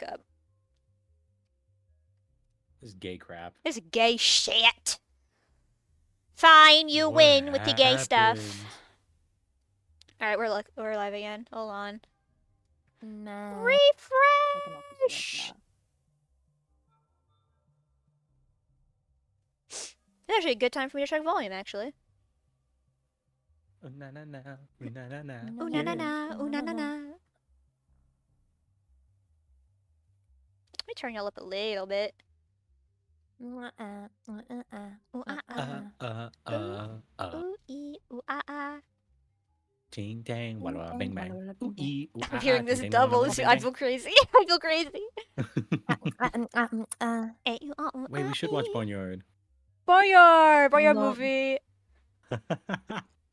up. This is gay crap. This is gay shit. Fine, you What win with the gay stuff. happened? Alright, we're live again. Hold on. Nah. Refresh! It's actually a good time for me to check volume, actually. Ooh, na na na. Ooh, na na na. Ooh na na na, ooh na na na. Let me turn y'all up a little bit. Ooh ee, ooh ah ah. Ting tang, walla walla bang bang. Ooh ee, ooh ah I'm hearing ah, this ting tang, walla double. walla bang I bang. feel crazy. I feel crazy. Wait, we should watch Barnyard. Barnyard No. movie.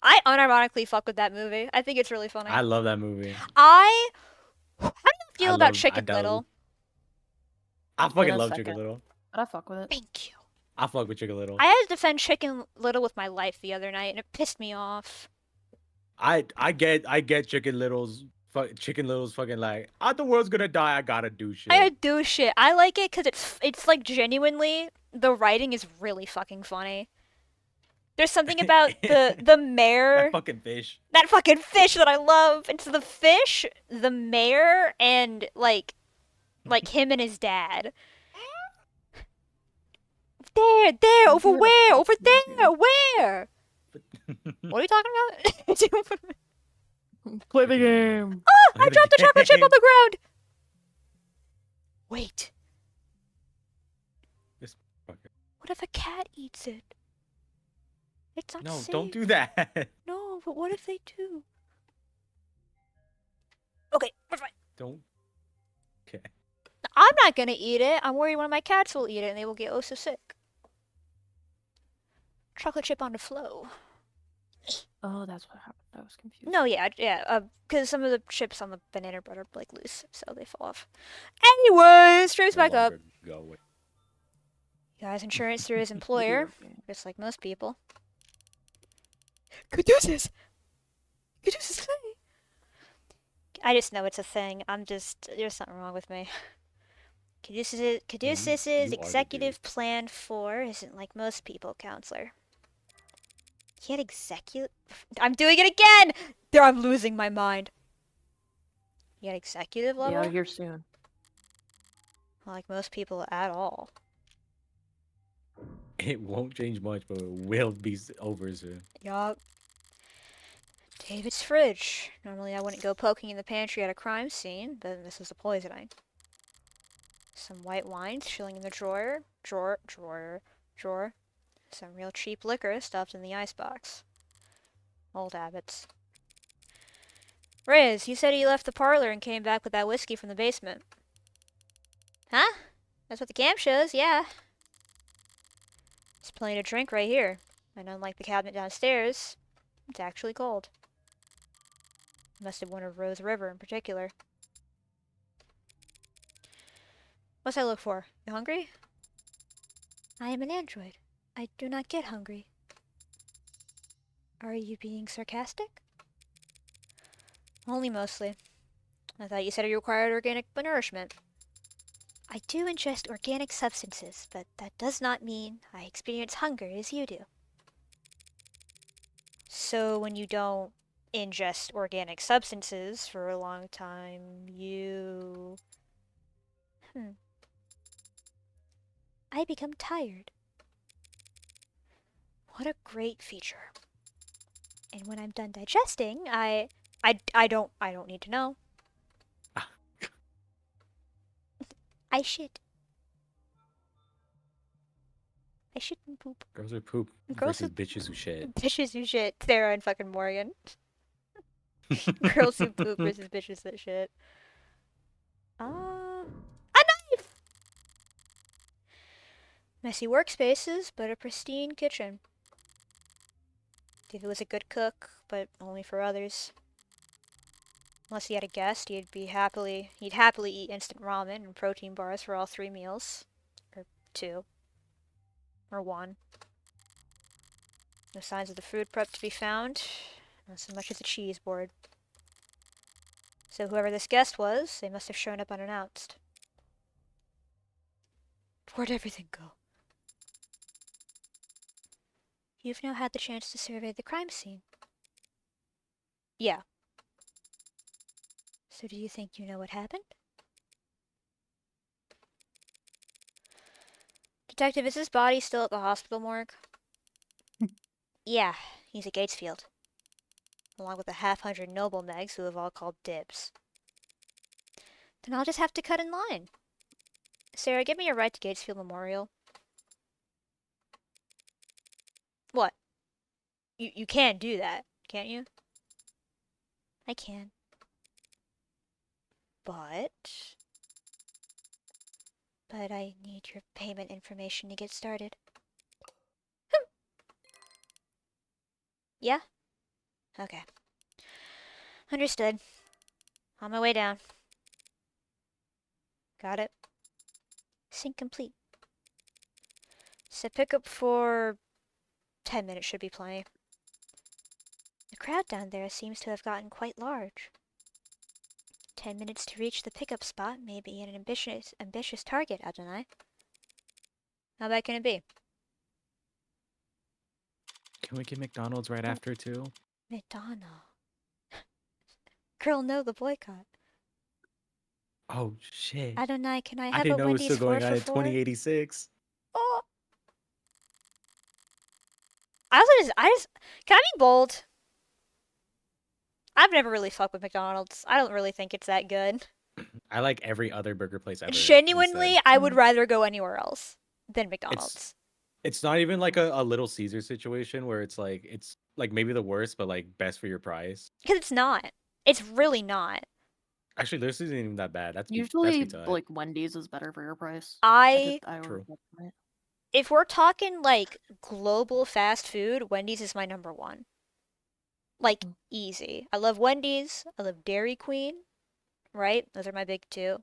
I unironically fuck with that movie. I think it's really funny. I love that movie. How do you feel about Chicken I Little? I fucking a love second. Chicken Little. But I fuck with it. Thank you. I fuck with Chicken Little. I had to defend Chicken Little with my life the other night, and it pissed me off. I get Chicken Little's fucking like, the world's gonna die, I gotta do shit. I do shit. I like it because it's like genuinely, the writing is really fucking funny. There's something about the mayor. That fucking fish. That fucking fish that I love. It's the fish, the mayor, and like him and his dad. There, over where? Over there, where? What are you talking about? Play the game. Oh, I dropped the chocolate chip on the ground. Wait. This fucker. What if a cat eats it? It's not No, safe. don't do that. No, but what if they do? Okay, we're fine. Don't. Okay. I'm not gonna eat it. I'm worried one of my cats will eat it and they will get oh so sick. Chocolate chip on the flow. Oh, that's what happened. I was confused. No, yeah, because some of the chips on the banana bread are like loose, so they fall off. Anyway, streams back up. Go away. He has insurance through his employer, just like most people. Caduceus! Caduceus thing! I just know it's a thing. There's something wrong with me. Caduceus's You are the executive plan 4 isn't like most people, counselor. He had executive... I'm doing it again! There, I'm losing my mind. He had executive level? Yeah, here soon. Not like most people at all. It won't change much, but it will be over soon. Yup. David's fridge. Normally I wouldn't go poking in the pantry at a crime scene, but this is a poisoning. Some white wine chilling in the drawer. Drawer. Some real cheap liquor stuffed in the icebox. Old habits. Riz, you said he left the parlor and came back with that whiskey from the basement. Huh? That's what the cam shows, yeah. There's plenty to drink right here. And unlike the cabinet downstairs, it's actually cold. Must have one of Rose River in particular. What's I look for? You hungry? I am an android. I do not get hungry. Are you being sarcastic? Only mostly. I thought you said you required organic nourishment. I do ingest organic substances, but that does not mean I experience hunger as you do. So when you don't ingest organic substances for a long time, you... I become tired. What a great feature. And when I'm done digesting, I don't need to know. I shit. I shit and poop. Girls who poop Girls versus bitches who shit. Bitches who shit. Sarah and fucking Morgan. Girls who poop versus bitches that shit. A knife! Messy workspaces, but a pristine kitchen. David was a good cook, but only for others. Unless he had a guest, he'd happily eat instant ramen and protein bars for all 3 meals. Or 2. Or 1. No signs of the food prep to be found. Not so much as a cheese board. So whoever this guest was, they must have shown up unannounced. Where'd everything go? You've now had the chance to survey the crime scene. Yeah. So do you think you know what happened? Detective, is his body still at the hospital morgue? Yeah, he's at Gatesfield. Along with the half-hundred noble megs who have all called dibs. Then I'll just have to cut in line. Sarah, give me a ride to Gatesfield Memorial. What? You can do that, can't you? I can. But I need your payment information to get started. Yeah? Okay. Understood. On my way down. Got it. Sync complete. Set pickup for 10 minutes should be plenty. The crowd down there seems to have gotten quite large. 10 minutes to reach the pickup spot may be an ambitious target, Adonai. How bad can it be? Can we get McDonald's right after too? Madonna. Girl, no, the boycott. Oh shit! Adonai, can I I have didn't a know it was Wendy's still going 4 on for in 4? 2086. Oh. Can I be bold? I've never really fucked with McDonald's. I don't really think it's that good. I like every other burger place ever. Genuinely, instead. I would rather go anywhere else than McDonald's. It's not even like a Little Caesar situation where it's like maybe the worst, but like best for your price. Because it's not. It's really not. Actually, Little Caesar isn't even that bad. That's Usually, pizza Hut. like Wendy's is better for your price. I True. if we're talking like global fast food, Wendy's is my number one. Like easy. I love Wendy's. I love Dairy Queen. Right? Those are my big two.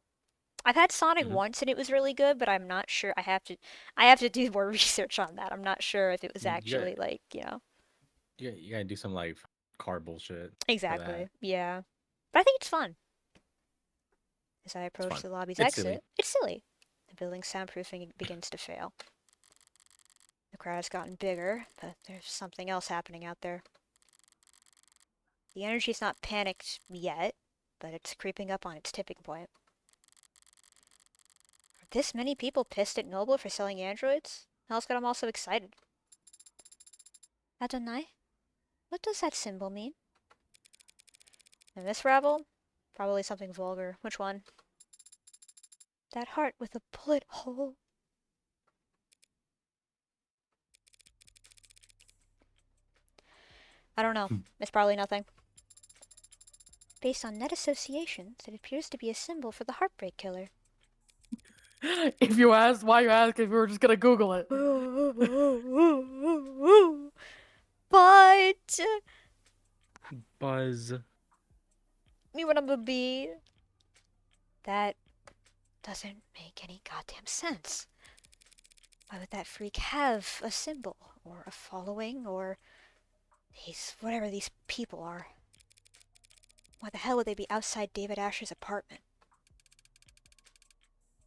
I've had Sonic Mhm. once and it was really good, but I'm not sure. I have to do more research on that. I'm not sure if it was Yeah. actually like, you know. You gotta do some like car bullshit. Exactly. Yeah. But I think it's fun. As I approach fun. the lobby's It's exit, silly. it's silly. The building's soundproofing begins to fail. The crowd has gotten bigger, but there's something else happening out there. The energy's not panicked yet, but it's creeping up on its tipping point. Are this many people pissed at Noble for selling androids? Hell's got them all so excited. Adonai? What does that symbol mean? And this rabble? Probably something vulgar. Which one? That heart with a bullet hole. I don't know. It's probably nothing. Based on net associations, it appears to be a symbol for the Heartbreak Killer. If you ask, why you ask if we were just gonna Google it? But Buzz. me when I'm a bee. That doesn't make any goddamn sense. Why would that freak have a symbol or a following or whatever these people are? Why the hell would they be outside David Asher's apartment?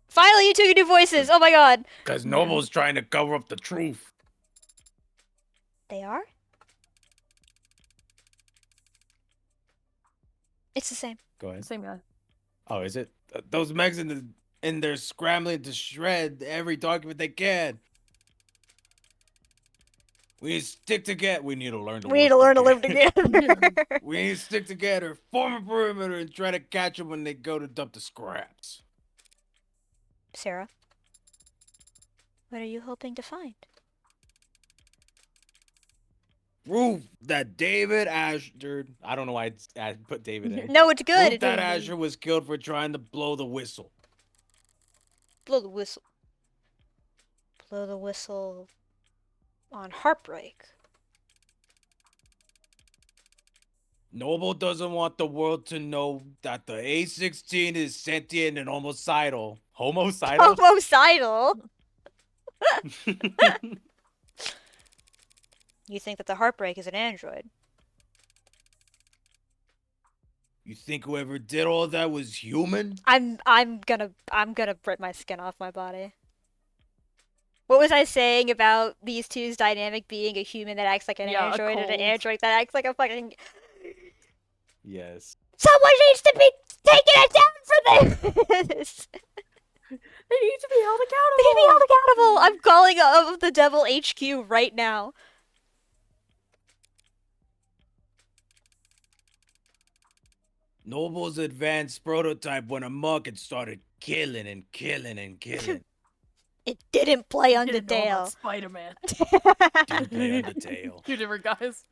Finally, you two can do voices! Oh my god! Because Noble's trying to cover up the truth. They are? It's the same. Go ahead. Same guy. Oh, is it? Those megs in there scrambling to shred every document they can. We need to stick together. We need to learn to We need to learn to live together. together. We need to stick together, form a perimeter, and try to catch them when they go to dump the scraps. Sarah, what are you hoping to find? Proof that David Asher. I don't know why I put David in. No, it's good. Proof that Asher was killed for trying to blow the whistle. Blow the whistle. Blow the whistle on Heartbreak. Noble doesn't want the world to know that the A16 is sentient and homicidal. Homicidal? Homicidal? You think that the Heartbreak is an android? You think whoever did all that was human? I'm gonna rip my skin off my body. What was I saying about these two's dynamic being a human that acts like an Yeah, a android and an cold. android that acts like a fucking. Yes. Someone needs to be taking it down for this! They need to be held They need to be held accountable. accountable! I'm calling of the Devil HQ right now. Noble's advanced prototype went amok and started killing and killing and killing. It didn't play I didn't know about Undertale. Spider-Man. Didn't play Undertale. Two different guys.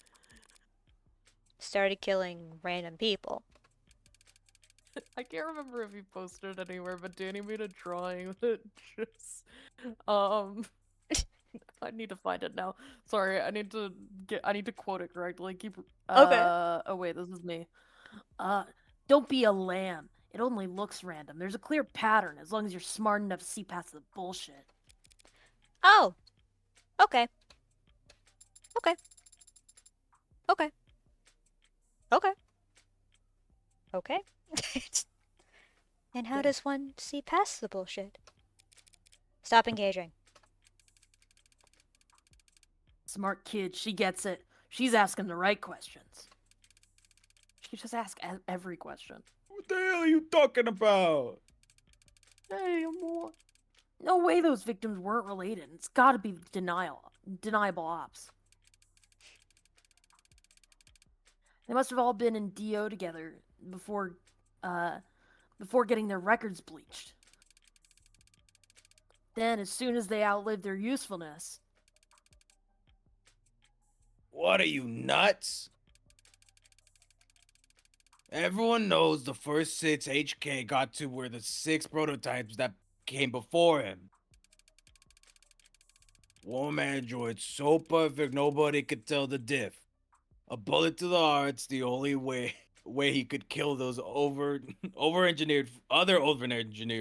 Started killing random people. I can't remember if he posted it anywhere, but Danny made a drawing that just I need to find it now. Sorry, I need to quote it correctly. Keep Okay. oh wait, this is me. Don't be a lamb. It only looks random. There's a clear pattern as long as you're smart enough to see past the bullshit. Oh. Okay. Okay. Okay. Okay. Okay. And how Yeah. does one see past the bullshit? Stop engaging. Smart kid, she gets it. She's asking the right questions. She just asks every question. What the hell are you talking about? Hey, more. No way those victims weren't related. It's gotta be deniable ops. They must have all been in DO together before getting their records bleached. Then, as soon as they outlived their usefulness, What are you, nuts? Everyone knows the first 6 HK got to were the 6 prototypes that came before him. One android so perfect nobody could tell the diff. A bullet to the heart's the only way he could kill those other over-engineered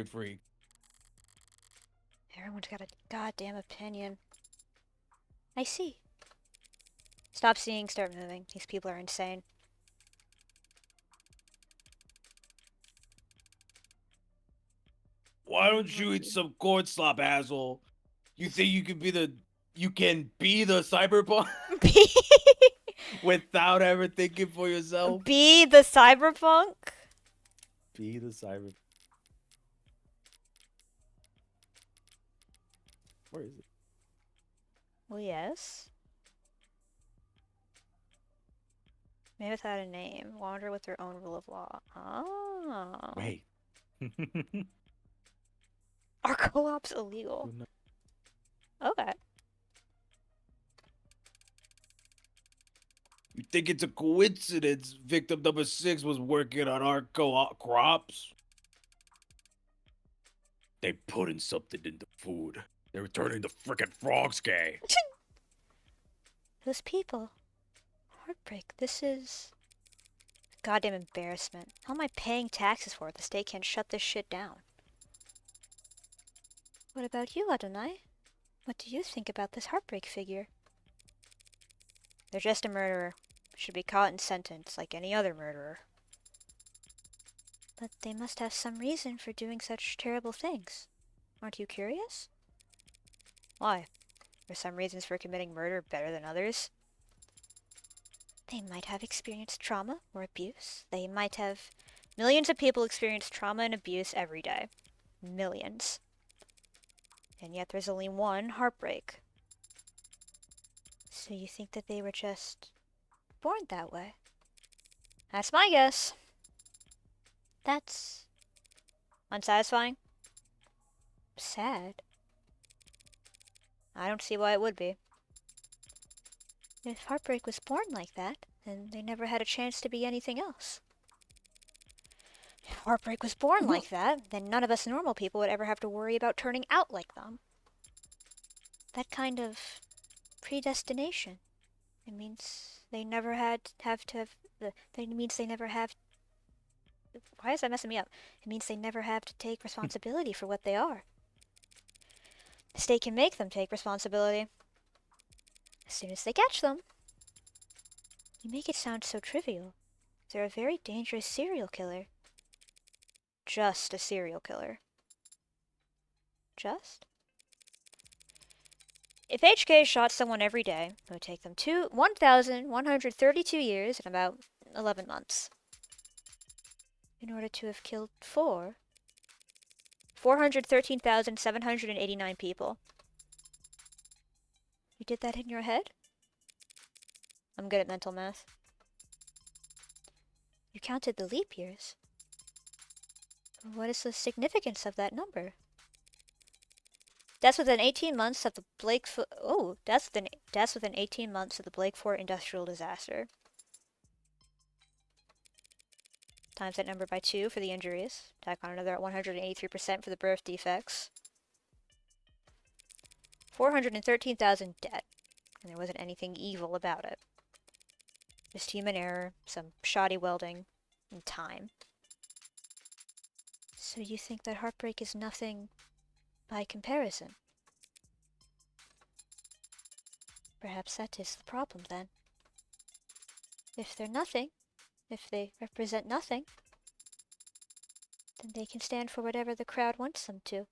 freaks. Everyone's got a goddamn opinion. I see. Stop seeing, start moving. These people are insane. Why don't you eat some corn slop, asshole? You think you can be the cyberpunk without ever thinking for yourself? Be the cyberpunk? Be the cyber. Where is it? Well, yes. Maybe without a name. Wander with their own rule of law. Oh. Wait. Are co-ops illegal? Okay. You think it's a coincidence victim number 6 was working on our co-op crops? They putting something in the food. They were turning the frickin' frogs gay. Those people. Heartbreak. This is a goddamn embarrassment. How am I paying taxes for it? The state can't shut this shit down. What about you, Adonai? What do you think about this heartbreak figure? They're just a murderer. Should be caught and sentenced like any other murderer. But they must have some reason for doing such terrible things. Aren't you curious? Why? Are some reasons for committing murder better than others? They might have experienced trauma or abuse. They might have... Millions of people experience trauma and abuse every day. Millions. And yet there's only one heartbreak. So you think that they were just born that way? That's my guess. That's unsatisfying. Sad. I don't see why it would be. If heartbreak was born like that, then they never had a chance to be anything else. If heartbreak was born like that, then none of us normal people would ever have to worry about turning out like them. That kind of predestination. It means they never means they never have... Why is that messing me up? It means they never have to take responsibility for what they are. The state can make them take responsibility. As soon as they catch them. You make it sound so trivial. They're a very dangerous serial killer. Just a serial killer. Just? If HK shot someone every day, it would take them 1,132 years and about 11 months. In order to have killed 413,789 people. You did that in your head? I'm good at mental math. You counted the leap years. What is the significance of that number? Deaths within 18 months of the deaths within 18 months of the Blake Fort industrial disaster. Times that number by 2 for the injuries. Tack on another 183% for the birth defects. 413,000 dead. And there wasn't anything evil about it. Just human error, some shoddy welding, and time. So you think that heartbreak is nothing by comparison? Perhaps that is the problem then. If they're nothing, if they represent nothing, then they can stand for whatever the crowd wants them to.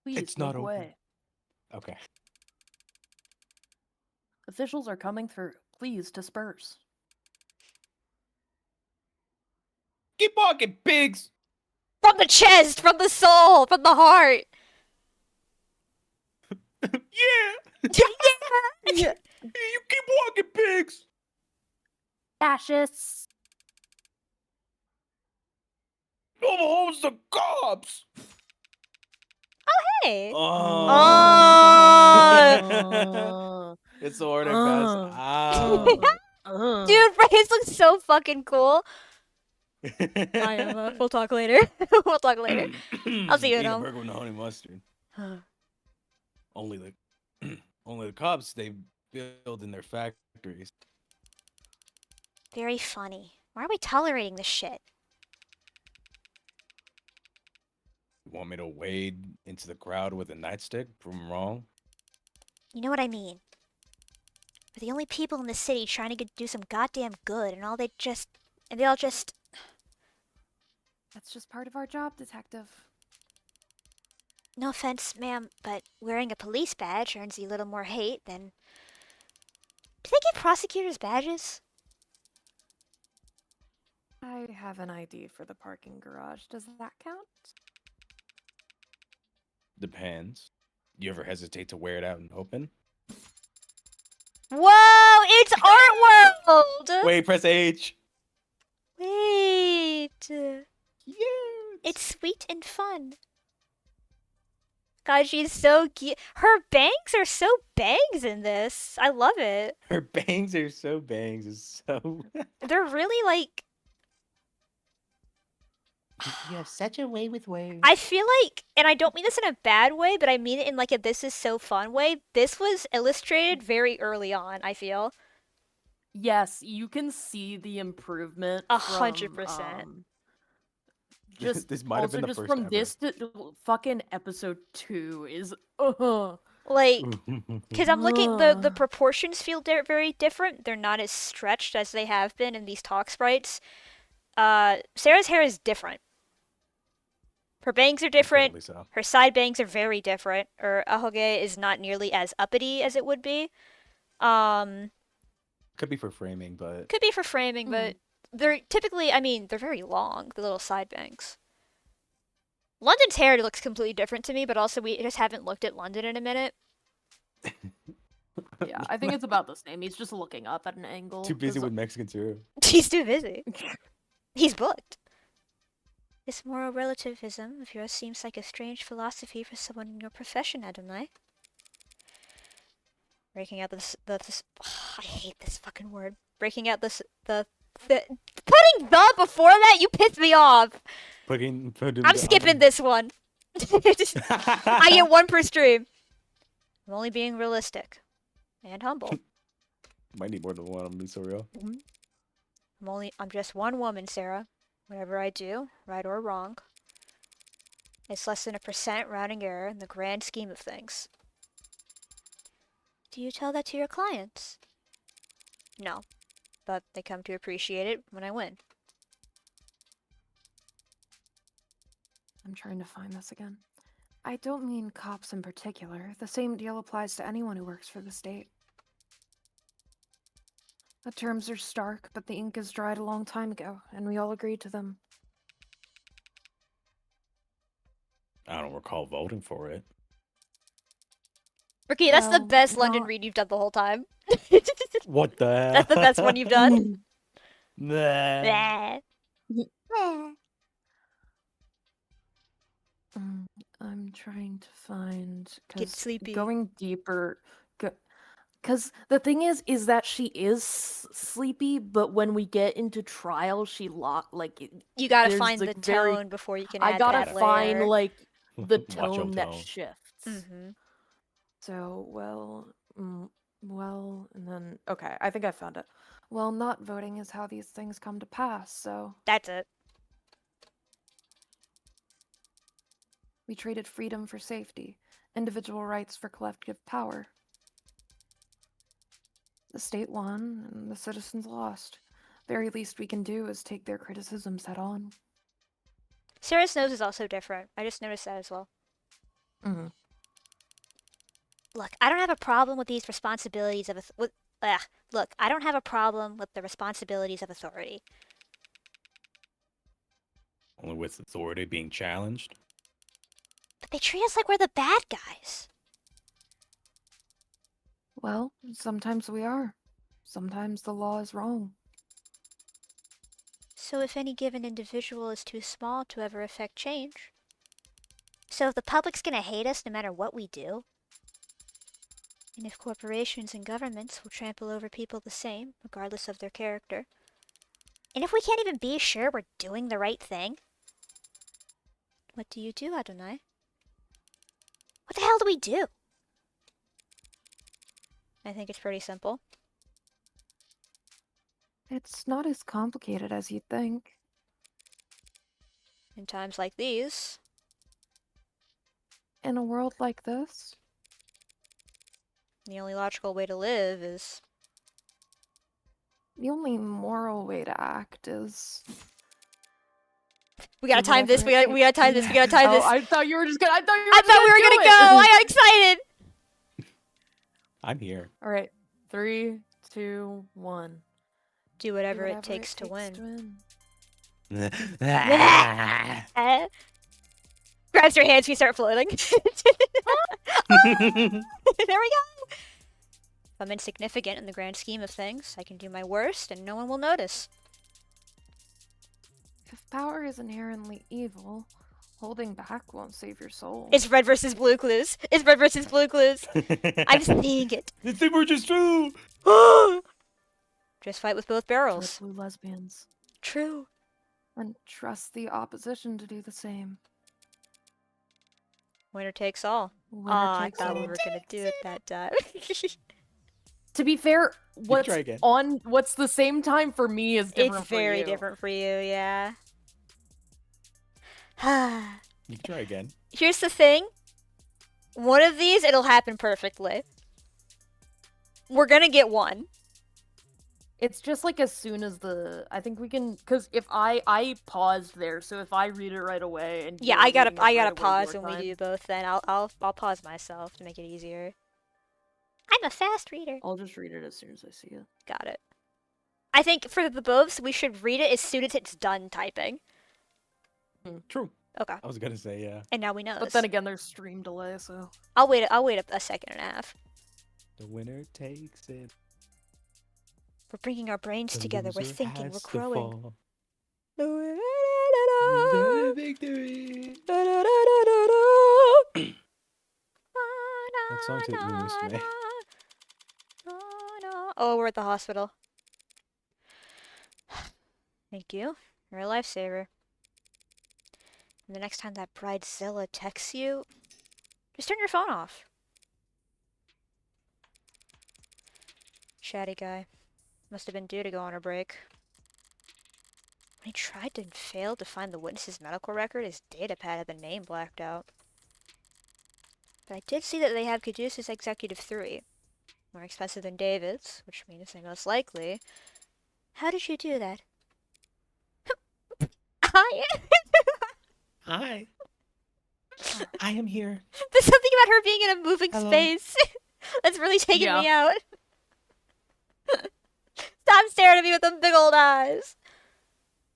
Please It's not make open. way. Okay. Officials are coming through. Please disperse. Keep walking, pigs! From the chest, from the soul, from the heart! Yeah! Yeah. You keep walking, pigs! Fascists. No one holds the cops! Hey! Oh. Uh, It's the order pass. uh. Dude, Bryce looks so fucking cool. I am. We'll talk later. We'll talk later. I'll see you at Eat a home. burger with no honey mustard. Only the only the cops they build in their factories. Very funny. Why are we tolerating this shit? You want me to wade into the crowd with a nightstick? Prove 'em wrong. You know what I mean? We're the only people in the city trying to do some goddamn good, and they all just. That's just part of our job, detective. No offense, ma'am, but wearing a police badge earns you a little more hate than. Do they give prosecutors badges? I have an ID for the parking garage. Does that count? Depends. You ever hesitate to wear it out in open? Whoa! It's Art World! Wait, press H. Wait. Yeah. It's sweet and fun. God, she's so cute. Her bangs are so bangs in this. I love it. Her bangs are so bangs. It's so. They're really like. You have such a way with words. I feel like, and I don't mean this in a bad way, but I mean it in like a this is so fun way. This was illustrated very early on, I feel. Yes, you can see the improvement. 100%. Just This might have also been the just first from ever. this to fucking episode 2 is Like, because I'm looking, the Ugh. proportions feel very different. They're not as stretched as they have been in these talk sprites. Sarah's hair is different. Her bangs are different. Incredibly so. Her side bangs are very different. Her ahoge is not nearly as uppity as it would be. Could be for framing, but Could be for framing, but they're typically, I mean, they're very long, the little side bangs. London's hair looks completely different to me, but also we just haven't looked at London in a minute. yeah, I think it's about the same. He's just looking up at an angle. too busy 'cause- with Mexican too. He's too busy. He's booked. This moral relativism of yours seems like a strange philosophy for someone in your profession, Adonai. Breaking out I hate this fucking word. Breaking out putting the before that, you pissed me off. I'm skipping this one. I get one per stream. I'm only being realistic and humble. Might need more than one. I'm gonna be so real. I'm just one woman, Sarah. Whatever I do, right or wrong, it's less than 1% rounding error in the grand scheme of things. Do you tell that to your clients? No, but they come to appreciate it when I win. I'm trying to find this again. I don't mean cops in particular. The same deal applies to anyone who works for the state. The terms are stark, but the ink is dried a long time ago, and we all agreed to them. I don't recall voting for it. Ricky, that's the Well, best London not- read you've done the whole time. What the hell? That's the best one you've done. Nah. Bleh. I'm trying to find Get sleepy. going deeper. Because the thing is that she is sleepy, but when we get into trial, she You gotta there's, find like, the very- tone before you can I add gotta that find layer. like the Macho tone that tone. shifts. Mm-hmm. So well, and then okay, I think I found it. Well, not voting is how these things come to pass. So That's it. we traded freedom for safety, individual rights for collective power. The state won, and the citizens lost. Very least we can do is take their criticisms head on. Sarah's nose is also different. I just noticed that as well. Mm-hmm. Look, I don't have a problem with these responsibilities of look, I don't have a problem with the responsibilities of authority. Only with authority being challenged. But they treat us like we're the bad guys. Well, sometimes we are. Sometimes the law is wrong. So if any given individual is too small to ever affect change. So if the public's gonna hate us no matter what we do. And if corporations and governments will trample over people the same, regardless of their character. And if we can't even be sure we're doing the right thing. What do you do, Adonai? What the hell do we do? I think it's pretty simple. It's not as complicated as you'd think. In times like these, In a world like this, the only logical way to live is... the only moral way to act is. We gotta Do time this, whatever we it gotta time this, we gotta time this. I thought you were just gonna. I thought you were. I thought we were gonna go! I got excited! I'm here. All right, 3, 2, 1. Do whatever it takes to win. Ah. Grabs your hands, we start floating. There we go! If I'm insignificant in the grand scheme of things, I can do my worst and no one will notice. If power is inherently evil, holding back won't save your soul. It's red versus blue clues. It's red versus blue clues. I'm seeing it. The thing were just true. Just fight with both For barrels. blue lesbians, True. and trust the opposition to do the same. Winner takes all. Winner Aw, I takes thought we all. were gonna do it that time. To be fair, what's try again. what's the same time for me is different It's for very you. different for you, yeah. You can try again. Here's the thing. One of these, it'll happen perfectly. We're gonna get one. It's just like as soon as I think we can, because if I paused there, so if I read it right away and Yeah, you're I gotta reading it right away pause your when we time, do both. Then I'll pause myself to make it easier. I'm a fast reader. I'll just read it as soon as I see it. Got it. I think for the boths, we should read it as soon as it's done typing. True. Okay. I was gonna say yeah. And now we know But this. then again, there's stream delay, so I'll wait a second and a half. The winner takes it. We're bringing our brains together. We're loser thinking. We're has to growing. fall. Victory. That song took me Miss May. Oh, we're at the hospital. Thank you. You're a lifesaver. And the next time that bridezilla texts you, just turn your phone off. Chatty guy. Must have been due to go on a break. When he tried and failed to find the witness's medical record, his datapad had the name blacked out. But I did see that they have Caduceus Executive 3. More expensive than David's, which means they most likely... How did you do that? Hi! Hi. I am here. There's something about her being in a moving Hello. space that's really taking Yeah. me out. Stop staring at me with them big old eyes.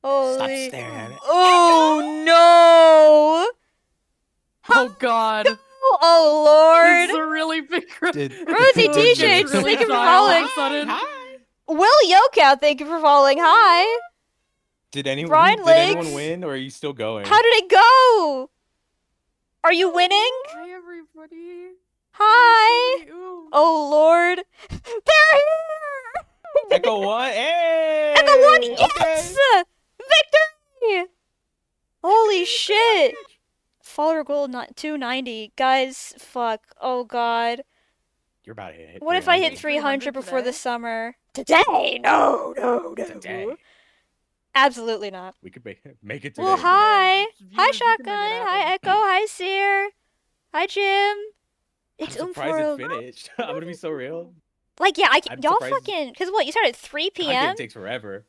Holy. staring at it. Oh no! Oh God. Oh This is lord! a really big. Did- Rosie Oh, it gets T-shirts, really thank you for shy all of following. a sudden. Hi. Will Yokout, thank you for following. Hi. Did anyone Brian Legs. win, or are you still going? How did it go? Are you winning? Hi everybody. Hi. Ooh. Oh lord. They're here! Echo 1. Hey. Echo 1, Okay. yes! Victory! Holy shit. Follower gold 290. Guys, fuck. Oh god. You're about to hit. What if I hit 300. 300 before the today? summer? Today? No. Today. Absolutely not. We could make it today. Well, hi. Hi, Viewers, you can make Shotgun. it Hi, happen. Echo. Hi, Seer. Hi, Jim. I'm It's surprised it Umforo. finished. I'm gonna be so real. Like, yeah, I'm y'all surprised- fucking. Because what? You started at 3 God game p.m.? takes forever.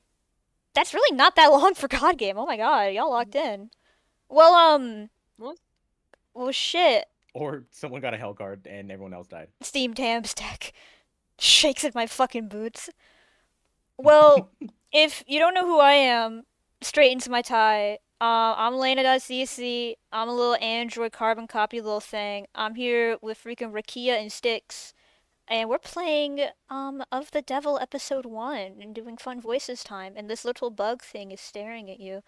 That's really not that long for God Game. Oh my god. Y'all locked in. Well, What? well, shit. Or someone got a hell card and everyone else died. Steam Tam's deck shakes in my fucking boots. Well, if you don't know who I am, straight into my tie. I'm Lena.cc. I'm a little Android carbon copy little thing. I'm here with freaking Rakia and Styx, and we're playing Of the Devil episode 1 and doing fun voices time. And this little bug thing is staring at you.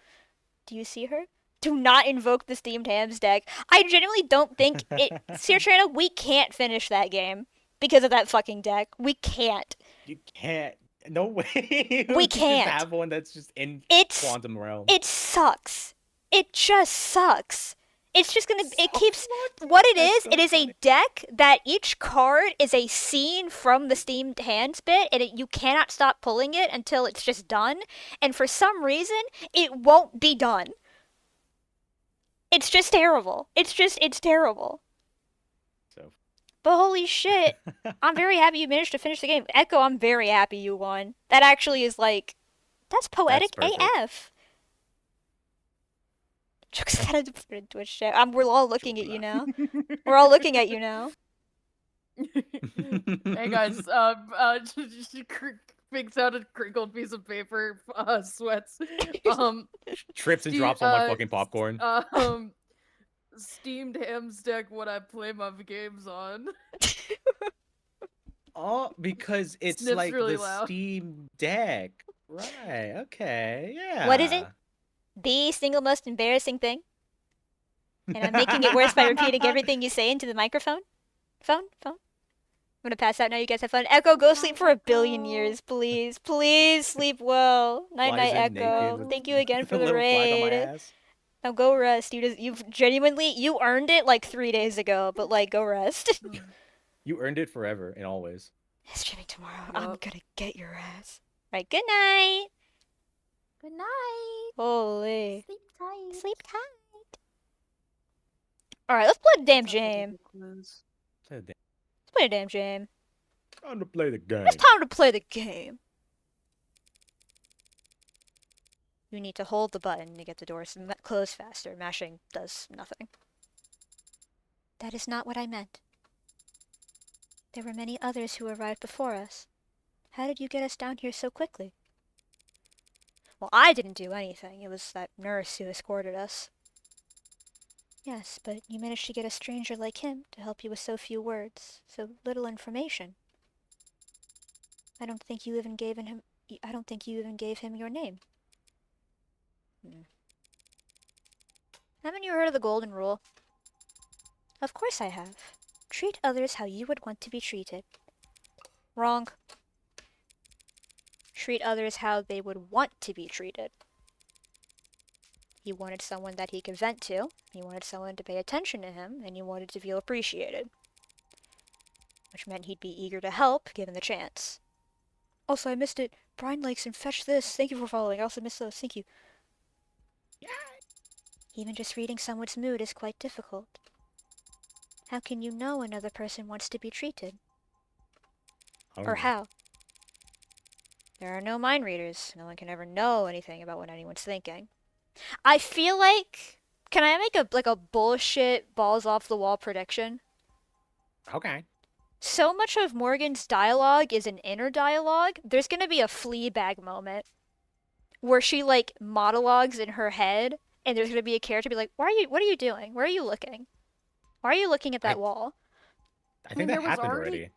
Do you see her? Do not invoke the Steamed Hams deck. I genuinely don't think it. Seer Trina, we can't finish that game because of that fucking deck. We can't. You can't. No way. We Just can't. have one that's just in It's quantum realm. it sucks. It just sucks. It's just gonna. It So keeps. much. What it That's is, so it is a funny. deck that each card is a scene from the Steamed Hands bit, and you cannot stop pulling it until it's just done. And for some reason, it won't be done. It's just terrible. It's terrible. So. But holy shit, I'm very happy you managed to finish the game. Echo, I'm very happy you won. That actually is like, that's poetic perfect. AF. Jokes had to put it in Twitch chat. We're all looking at you now. We're all looking at you now. Hey guys, she picks out a crinkled piece of paper, sweats. Trips and Steve- drops all my fucking popcorn. Steamed Hams deck what I play my games on. Oh, because it's Sniffs like really the loud. Steam Deck. Right. Okay. Yeah. What is it? The single most embarrassing thing? And I'm making it worse by repeating everything you say into the microphone? Phone? I'm gonna pass out now. You guys have fun. Echo, go sleep for 1,000,000,000 years, please. Please sleep well. Night night, Liza naked Echo. with Thank you again for the little flag on my raid. ass. Now go rest. You've genuinely, you earned it like 3 days ago, but like, go rest. You earned it forever and always. Streaming tomorrow. I'm Yup. gonna get your ass. Right, good night. Good night. Holy. Sleep tight. Sleep tight. Alright, let's play a damn jam. Play the game. Let's play a damn jam. Time to play the game. It's time to play the game. You need to hold the button to get the doors closed faster. Mashing does nothing. That is not what I meant. There were many others who arrived before us. How did you get us down here so quickly? Well, I didn't do anything. It was that nurse who escorted us. Yes, but you managed to get a stranger like him to help you with so few words, so little information. I don't think you even gave him your name. Haven't you heard of the golden rule? Of course I have. Treat others how you would want to be treated. Wrong. Treat others how they would want to be treated. He wanted someone that he could vent to, he wanted someone to pay attention to him, and he wanted to feel appreciated. Which meant he'd be eager to help, given the chance. Also, I missed it. Brian likes and fetch this. Thank you for following. I also missed those. Thank you. Even just reading someone's mood is quite difficult. How can you know another person wants to be treated? Or how? There are no mind readers. No one can ever know anything about what anyone's thinking. I feel like Can I make a bullshit balls off the wall prediction? Okay. So much of Morgan's dialogue is an inner dialogue. There's gonna be a Fleabag moment where she like monologues in her head, and there's gonna be a character be like, "Why are you? What are you doing? Where are you looking? Why are you looking at that wall?" I mean, think that there was happened already- already.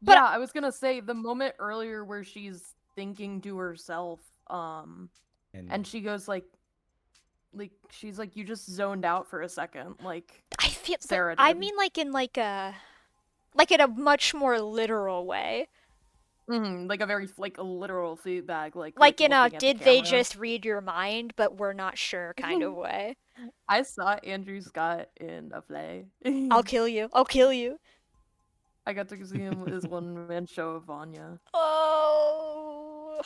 But- yeah, I was gonna say the moment earlier where she's thinking to herself, and she goes like she's like, you just zoned out for a second, like I feel. But Sarah I did. mean, like in a much more literal way. like a very like a literal feedback, Like in a looking at the did they camera. just read your mind, but we're not sure kind of way. I saw Andrew Scott in a play. I'll kill you. I'll kill you. I got to see him his one man show of Vanya. Oh.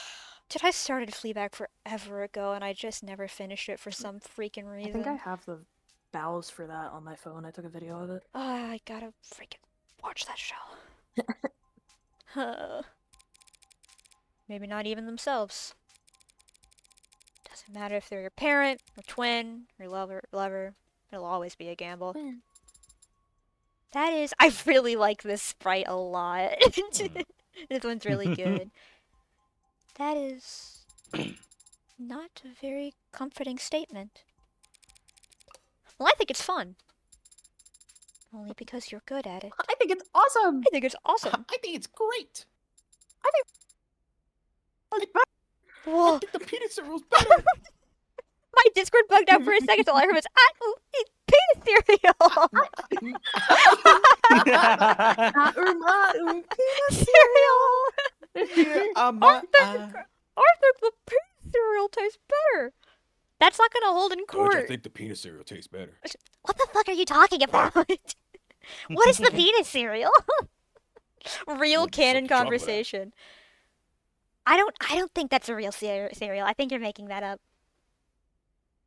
Did I started Fleabag forever ago and I just never finished it for some freaking I reason? think I have the bows for that on my phone. I took a video of it. Oh, I gotta freaking watch that show. Huh. Maybe not even themselves. Doesn't matter if they're your parent, or twin, or lover. It'll always be a gamble. Hmm. That is, I really like this sprite a lot. This one's really good. That is not a very comforting statement. Well, I think it's fun. Only because you're good at it. I think it's awesome. I think it's awesome. I think it's great. Whoa. I think the peanut cereal's better. My Discord bugged out for a second, so all I heard was, it's peanut cereal! Arthur, the peanut cereal tastes better. That's not gonna hold in Coach, court. I think the peanut cereal tastes better. What the fuck are you talking about? What is the peanut cereal? Real Well, just canon like chocolate. conversation. I don't think that's a real cereal. I think you're making that up.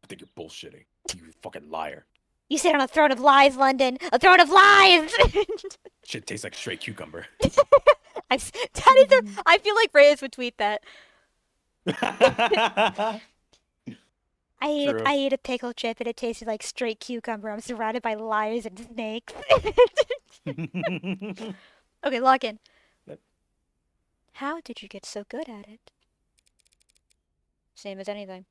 I think you're bullshitting. You fucking liar. You sit on a throne of lies, London. A throne of lies. Shit tastes like straight cucumber. I feel like Reyes would tweet that. True. I ate a pickle chip and it tasted like straight cucumber. I'm surrounded by liars and snakes. Okay, log in. Yep. How did you get so good at it? Same as anything.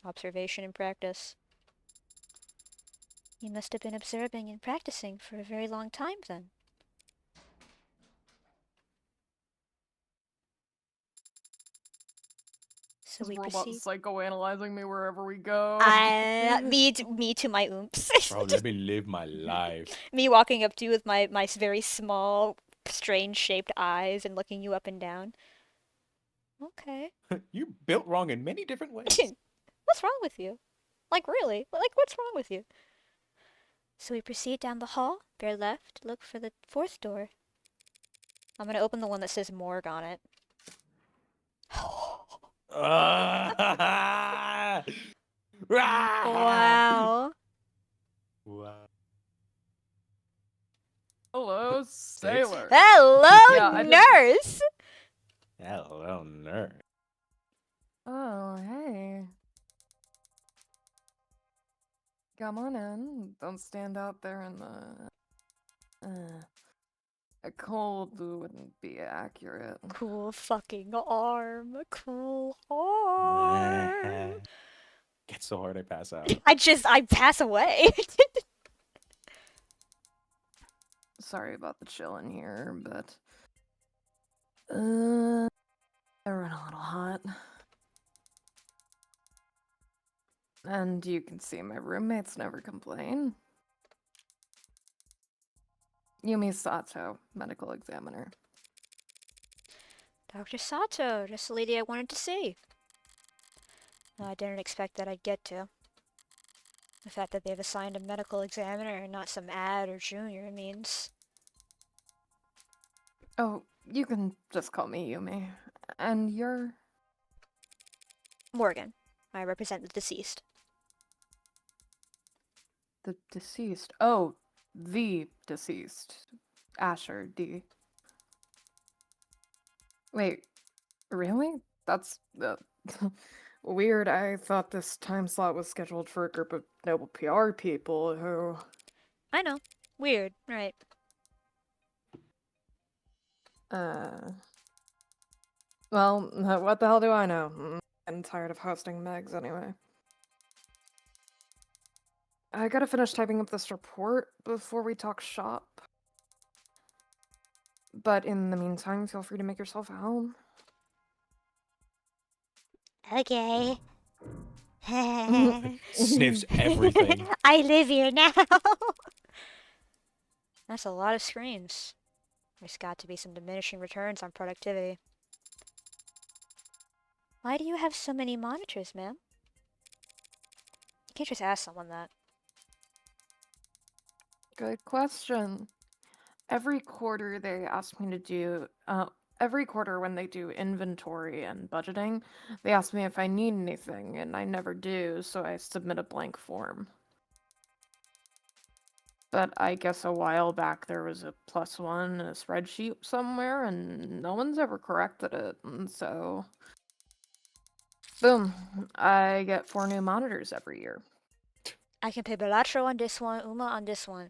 Observation and practice. You must have been observing and practicing for a very long time then. So we Robot proceed. psychoanalyzing me wherever we go. Me to my oomph. Bro, let me live my life. Me walking up to you with my very small, strange shaped eyes and looking you up and down. Okay. You built wrong in many different ways. What's wrong with you? Like, really? Like, what's wrong with you? So we proceed down the hall, bear left, look for the fourth door. I'm gonna open the one that says morgue on it. Wow. Wow. Hello, sailor. Hello, Yeah, I just- nurse! Hello, nerd. Oh, hey. Come on in. Don't stand out there in the. A cold wouldn't be accurate. Cool fucking arm. Cool arm. Gets so hard I pass out. I pass away. Sorry about the chill in here, but. I run a little hot. And you can see my roommates never complain. Yumi Sato, medical examiner. Dr. Sato, just the lady I wanted to see. No, I didn't expect that I'd get to. The fact that they've assigned a medical examiner and not some ad or junior means... Oh, you can just call me Yumi. And you're... Morgan. I represent the deceased. the deceased. Oh, the deceased. Asher D. Wait, really? That's Weird, I thought this time slot was scheduled for a group of noble PR people who... I know. Weird, right? Well, what the hell do I know? I'm tired of hosting Megs anyway. I gotta finish typing up this report before we talk shop. But in the meantime, feel free to make yourself at home. Okay. Sniffs everything. I live here now. That's a lot of screens. There's got to be some diminishing returns on productivity. Why do you have so many monitors, ma'am? You can't just ask someone that. Good question. Every quarter they ask me to do, every quarter when they do inventory and budgeting, they ask me if I need anything, and I never do, so I submit a blank form. But I guess a while back there was a +1 in a spreadsheet somewhere, and no one's ever corrected it, and so... Boom. I get 4 new monitors every year. I can play Balatro on this one, Uma on this one.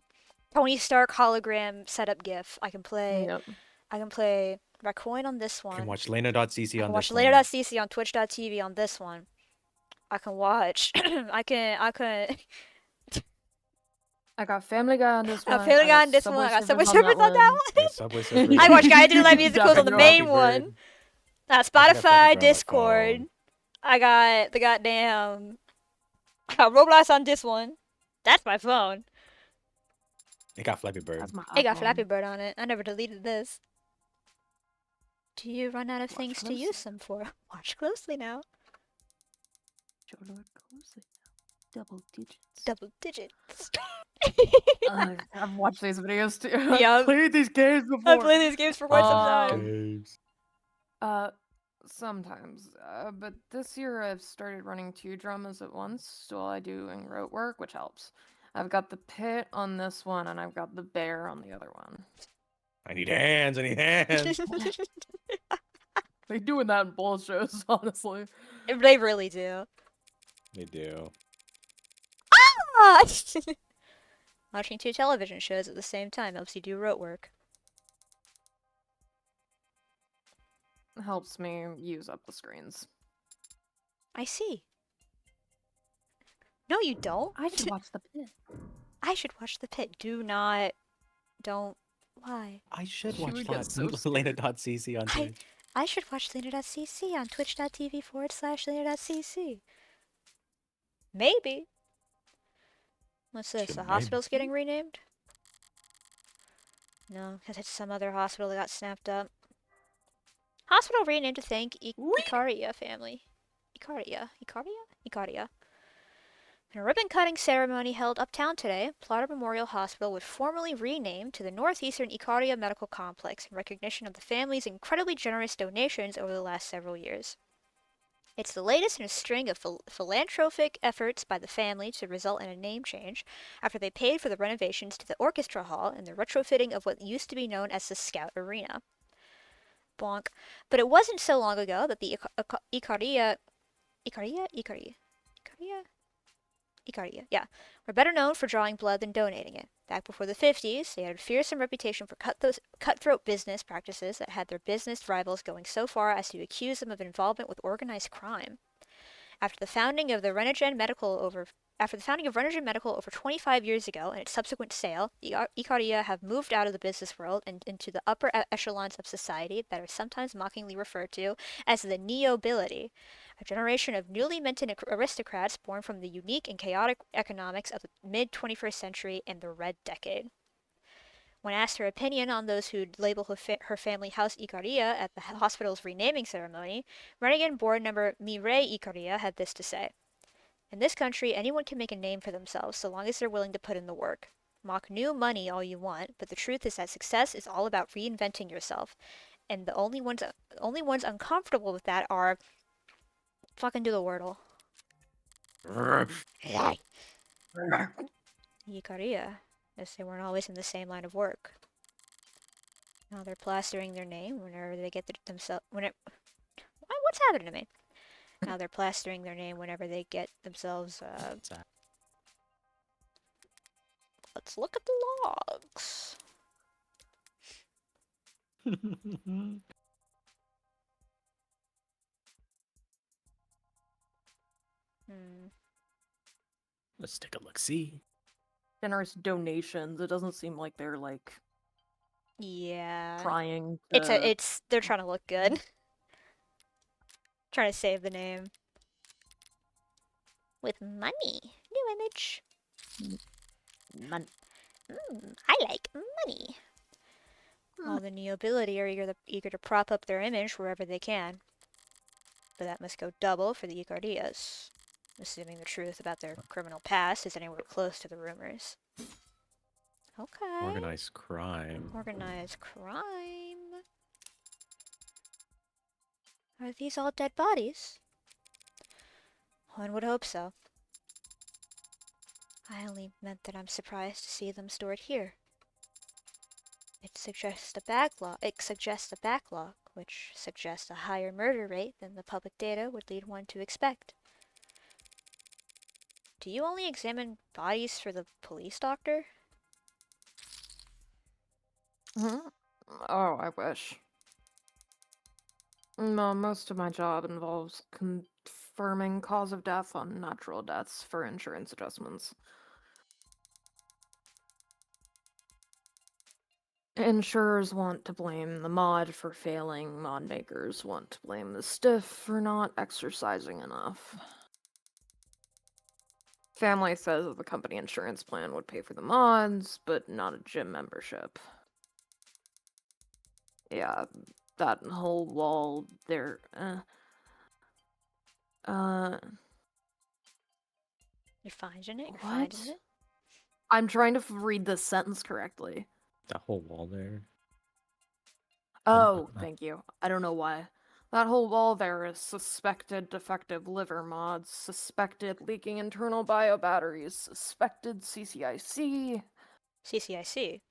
Tony Stark hologram setup GIF. I can play. Yep. I can play Racoin on this You one. can watch Lena.cc I on can this watch one. Lena.cc on Twitch.tv on this one. I can watch. I can. I got Family Guy on this one. Family Guy on this one. I got Subway Surfers on that one. Yeah, Subway Surfers. I watch Guy Didn't Like Musicals on the Definitely. main one. I got Spotify, Flappy Bird on my Discord. phone. I got the goddamn. I got Roblox on this one. That's my phone. It got Flappy Bird. That's my It got iPhone. Flappy Bird on it. I never deleted this. Do you run out of Watch things to closely. use them for? Watch closely now. Double digits. Double digits. I've watched these videos too. Yeah. I've played these games before. I've played these games for quite some time. Games. Sometimes. But this year I've started running 2 dramas at once while I doing rote work, which helps. I've got the pit on this one, and I've got the bear on the other one. I need hands. I need hands. They doing that in both shows, honestly. They really do. They do. Ah! Watching 2 television shows at the same time helps you do rote work. Helps me use up the screens. I see. No, you don't. I should watch the pit. I should watch The Pit. Don't. Why? I should She watch would get that. so scared. Lena.cc on Twitch. I should watch Lena.cc on twitch.tv/Lena.cc. Maybe. What's this? Should The maybe. hospital's getting renamed? No, because it's some other hospital that got snapped up. Hospital renamed to thank Ikaria family. Ikaria? In a ribbon-cutting ceremony held uptown today, Plata Memorial Hospital was formally renamed to the Northeastern Ikaria Medical Complex in recognition of the family's incredibly generous donations over the last several years. It's the latest in a string of philanthropic efforts by the family to result in a name change after they paid for the renovations to the orchestra hall and the retrofitting of what used to be known as the Scout Arena. Bonk. But it wasn't so long ago that the Ikaria, yeah, were better known for drawing blood than donating it. Back before the 50s, they had a fearsome reputation for cutthroat business practices that had their business rivals going so far as to accuse them of involvement with organized crime. After the founding of Renogen Medical over 25 years ago and its subsequent sale, the Ikaria have moved out of the business world and into the upper echelons of society that are sometimes mockingly referred to as the Neobility, a generation of newly minted aristocrats born from the unique and chaotic economics of the mid-21st century and the Red Decade. When asked her opinion on those who'd label her family house Ikaria at the hospital's renaming ceremony, Renogen board member Mireille Ikaria had this to say. In this country, anyone can make a name for themselves so long as they're willing to put in the work. Mock new money all you want, but the truth is that success is all about reinventing yourself. And the only ones uncomfortable with that are... Fucking do the Wordle. Ikaria, as they weren't always in the same line of work. Now they're plastering their name whenever they get themselves... What's happening to me? Now they're plastering their name whenever they get themselves. Let's look at the logs. Hmm. Let's take a look. See. Generous donations. It doesn't seem like they're like Yeah. trying They're trying to look good. Trying to save the name. With money. New image. I like money. All the nobility are eager to prop up their image wherever they can. But that must go double for the Icardias, assuming the truth about their criminal past is anywhere close to the rumors. Okay. Organized crime. Organized crime. Are these all dead bodies? One would hope so. I only meant that I'm surprised to see them stored here. It suggests a backlog, which suggests a higher murder rate than the public data would lead one to expect. Do you only examine bodies for the police doctor? Oh, I wish. No, most of my job involves confirming cause of death on natural deaths for insurance adjustments. Insurers want to blame the mod for failing, mod makers want to blame the stiff for not exercising enough. Family says that the company insurance plan would pay for the mods, but not a gym membership. Yeah, that whole wall there, You're finding it? You're What? finding it? I'm trying to read this sentence correctly. That whole wall there. Oh, thank you. I don't know why. That whole wall there is suspected defective liver mods, suspected leaking internal bio batteries, suspected CCIC, CCIC.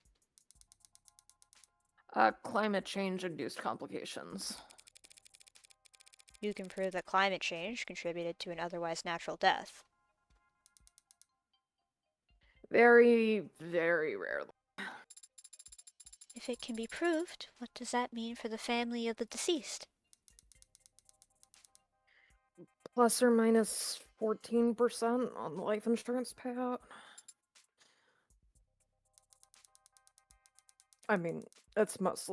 climate change induced complications. You can prove that climate change contributed to an otherwise natural death. Very, very rarely. If it can be proved, what does that mean for the family of the deceased? Plus or minus 14% on the life insurance payout. I mean, it's most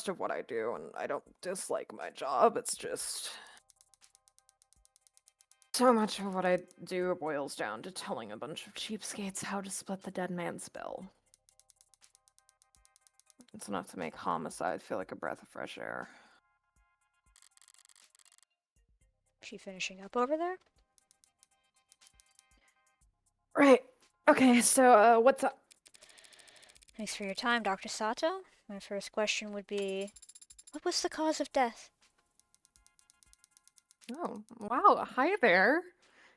of what I do, and I don't dislike my job. It's just so much of what I do boils down to telling a bunch of cheapskates how to split the dead man's bill. It's enough to make homicide feel like a breath of fresh air. She finishing up over there? Right. Okay, so, what's up? Thanks for your time, Dr. Sato. My first question would be, what was the cause of death? Oh, wow. Hi there.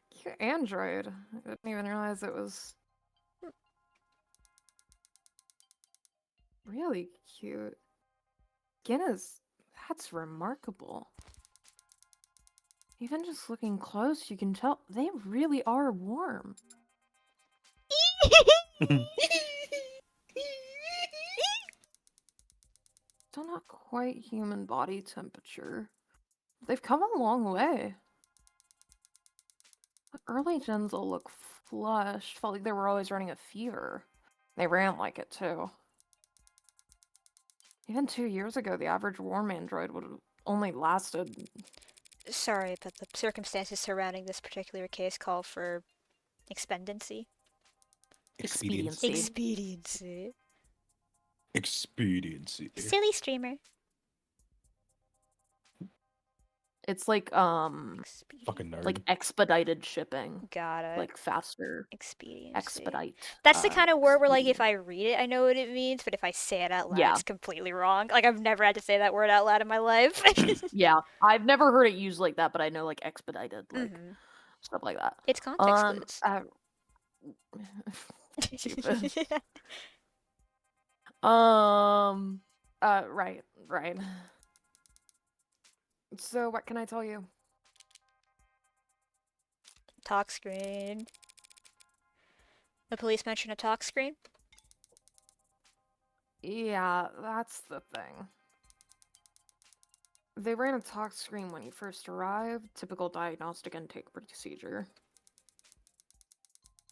Cute android. I didn't even realize it was really cute. Guinness, that's remarkable. Even just looking close, you can tell they really are warm. Still not quite human body temperature. They've come a long way. The early gens all look flushed. Felt like they were always running a fever. They ran like it too. Even 2 years ago, the average warm android would have only lasted. Sorry, but the circumstances surrounding this particular case call for expediency. Expediency. Expediency. Expediency. Silly streamer. It's like Fucking nerd. like expedited shipping. Got it. Like faster. Expediency. Expedite. That's the kind of word where, like, expedient. if I read it, I know what it means, but if I say it out loud, Yeah. it's completely wrong. Like, I've never had to say that word out loud in my life. Yeah, I've never heard it used like that, but I know like expedited, like Mhm. stuff like that. It's context clues. Stupid. Right. So what can I tell you? Tox screen. The police mentioned a tox screen? Yeah, that's the thing. They ran a tox screen when you first arrived, typical diagnostic intake procedure.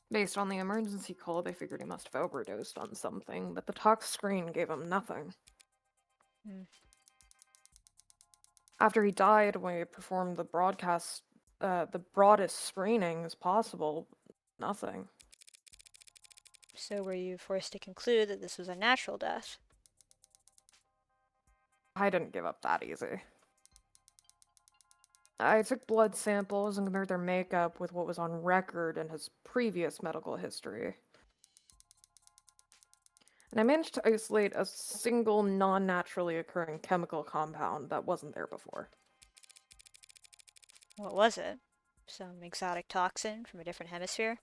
Based on the emergency call, they figured he must have overdosed on something, but the tox screen gave him nothing. Hmm. After he died, we performed the broadest screening as possible. Nothing. So were you forced to conclude that this was a natural death? I didn't give up that easy. I took blood samples and compared their makeup with what was on record in his previous medical history. And I managed to isolate a single non-naturally occurring chemical compound that wasn't there before. What was it? Some exotic toxin from a different hemisphere?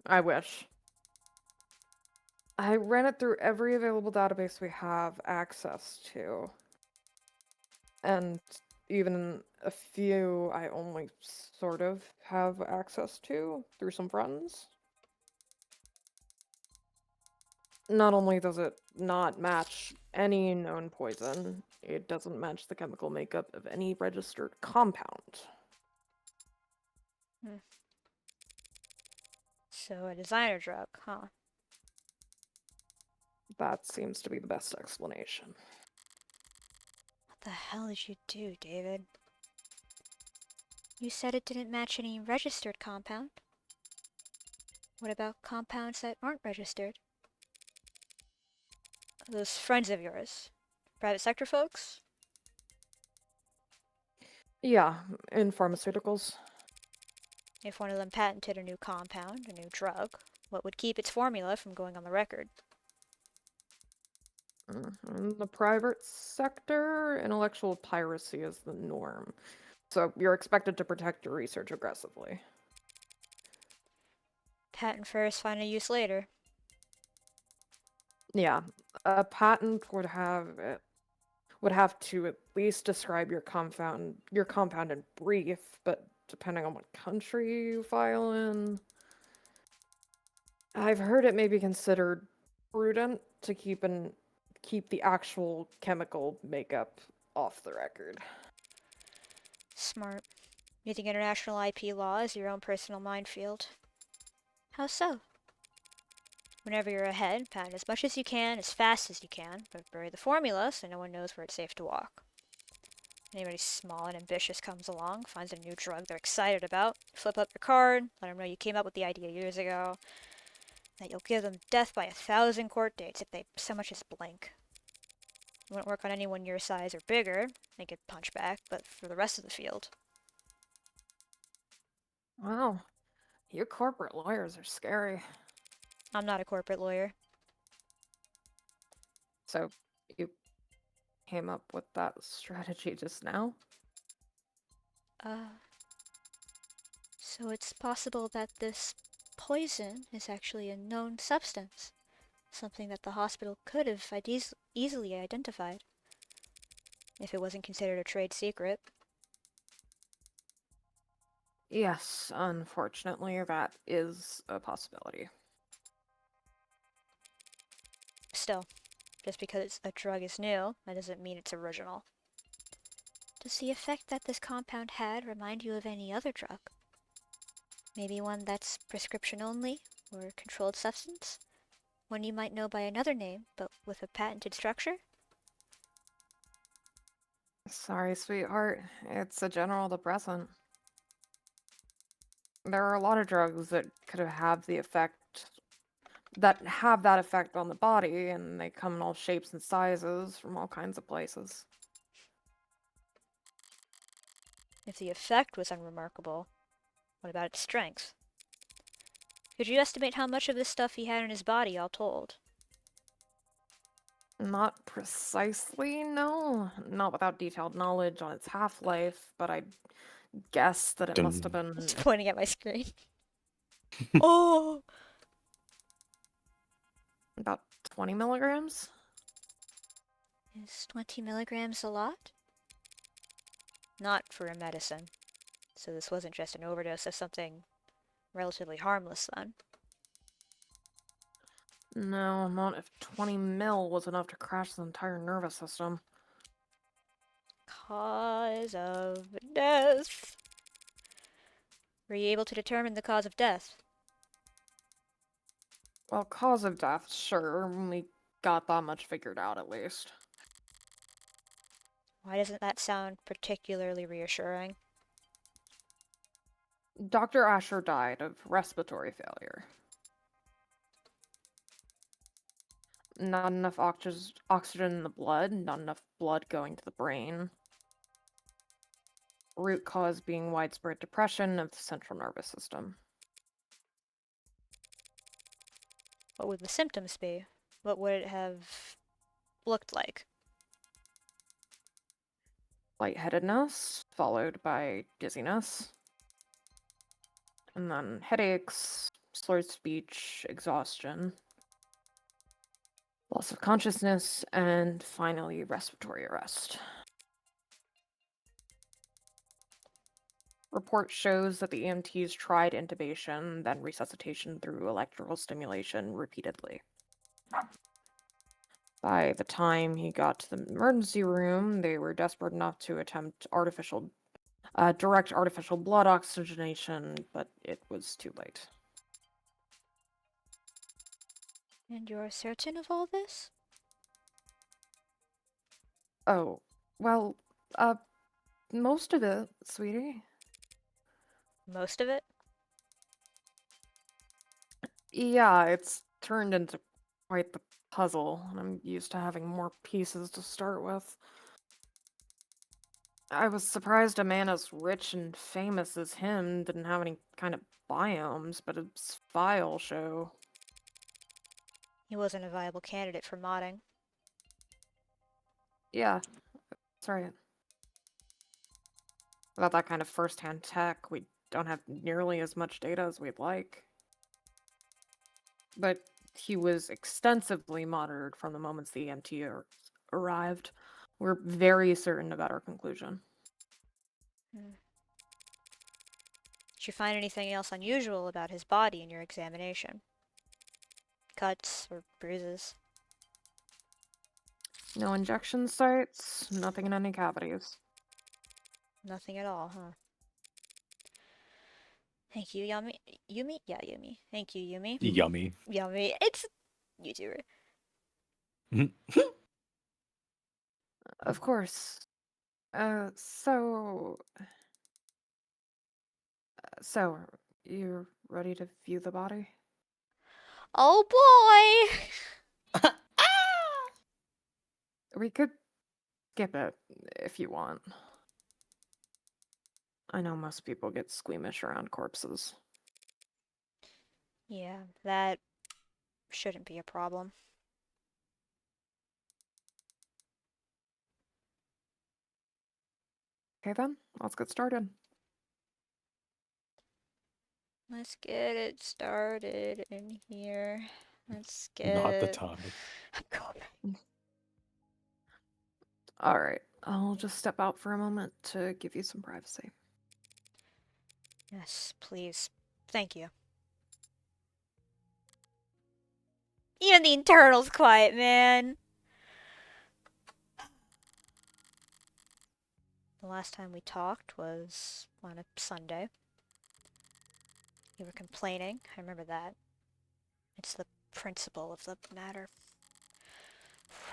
I wish. I ran it through every available database we have access to. And even a few I only sort of have access to through some friends. Not only does it not match any known poison, it doesn't match the chemical makeup of any registered compound. So a designer drug, huh? That seems to be the best explanation. What the hell did you do, David? You said it didn't match any registered compound. What about compounds that aren't registered? Those friends of yours, private sector folks? Yeah, in pharmaceuticals. If one of them patented a new compound, a new drug, what would keep its formula from going on the record? In the private sector, intellectual piracy is the norm. So you're expected to protect your research aggressively. Patent first, find a use later. Yeah, a patent would have to at least describe your compound in brief, but depending on what country you file in, I've heard it may be considered prudent to keep the actual chemical makeup off the record. Smart. You think international IP law is your own personal minefield? How so? Whenever you're ahead, patent as much as you can, as fast as you can, but bury the formula so no one knows where it's safe to walk. Anybody small and ambitious comes along, finds a new drug they're excited about, flip up your card, let them know you came up with the idea years ago, that you'll give them death by 1,000 court dates if they so much as blink. It wouldn't work on anyone your size or bigger, they could punch back, but for the rest of the field. Wow, you corporate lawyers are scary. I'm not a corporate lawyer. So, you came up with that strategy just now? So it's possible that this poison is actually a known substance. Something that the hospital could have easily identified. If it wasn't considered a trade secret. Yes, unfortunately, that is a possibility. Still, just because a drug is new, that doesn't mean it's original. Does the effect that this compound had remind you of any other drug? Maybe one that's prescription only, or controlled substance? One you might know by another name, but with a patented structure? Sorry, sweetheart. It's a general depressant. There are a lot of drugs that could have that effect on the body, and they come in all shapes and sizes from all kinds of places. If the effect was unremarkable, what about its strength? Could you estimate how much of this stuff he had in his body, all told? Not precisely, no. Not without detailed knowledge on its half-life, but I'd guess that it must have been... It's pointing at my screen. Oh! about 20 milligrams? Is 20 milligrams a lot? Not for a medicine. So this wasn't just an overdose of something relatively harmless then. No, not if 20 mil was enough to crash the entire nervous system. Cause of death. Were you able to determine the cause of death? Well, cause of death, sure, we got that much figured out at least. Why doesn't that sound particularly reassuring? Dr. Asher died of respiratory failure. Not enough oxygen in the blood, not enough blood going to the brain. Root cause being widespread depression of the central nervous system. What would the symptoms be? What would it have looked like? Lightheadedness, followed by dizziness. And then headaches, slurred speech, exhaustion, loss of consciousness, and finally respiratory arrest. Report shows that the EMTs tried intubation, then resuscitation through electrical stimulation repeatedly. By the time he got to the emergency room, they were desperate enough to attempt direct artificial blood oxygenation, but it was too late. And you're certain of all this? Oh, well, most of it, sweetie. Most of it? Yeah, it's turned into quite the puzzle, and I'm used to having more pieces to start with. I was surprised a man as rich and famous as him didn't have any kind of biomes, but his file show. He wasn't a viable candidate for modding. Yeah, that's right. Without that kind of first-hand tech, we don't have nearly as much data as we'd like. But he was extensively monitored from the moments the EMT arrived. We're very certain about our conclusion. Did you find anything else unusual about his body in your examination? Cuts or bruises? No injection sites, nothing in any cavities. Nothing at all, huh? Thank you, Yumi. Yumi? Yeah, Yumi. Thank you, Yumi. Yummy. Yummy. It's YouTuber. Of course. So, you ready to view the body? Oh boy! We could skip it if you want. I know most people get squeamish around corpses. Yeah, that shouldn't be a problem. Okay then, let's get started. Let's get it started in here. Let's get Not the it- time. I'm going. Alright, I'll just step out for a moment to give you some privacy. Yes, please. Thank you. Even the internal's quiet, man. The last time we talked was on a Sunday. You were complaining. I remember that. It's the principle of the matter.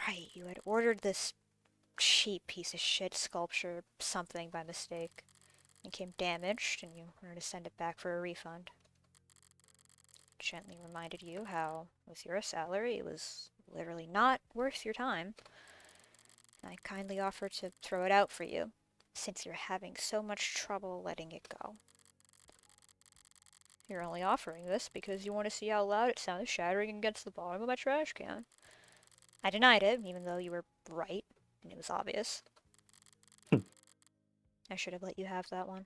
Right, you had ordered this cheap piece of shit sculpture something by mistake. It came damaged, and you wanted to send it back for a refund. Gently reminded you how, with your salary, it was literally not worth your time. I kindly offered to throw it out for you, since you're having so much trouble letting it go. You're only offering this because you want to see how loud it sounded shattering against the bottom of my trash can. I denied it, even though you were right, and it was obvious. I should have let you have that one.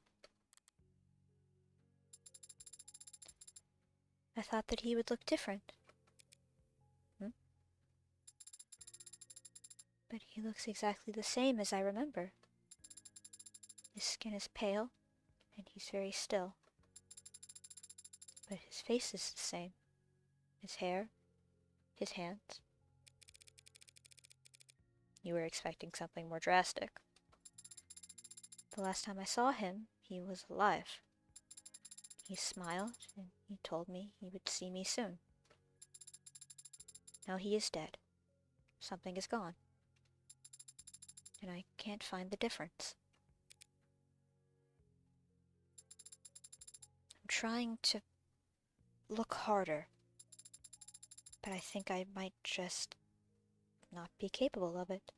I thought that he would look different. But he looks exactly the same as I remember. His skin is pale, and he's very still. But his face is the same. His hair, his hands. You were expecting something more drastic. The last time I saw him, he was alive. He smiled, and he told me he would see me soon. Now he is dead. Something is gone. And I can't find the difference. I'm trying to look harder, but I think I might just not be capable of it.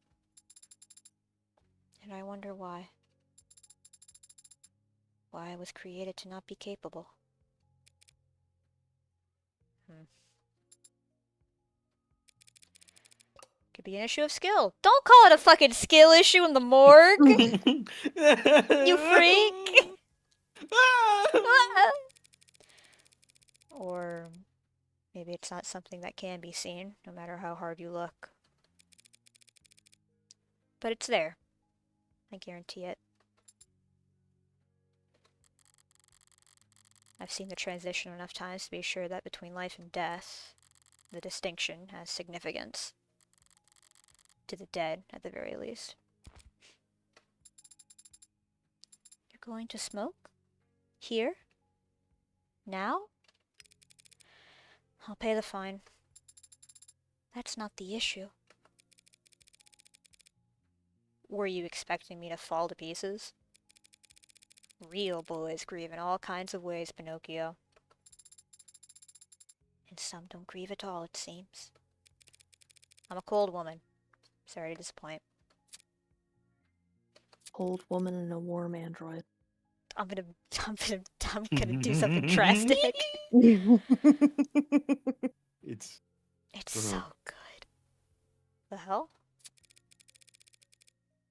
And I wonder why. Why I was created to not be capable. Could be an issue of skill. Don't call it a fucking skill issue in the morgue! You freak! Or maybe it's not something that can be seen, no matter how hard you look. But it's there. I guarantee it. I've seen the transition enough times to be sure that between life and death, the distinction has significance. To the dead, at the very least. You're going to smoke? Here? Now? I'll pay the fine. That's not the issue. Were you expecting me to fall to pieces? Real boys grieve in all kinds of ways, Pinocchio. And some don't grieve at all, it seems. I'm a cold woman. Sorry to disappoint. Old woman and a warm android. I'm gonna do something drastic. It's It's so good. The hell?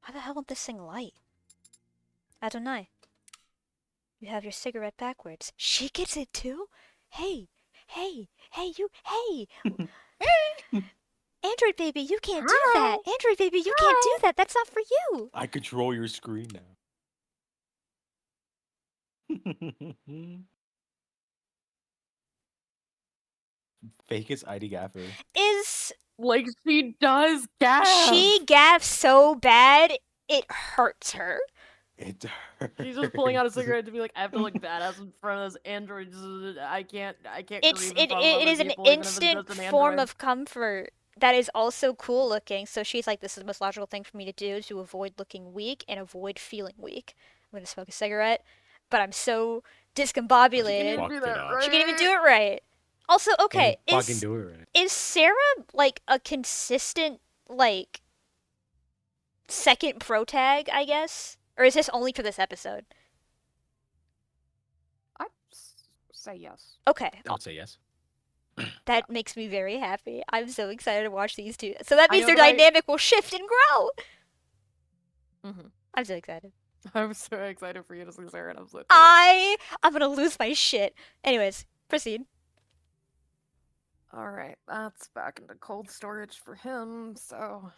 Why the hell won't this thing light? Adonai. You have your cigarette backwards. She gets it too? Hey! Android baby, you can't do that! Android baby, you can't do that! That's not for you! I control your screen now. Fakest ID gaffer. Is Like, she does gas. she gaffs so bad, it hurts her. It She's just pulling out a cigarette to be like, I have to look badass in front of those androids. I can't grieve in front of It other is an people, even if it's instant just an form android. of comfort that is also cool looking. So she's like, this is the most logical thing for me to do to avoid looking weak and avoid feeling weak. I'm gonna smoke a cigarette, but I'm so discombobulated. Fucked it up. She can't even do it right. Also, okay, Can't fucking do it right. is Sarah like a consistent like second protag, I guess? Or is this only for this episode? I say yes. Okay, I'll say yes. that makes me very happy. I'm so excited to watch these two. So that I means know their that I- dynamic will shift and grow. Mm-hmm. I'm so excited. I'm so excited for you to see Sarah, and I'm so I'm gonna lose my shit. Anyways, proceed. Alright, that's back into cold storage for him, so.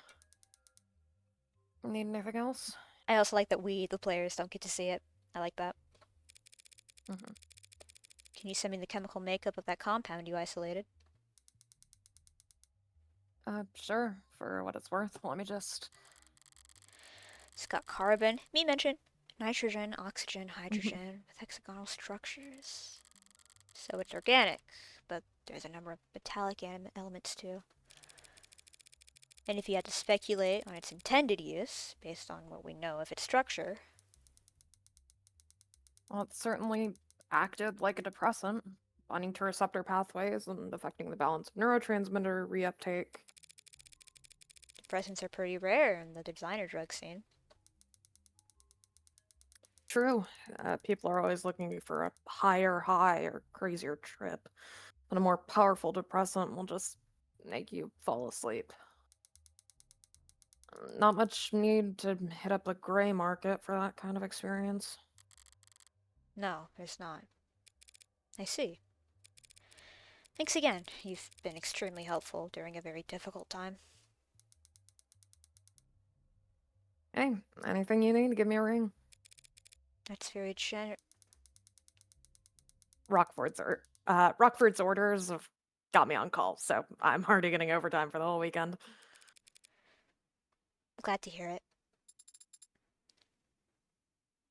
Need anything else? I also like that we, the players, don't get to see it. I like that. Mhm. Can you send me the chemical makeup of that compound you isolated? Sure, for what it's worth. Let me just. It's got carbon, me mentioned, nitrogen, oxygen, hydrogen, with hexagonal structures. So it's organic, but there's a number of metallic elements too. And if you had to speculate on its intended use, based on what we know of its structure, Well, it certainly acted like a depressant, binding to receptor pathways and affecting the balance of neurotransmitter reuptake. depressants are pretty rare in the designer drug scene. True, people are always looking for a higher high or crazier trip, and a more powerful depressant will just make you fall asleep. Not much need to hit up a gray market for that kind of experience. No, there's not. I see. Thanks again. You've been extremely helpful during a very difficult time. Hey, anything you need, give me a ring. That's very Rockford's orders have got me on call, so I'm already getting overtime for the whole weekend. Glad to hear it.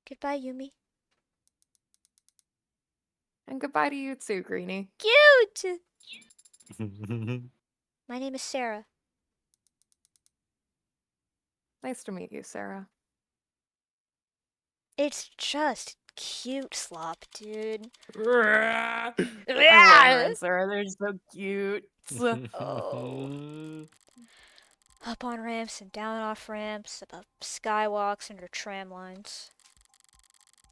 Goodbye, Yumi. And goodbye to you too, Greenie. Cute! My name is Sarah. Nice to meet you, Sarah. It's just cute slop, dude. I love her and Sarah. They're so cute. Oh. Up on ramps and down off ramps, above skywalks, under tram lines.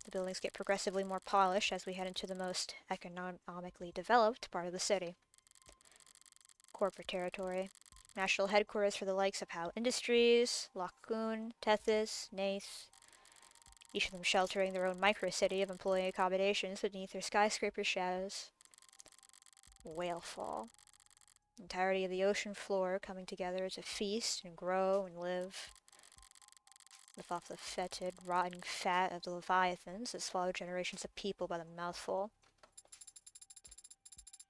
The buildings get progressively more polished as we head into the most economically developed part of the city. Corporate territory. National headquarters for the likes of Howe Industries, Lacoon, Tethys, Nace. Each of them sheltering their own micro-city of employee accommodations beneath their skyscraper shadows. Whalefall. The entirety of the ocean floor coming together to feast and grow and live. Lift off the fetid, rotten fat of the leviathans that swallow generations of people by the mouthful.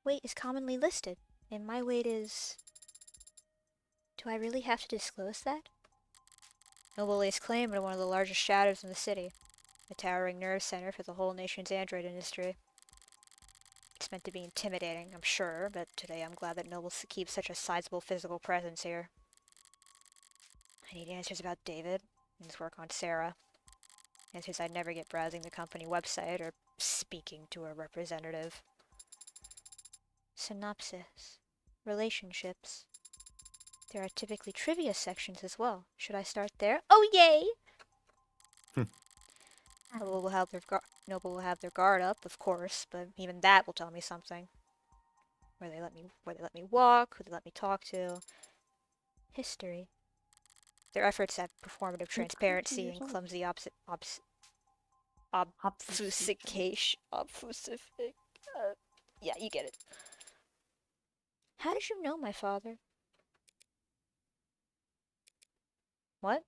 Weight is commonly listed, and my weight is... Do I really have to disclose that? Noble lays claim to one of the largest shadows in the city, a towering nerve center for the whole nation's android industry. It's meant to be intimidating, I'm sure, but today I'm glad that Noble keeps such a sizable physical presence here. I need answers about David and his work on Sarah. Answers I'd never get browsing the company website or speaking to a representative. Synopsis. Relationships. There are typically trivia sections as well. Should I start there? Oh, yay! Noble will have their guard up, of course, but even that will tell me something. Where they let me walk, who they let me talk to. History. Their efforts at performative transparency and clumsy obfuscation. Yeah, you get it. How did you know my father? What?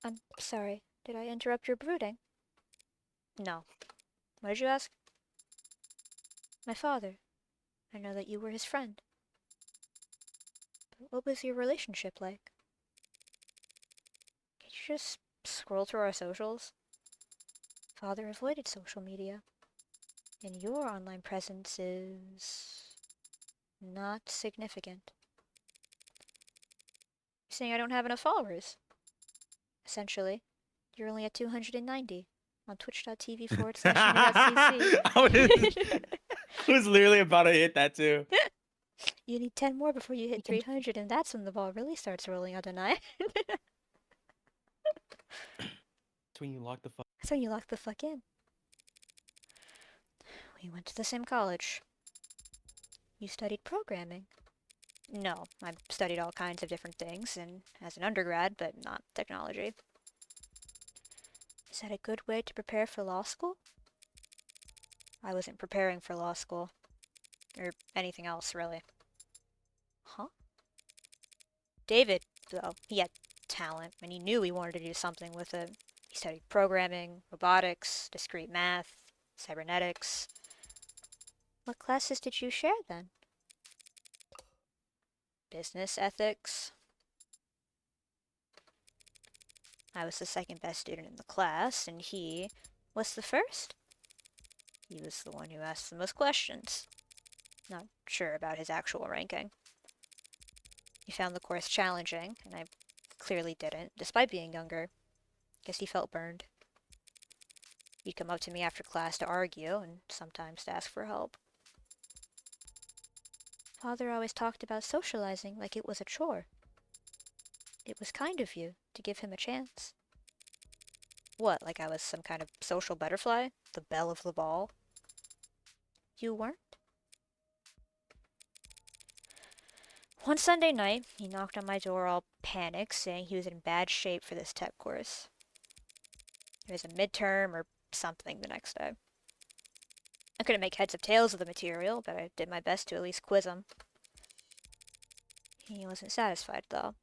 I'm sorry. Did I interrupt your brooding? No. What did you ask? My father. I know that you were his friend. But what was your relationship like? Could you just scroll through our socials? Father avoided social media. And your online presence is... not significant. You're saying I don't have enough followers? Essentially, you're only at 290 on twitch.tv/yumi.cc. I was literally about to hit that too. You need 10 more before you hit 300, and that's when the ball really starts rolling out tonight. That's when you lock the fuck. That's when you lock the fuck in. We went to the same college. You studied programming. No, I studied all kinds of different things, and as an undergrad, but not technology. Is that a good way to prepare for law school? I wasn't preparing for law school. Or anything else, really. Huh? David, though, he had talent, and he knew he wanted to do something with it. He studied programming, robotics, discrete math, cybernetics. What classes did you share, then? Business ethics. I was the second best student in the class, and he was the first. He was the one who asked the most questions. Not sure about his actual ranking. He found the course challenging, and I clearly didn't, despite being younger. Guess he felt burned. He'd come up to me after class to argue, and sometimes to ask for help. Father always talked about socializing like it was a chore. It was kind of you to give him a chance. What, like I was some kind of social butterfly? The belle of the ball? You weren't? One Sunday night, he knocked on my door all panicked, saying he was in bad shape for this tech course. It was a midterm or something the next day. I couldn't make heads or tails of the material, but I did my best to at least quiz him. He wasn't satisfied, though.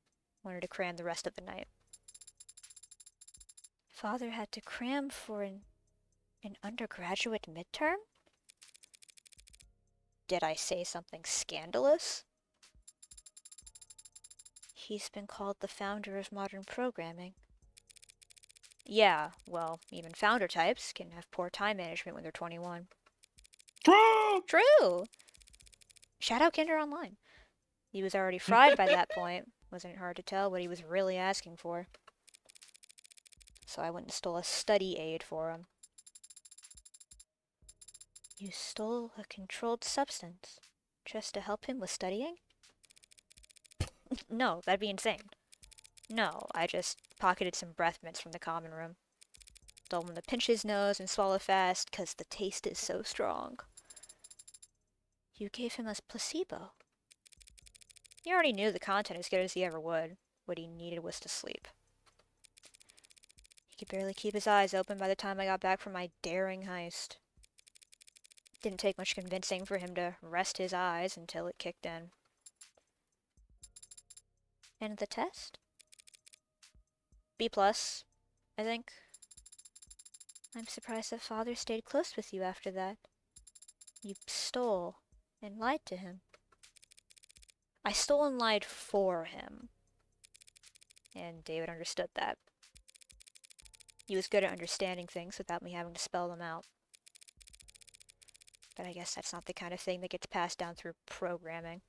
Wanted to cram the rest of the night. Father had to cram for an An undergraduate midterm? Did I say something scandalous? He's been called the founder of modern programming. Yeah, well, even founder types can have poor time management when they're 21. True! True! Shout out Kinder Online. He was already fried by that point. Wasn't hard to tell what he was really asking for. So I went and stole a study aid for him. You stole a controlled substance just to help him with studying? No, that'd be insane. No, I just pocketed some breath mints from the common room. Told him to pinch his nose and swallow fast, 'cause the taste is so strong. You gave him a placebo. He already knew the content as good as he ever would. What he needed was to sleep. He could barely keep his eyes open by the time I got back from my daring heist. Didn't take much convincing for him to rest his eyes until it kicked in. And the test? B+, I think. I'm surprised that father stayed close with you after that. You stole and lied to him. I stole and lied for him. And David understood that. He was good at understanding things without me having to spell them out. But I guess that's not the kind of thing that gets passed down through programming.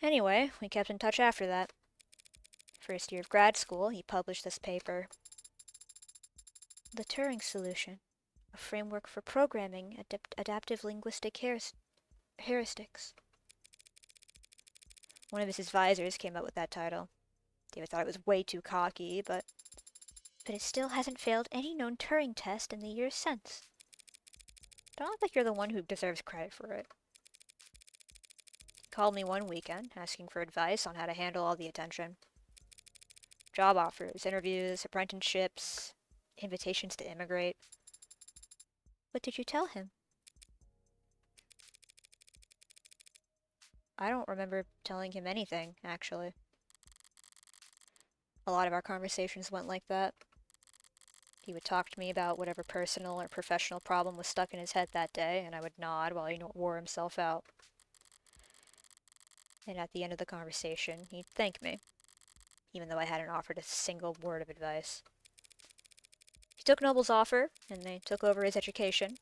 Anyway, we kept in touch after that. First year of grad school, he published this paper. The Turing Solution, a framework for programming adaptive linguistic heuristics. One of his advisors came up with that title. David thought it was way too cocky, but it still hasn't failed any known Turing test in the years since. Don't look like you're the one who deserves credit for it. He called me one weekend, asking for advice on how to handle all the attention. Job offers, interviews, apprenticeships, invitations to immigrate. What did you tell him? I don't remember telling him anything, actually. A lot of our conversations went like that. He would talk to me about whatever personal or professional problem was stuck in his head that day, and I would nod while he wore himself out. And at the end of the conversation, he'd thank me, even though I hadn't offered a single word of advice. He took Noble's offer, and they took over his education,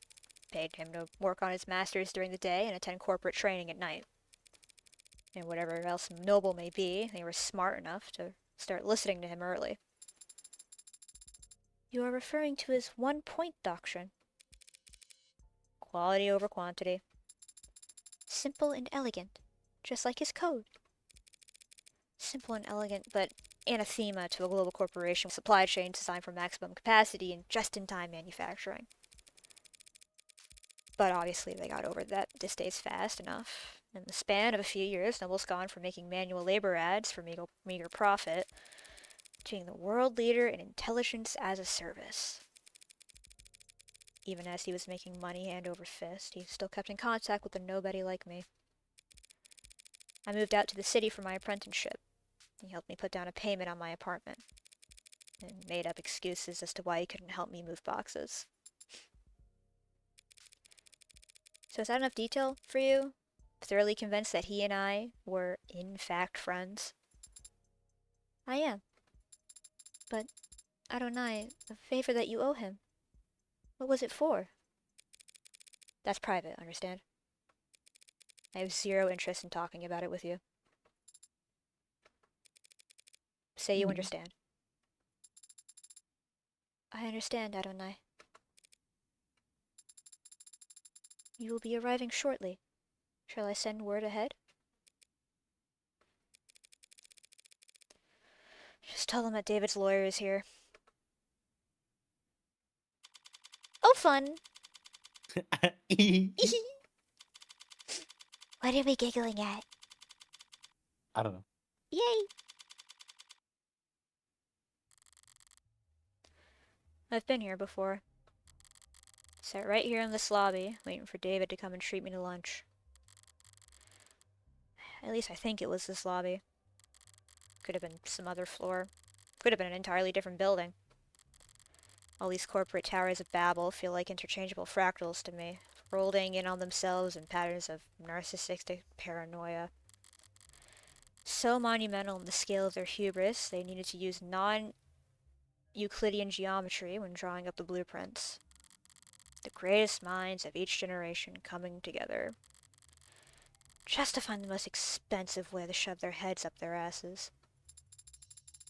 paid him to work on his master's during the day and attend corporate training at night. And whatever else Noble may be, they were smart enough to start listening to him early. You are referring to his one-point doctrine. Quality over quantity. Simple and elegant, just like his code. Simple and elegant, but anathema to a global corporation with supply chain designed for maximum capacity and just-in-time manufacturing. But obviously they got over that distaste fast enough. In the span of a few years, Noble's gone from making manual labor ads for meager profit to being the world leader in intelligence as a service. Even as he was making money hand over fist, he still kept in contact with a nobody like me. I moved out to the city for my apprenticeship. He helped me put down a payment on my apartment, and made up excuses as to why he couldn't help me move boxes. So is that enough detail for you? Thoroughly convinced that he and I were, in fact, friends? I am. But, Adonai, a favor that you owe him. What was it for? That's private, understand? I have zero interest in talking about it with you. Say you understand. I understand, Adonai. You will be arriving shortly. Shall I send word ahead? Just tell them that David's lawyer is here. Oh, fun! What are we giggling at? I don't know. Yay! I've been here before. Sat right here in this lobby, waiting for David to come and treat me to lunch. At least I think it was this lobby. Could have been some other floor. Could have been an entirely different building. All these corporate towers of Babel feel like interchangeable fractals to me, folding in on themselves in patterns of narcissistic paranoia. So monumental in the scale of their hubris, they needed to use non-Euclidean geometry when drawing up the blueprints. The greatest minds of each generation coming together, just to find the most expensive way to shove their heads up their asses.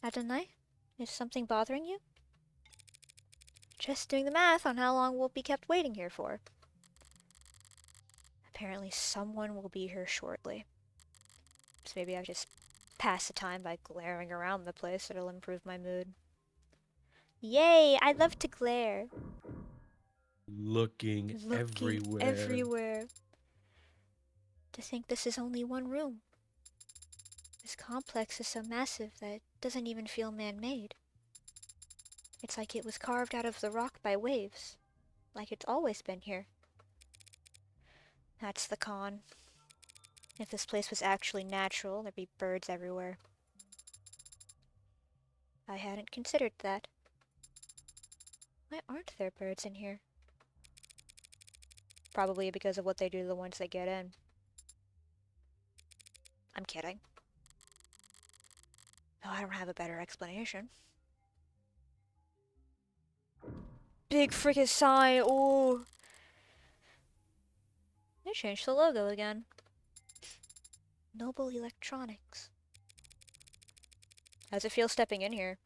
Adonai, is something bothering you? Just doing the math on how long we'll be kept waiting here for. Apparently someone will be here shortly. So maybe I'll just pass the time by glaring around the place. It'll improve my mood. Yay! I love to glare. Looking everywhere. Everywhere. To think this is only one room. This complex is so massive that it doesn't even feel man-made. It's like it was carved out of the rock by waves. Like it's always been here. That's the con. If this place was actually natural, there'd be birds everywhere. I hadn't considered that. Why aren't there birds in here? Probably because of what they do to the ones that get in. I'm kidding. Oh, I don't have a better explanation. Big frickin' sign, ooh! They changed the logo again. Noble Electronics. How's it feel stepping in here?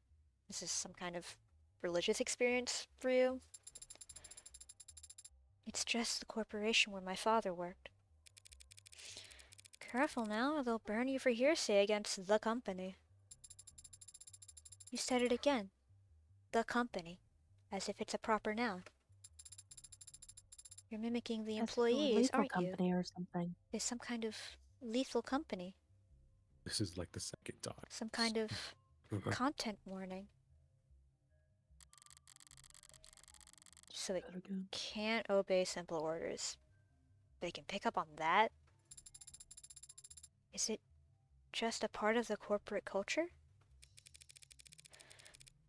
Is this some kind of religious experience for you? It's just the corporation where my father worked. Careful now, or they'll burn you for hearsay against the company. You said it again. The company. As if it's a proper noun. You're mimicking the That's a employees, lethal aren't you? company or something. It's some kind of lethal company. This is like the second time. Some kind of content warning. So it can't obey simple orders. But it can pick up on that? Is it just a part of the corporate culture?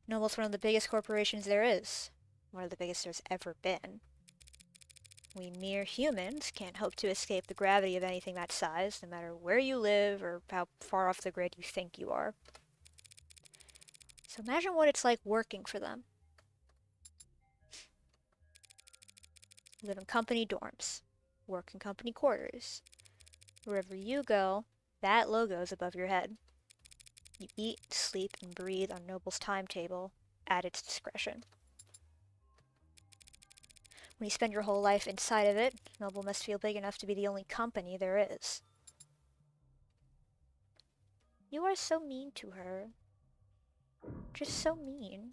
Noble's one of the biggest corporations there is. One of the biggest there's ever been. We mere humans can't hope to escape the gravity of anything that size, no matter where you live or how far off the grid you think you are. So imagine what it's like working for them. You live in company dorms, work in company quarters. Wherever you go, that logo's above your head. You eat, sleep, and breathe on Noble's timetable at its discretion. When you spend your whole life inside of it, Noble must feel big enough to be the only company there is. You are so mean to her. Just so mean.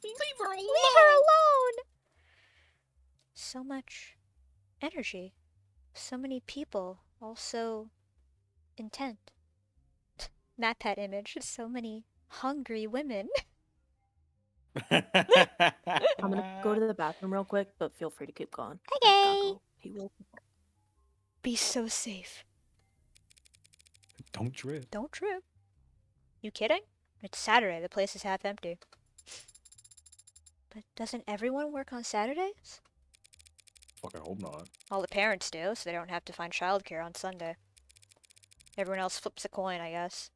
Leave her alone! Leave her alone! So much energy. So many people, all so intent. MatPat image, so many hungry women. I'm gonna go to the bathroom real quick, but feel free to keep going. Okay. He will. Be so safe. Don't trip. Don't trip. You kidding? It's Saturday. The place is half empty. But doesn't everyone work on Saturdays? Fucking hope not. All the parents do, so they don't have to find childcare on Sunday. Everyone else flips a coin, I guess.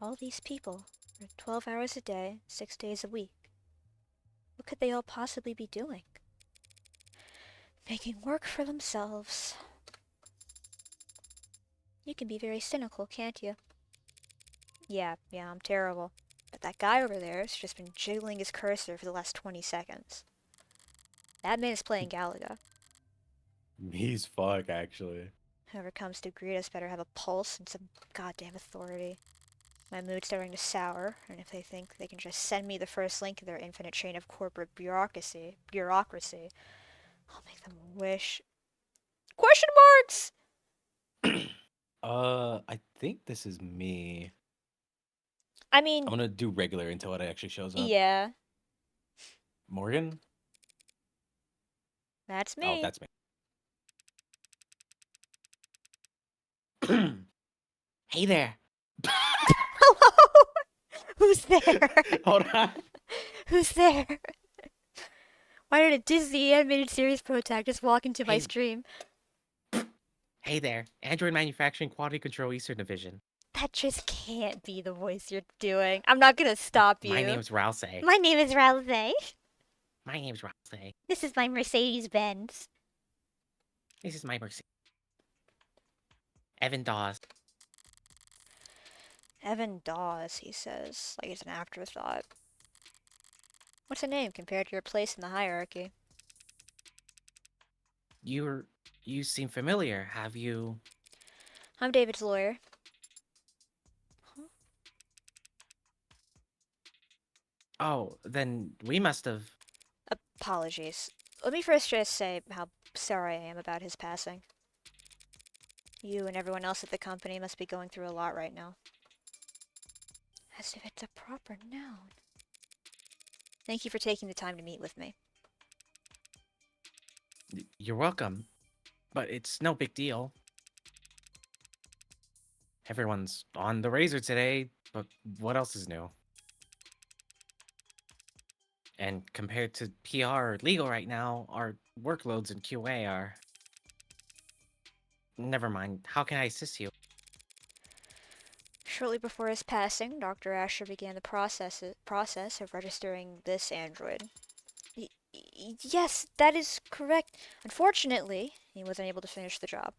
All these people, for 12 hours a day, 6 days a week. What could they all possibly be doing? Making work for themselves. You can be very cynical, can't you? Yeah, I'm terrible. But that guy over there has just been jiggling his cursor for the last 20 seconds. That man is playing Galaga. He's fuck, actually. Whoever comes to greet us better have a pulse and some goddamn authority. My mood's starting to sour, and if they think they can just send me the first link in their infinite chain of corporate bureaucracy, I'll make them wish. Question marks! I think this is me. I mean, I'm gonna do regular until it actually shows up. yeah, Morgan? that's Oh, me. that's me. Hey there. Hello? Who's there? Hold on. Who's there? Why did a Disney animated series protagonist walk into my Hey. stream? Hey there, Android Manufacturing Quality Control Eastern Division. That just can't be the voice you're doing. I'm not gonna stop you. My name's Rousey. My name is Ralph. My name's Rousey. This is my Mercedes Benz. This is my Mercedes. Evan Dawes. Evan Dawes, he says, like it's an afterthought. What's a name compared to your place in the hierarchy? You seem familiar. Have you... I'm David's lawyer. Oh, then we must have... Apologies. Let me first just say how sorry I am about his passing. You and everyone else at the company must be going through a lot right now. As if it's a proper noun. Thank you for taking the time to meet with me. You're welcome. But it's no big deal. Everyone's on the razor today, but what else is new? And compared to PR or legal right now, our workloads in QA are... Never mind. How can I assist you? Shortly before his passing, Dr. Asher began the process of registering this android. Yes, that is correct. Unfortunately, he wasn't able to finish the job.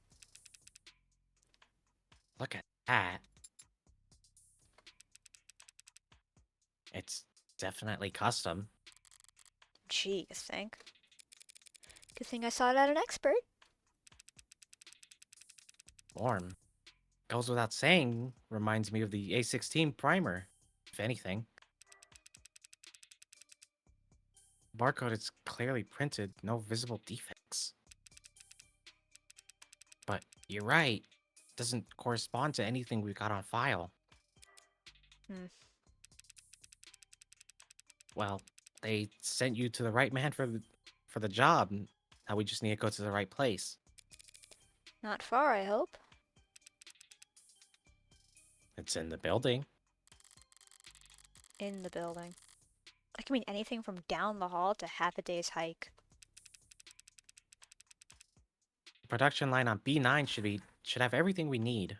Look at that. It's definitely custom. Gee, you think? Good thing I sought out an expert. Form. Goes without saying, reminds me of the A16 primer, if anything. Barcode is clearly printed, no visible defects. But you're right, doesn't correspond to anything we got on file. Well, they sent you to the right man for the job. Now we just need to go to the right place. Not far, I hope. It's in the building. In the building. That can mean anything from down the hall to half a day's hike. Production line on B9 should have everything we need.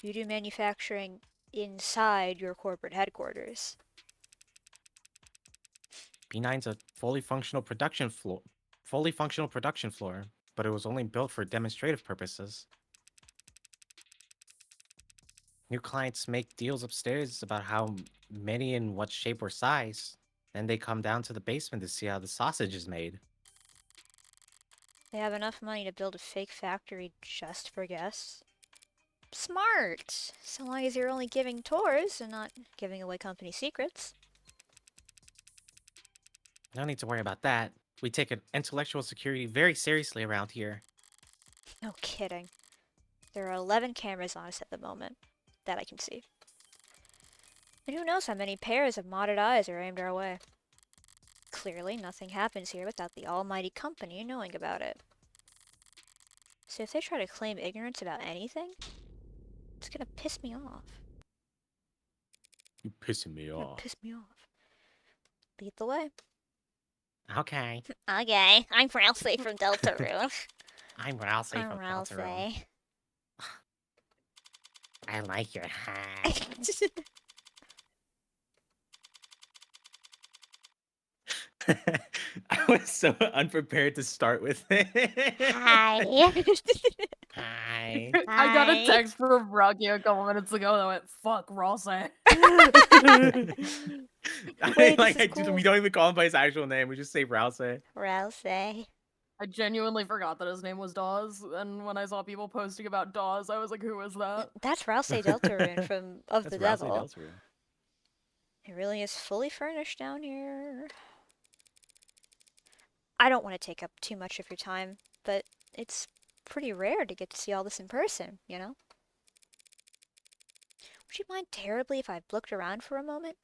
You do manufacturing inside your corporate headquarters. B9's a fully functional production floor, but it was only built for demonstrative purposes. New clients make deals upstairs about how many and what shape or size. Then they come down to the basement to see how the sausage is made. They have enough money to build a fake factory just for guests. Smart! So long as you're only giving tours and not giving away company secrets. No need to worry about that. We take intellectual security very seriously around here. No kidding. There are 11 cameras on us at the moment. That I can see. And who knows how many pairs of modded eyes are aimed our way. Clearly, nothing happens here without the almighty company knowing about it. So if they try to claim ignorance about anything, it's gonna piss me off. You pissing me Gonna off. piss me off. Lead the way. Okay. Okay, I'm Ralsei from Deltarune. I'm Rousey I'm from Deltarune. Ralsei. I like your hat. I was so unprepared to start with it. Hi. Hi. I got Hi. a text from Rocky a couple minutes ago that went, fuck Ralsei. Wait, this is We cool. don't even call him by his actual name. We just say Rousey. Ralsei. I genuinely forgot that his name was Dawes, and when I saw people posting about Dawes, I was like, who is that? That's Ralsei Deltarune from Of the That's Rousey Devil. Deltarune. It really is fully furnished down here. I don't want to take up too much of your time, but it's pretty rare to get to see all this in person, you know? Would you mind terribly if I looked around for a moment?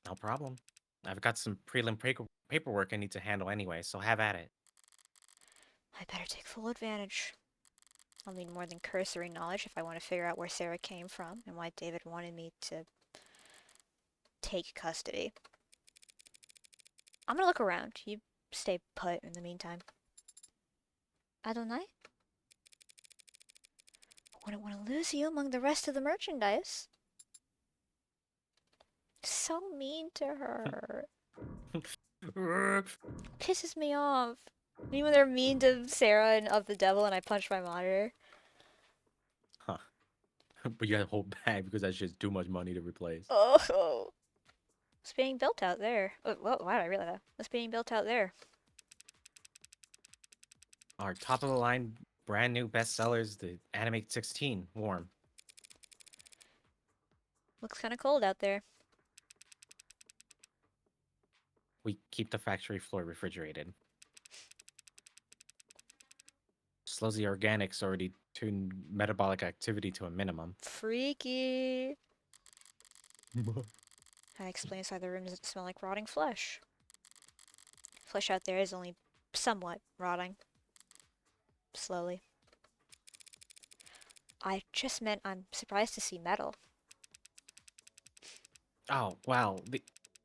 No problem. I've got some prelim paperwork I need to handle anyway, so have at it. I better take full advantage. I'll need more than cursory knowledge if I want to figure out where Sarah came from and why David wanted me to take custody. I'm gonna look around. You stay put in the meantime. Adonai? I wouldn't want to lose you among the rest of the merchandise. So mean to her. Pisses me off. Even when they're mean to Sarah and of the devil and I punch my monitor. Huh. But you gotta hold back because that's just too much money to replace. Oh. It's being built out there. Oh, whoa, why did I realize that? It's being built out there. Our top of the line brand new bestsellers, the Animate 16 Warm. Looks kind of cold out there. We keep the factory floor refrigerated. Slows the organics already tune metabolic activity to a minimum. Freaky. That explains why the rooms smell like rotting flesh. Flesh out there is only somewhat rotting. Slowly. I just meant I'm surprised to see metal. Oh wow!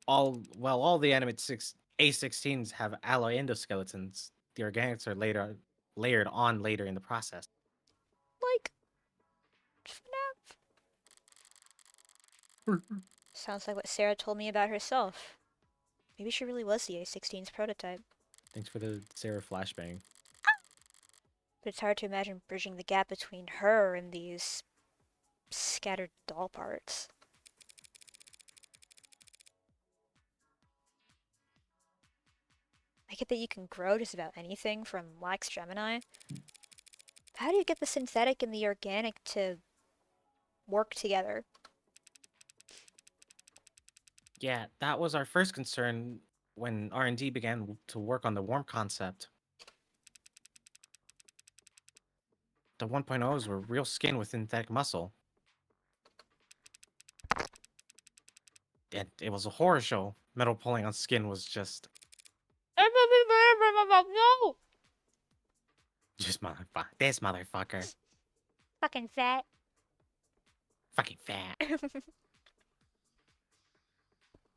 All the Animate A16s have alloy endoskeletons. The organics are layered on later in the process. Like FNAF. Sounds like what Sarah told me about herself. Maybe she really was the A16's prototype. Thanks for the Sarah flashbang. But it's hard to imagine bridging the gap between her and these scattered doll parts. I get that you can grow just about anything from wax Gemini. How do you get the synthetic and the organic to work together? Yeah, that was our first concern when R&D began to work on the warm concept. The 1.0s were real skin with synthetic muscle. It was a horror show. Metal pulling on skin was just No! this motherfucker. Fucking fat. Fucking fat.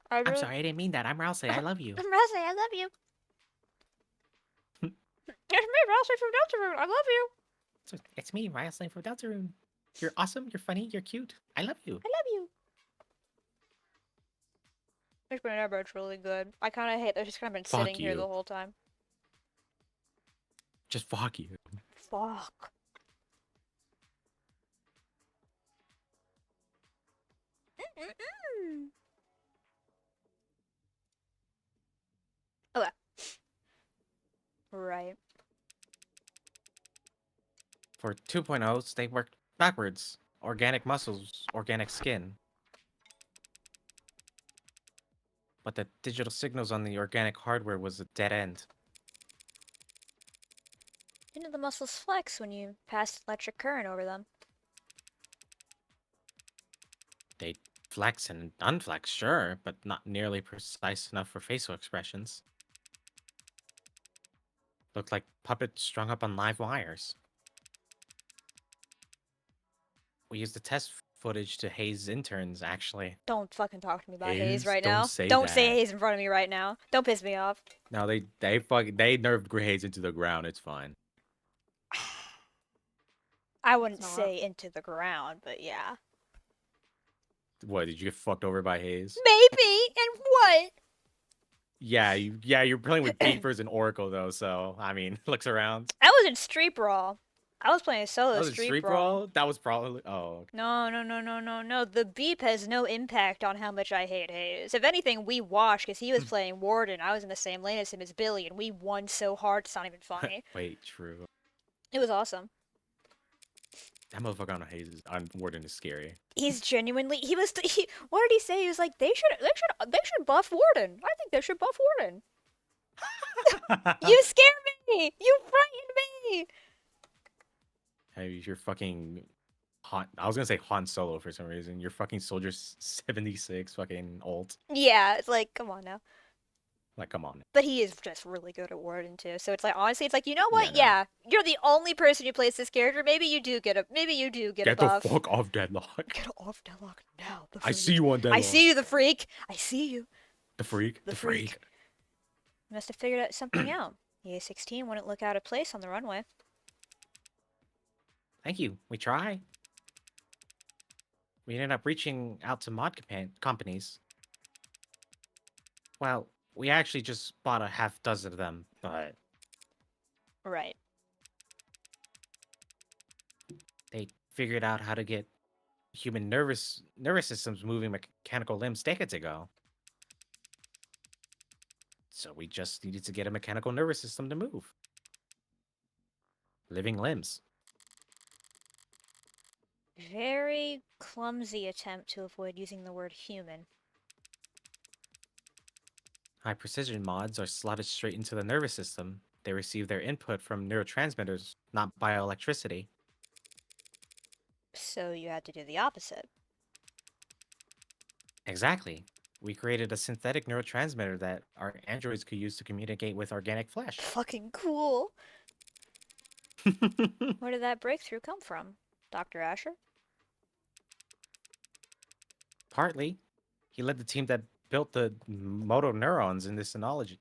I'm I'm sorry, I didn't mean that. I'm Rousey. I love you. Rousey, I love you. It's me, Rousey from Deltarune. I love you. It's me, Rousey from Deltarune. You're awesome. You're funny. You're cute. I love you. I love you. This banana bread's really good. I kind of hate that she's kind of been Fuck sitting here you. the whole time. Just fuck you. Fuck. Okay. Right. For 2.0s, they worked backwards. Organic muscles, organic skin. But the digital signals on the organic hardware was a dead end. Didn't the muscles flex when you passed electric current over them? They flex and unflex, sure, but not nearly precise enough for facial expressions. Looked like puppets strung up on live wires. We used the test footage to haze interns, actually. Don't fucking talk to me about Hayes Hayes? right Don't now. say Don't say that. Hayes in front of me right now. Don't piss me off. No, they nerfed Hayes into the ground. It's fine. I wouldn't not. say into the ground, but yeah. What, did you get fucked over by Hayes? Maybe. And what? Yeah, you're playing with Beepers and Oracle though, so I mean, looks around. I was in Street Brawl. I was playing solo That was Street Brawl. That was probably okay. No. The beep has no impact on how much I hate Hayes. If anything, we washed because he was playing Warden. I was in the same lane as him as Billy, and we won so hard it's not even funny. Wait, true. It was awesome. That motherfucker on Warden is scary. He's genuinely. What did he say? He was like, they should buff Warden. I think they should buff Warden. You scared me. You frightened me. Hey, you're fucking I was gonna say Han Solo for some reason. You're fucking Soldier 76, fucking ult. Yeah, it's like, come on now. Like, come on. But he is just really good at Warden too. So it's like honestly, it's like, you know what? no. Yeah, you're the only person who plays this character. Maybe you do get a buff. off, Deadlock. Get off Deadlock now. The I freak. see you on Deadlock. I see you, the freak. I see you. The freak. The The freak. freak. Must have figured out something out. The A16 wouldn't look out of place on the runway. Thank you. We try. We ended up reaching out to mod companies. Well, we actually just bought a half dozen of them, but Right. they figured out how to get human nervous systems moving mechanical limbs decades ago. So we just needed to get a mechanical nervous system to move. Living limbs. Very clumsy attempt to avoid using the word human. High precision mods are slotted straight into the nervous system. They receive their input from neurotransmitters, not bioelectricity. So you had to do the opposite. Exactly. We created a synthetic neurotransmitter that our androids could use to communicate with organic flesh. Fucking cool. Where did that breakthrough come from? Dr. Asher? Partly. He led the team that built the motor neurons in this analogy.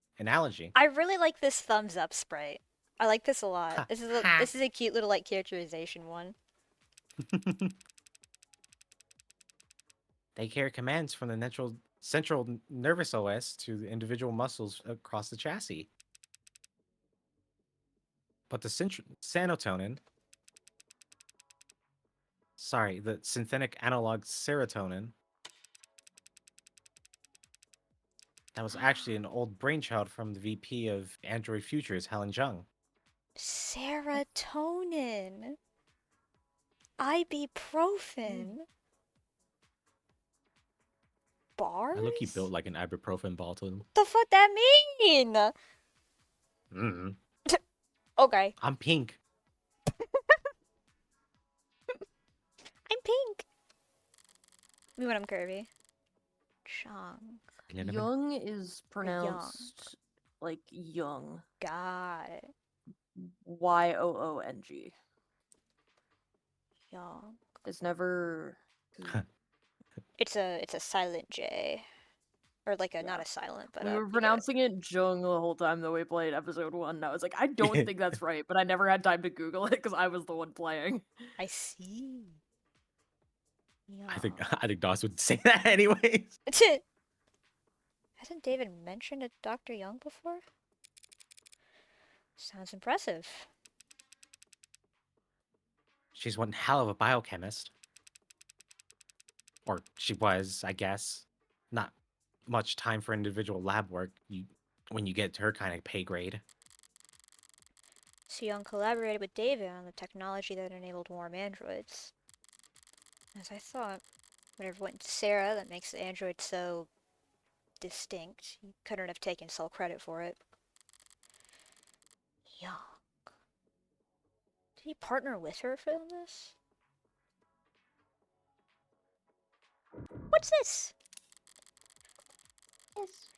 I really like this thumbs up sprite. I like this a lot. Ha, This is ha. this is a cute little like characterization one. They carry commands from the central nervous OS to the individual muscles across the chassis. But the sanotonin, sorry, the synthetic analog serotonin, that was actually an old brainchild from the VP of Android Futures, Helen Jung. Serotonin. Ibuprofen. Bars? I look, he built like an ibuprofen bottle. The fuck that mean? Mm-hmm. Okay. I'm pink. I'm pink. Me when I'm curvy. Chung. Young is pronounced like young. Got it. Yoong. Young. It's never. It's a silent J. Or like a not Yeah. a silent, but We you were get it. pronouncing it Jung the whole time that we played episode 1. And I was like, I don't think that's right, but I never had time to Google it because I was the one playing. I see. I think Doss would say that anyways. Hasn't David mentioned a Dr. Young before? Sounds impressive. She's one hell of a biochemist. Or she was, I guess. Not much time for individual lab work when you get to her kind of pay grade. So Young collaborated with David on the technology that enabled warm androids. As I thought, whatever went into Sarah that makes the android so distinct, he couldn't have taken sole credit for it. Young. Did he partner with her for this? What's this?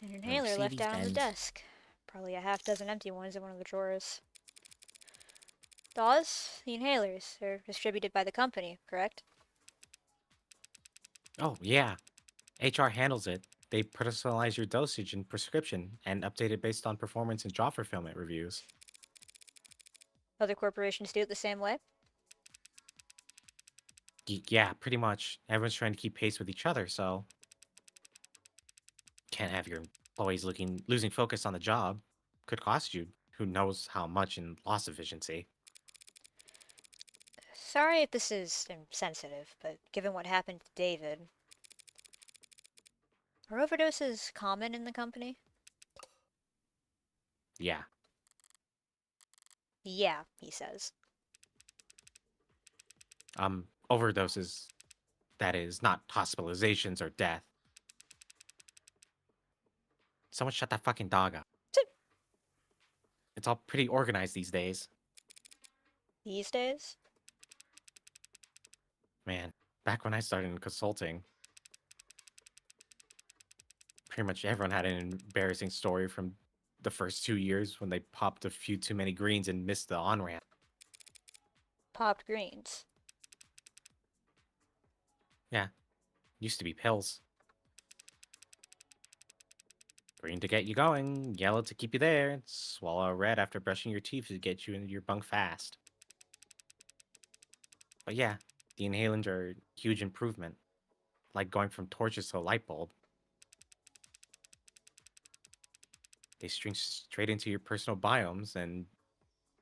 An inhaler left out on the desk. Probably a half dozen empty ones in one of the drawers. Dawes, the inhalers, they're distributed by the company, correct? Oh, yeah. HR handles it. They personalize your dosage and prescription and update it based on performance and job fulfillment reviews. Other corporations do it the same way? Yeah, pretty much. Everyone's trying to keep pace with each other, so can't have your employees losing focus on the job. Could cost you who knows how much in loss efficiency. Sorry if this is insensitive, but given what happened to David, are overdoses common in the company? Yeah. Yeah, he says. Overdoses. That is, not hospitalizations or death. Someone shut that fucking dog up. It's all pretty organized these days. These days? Man, back when I started in consulting, pretty much everyone had an embarrassing story from the first 2 years when they popped a few too many greens and missed the on ramp. Popped greens. Used to be pills. Green to get you going, yellow to keep you there, swallow red after brushing your teeth to get you into your bunk fast. But yeah, the inhalants are a huge improvement. Like going from torches to a light bulb. They string straight into your personal biomes and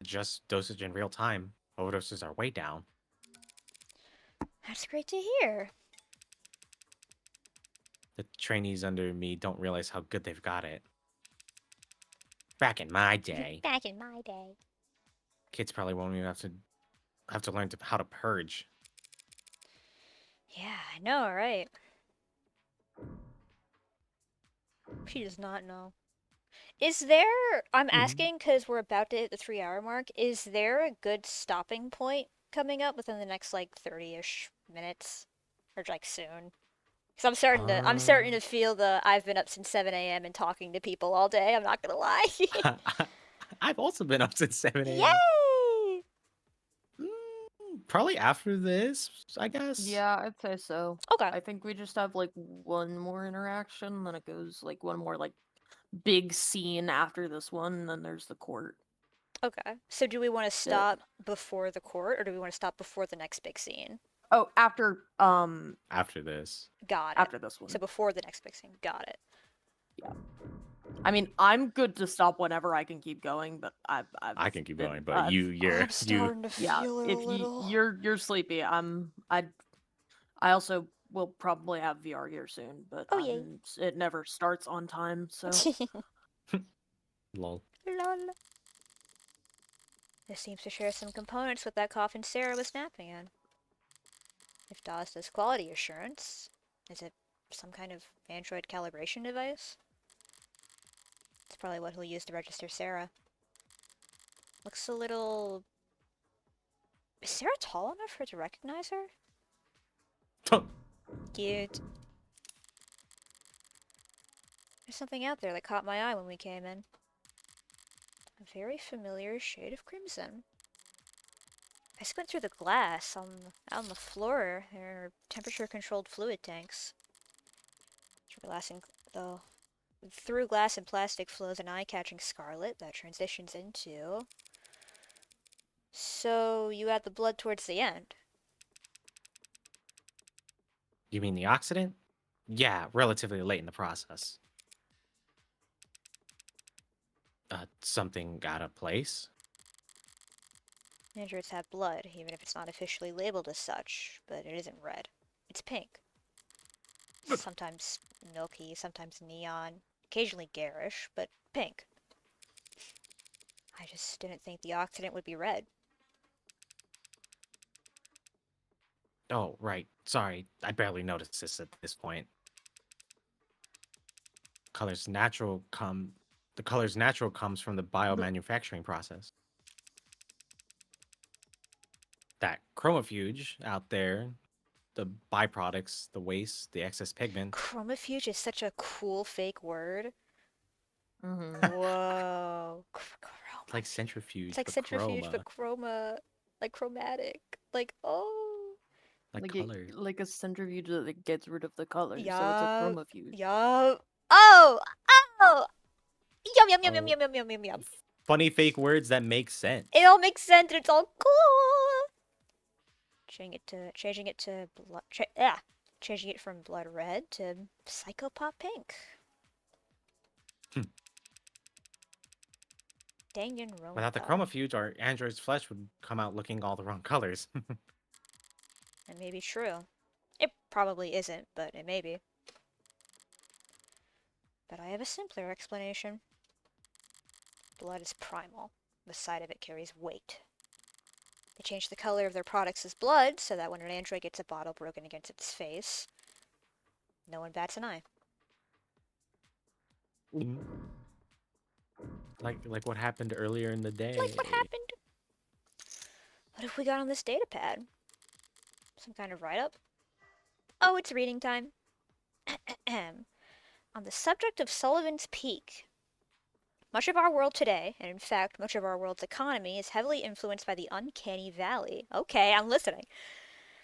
adjust dosage in real time. Overdoses are way down. That's great to hear. The trainees under me don't realize how good they've got it. Back in my day, Back in my day. kids probably won't even have to learn how to purge. Yeah, I know, right? She does not know. Is there, I'm asking because we're about to hit the 3-hour mark, is there a good stopping point coming up within the next, like, 30-ish minutes? Or, like, soon? Because I'm starting to feel the I've been up since 7 a.m. and talking to people all day, I'm not gonna lie. I've also been up since 7 a.m. Yay! Probably after this, I guess. Yeah, I'd say so. Okay. I think we just have like one more interaction, then it goes like one more like big scene after this one, and then there's the court. Okay. So do we want to stop before the court, or do we want to stop before the next big scene? Oh, after this. Got it. after this one. So before the next big scene. Got it. I mean, I'm good to stop whenever I can keep going, but I can keep been- going, but I've- you're starting to yeah. feel it If a little. you're sleepy, I also will probably have VR here soon, but Oh, yay. it never starts on time, so lol. Lol. This seems to share some components with that coffin Sarah was napping in. If DOS does quality assurance, is it some kind of Android calibration device? It's probably what he'll use to register Sarah. Looks a little... Is Sarah tall enough for it to recognize her? Cute. There's something out there that caught my eye when we came in. A very familiar shade of crimson. I squint through the glass out on the floor. There are temperature-controlled fluid tanks. Through glass and plastic flows an eye-catching scarlet that transitions into... So, you add the blood towards the end. You mean the oxidant? Yeah, relatively late in the process. Something out of place? Androids have blood, even if it's not officially labeled as such, but it isn't red. It's pink. Sometimes milky, sometimes neon, occasionally garish, but pink. I just didn't think the oxidant would be red. Oh, right. Sorry, I barely noticed this at this point. The color's natural comes from the biomanufacturing process. That chromofuge out there, the byproducts, the waste, the excess pigment. Chromofuge is such a cool fake word. mhm. Whoa. It's like centrifuge. It's like but centrifuge, chroma, but chroma. Like chromatic. Like, oh. like a, color. like a centrifuge that gets rid of the color, so it's a Yup. chromofuge. Yup. Oh! Oh! Yum yum yum yum Oh. yum yum yum yum yum. Funny fake words that make sense. It all makes sense and it's all cool. Changing it from blood red to psychopop pink. Danganronpa. Without the chromofuge, our android's flesh would come out looking all the wrong colors. That may be true. It probably isn't, but it may be. But I have a simpler explanation. Blood is primal. The side of it carries weight. They change the color of their products as blood, so that when an android gets a bottle broken against its face, no one bats an eye. Like what happened earlier in the day. Like what happened? What have we got on this data pad? Some kind of write-up? Oh, it's reading time. On the subject of Sullivan's Peak, much of our world today, and in fact, much of our world's economy, is heavily influenced by the uncanny valley. Okay, I'm listening.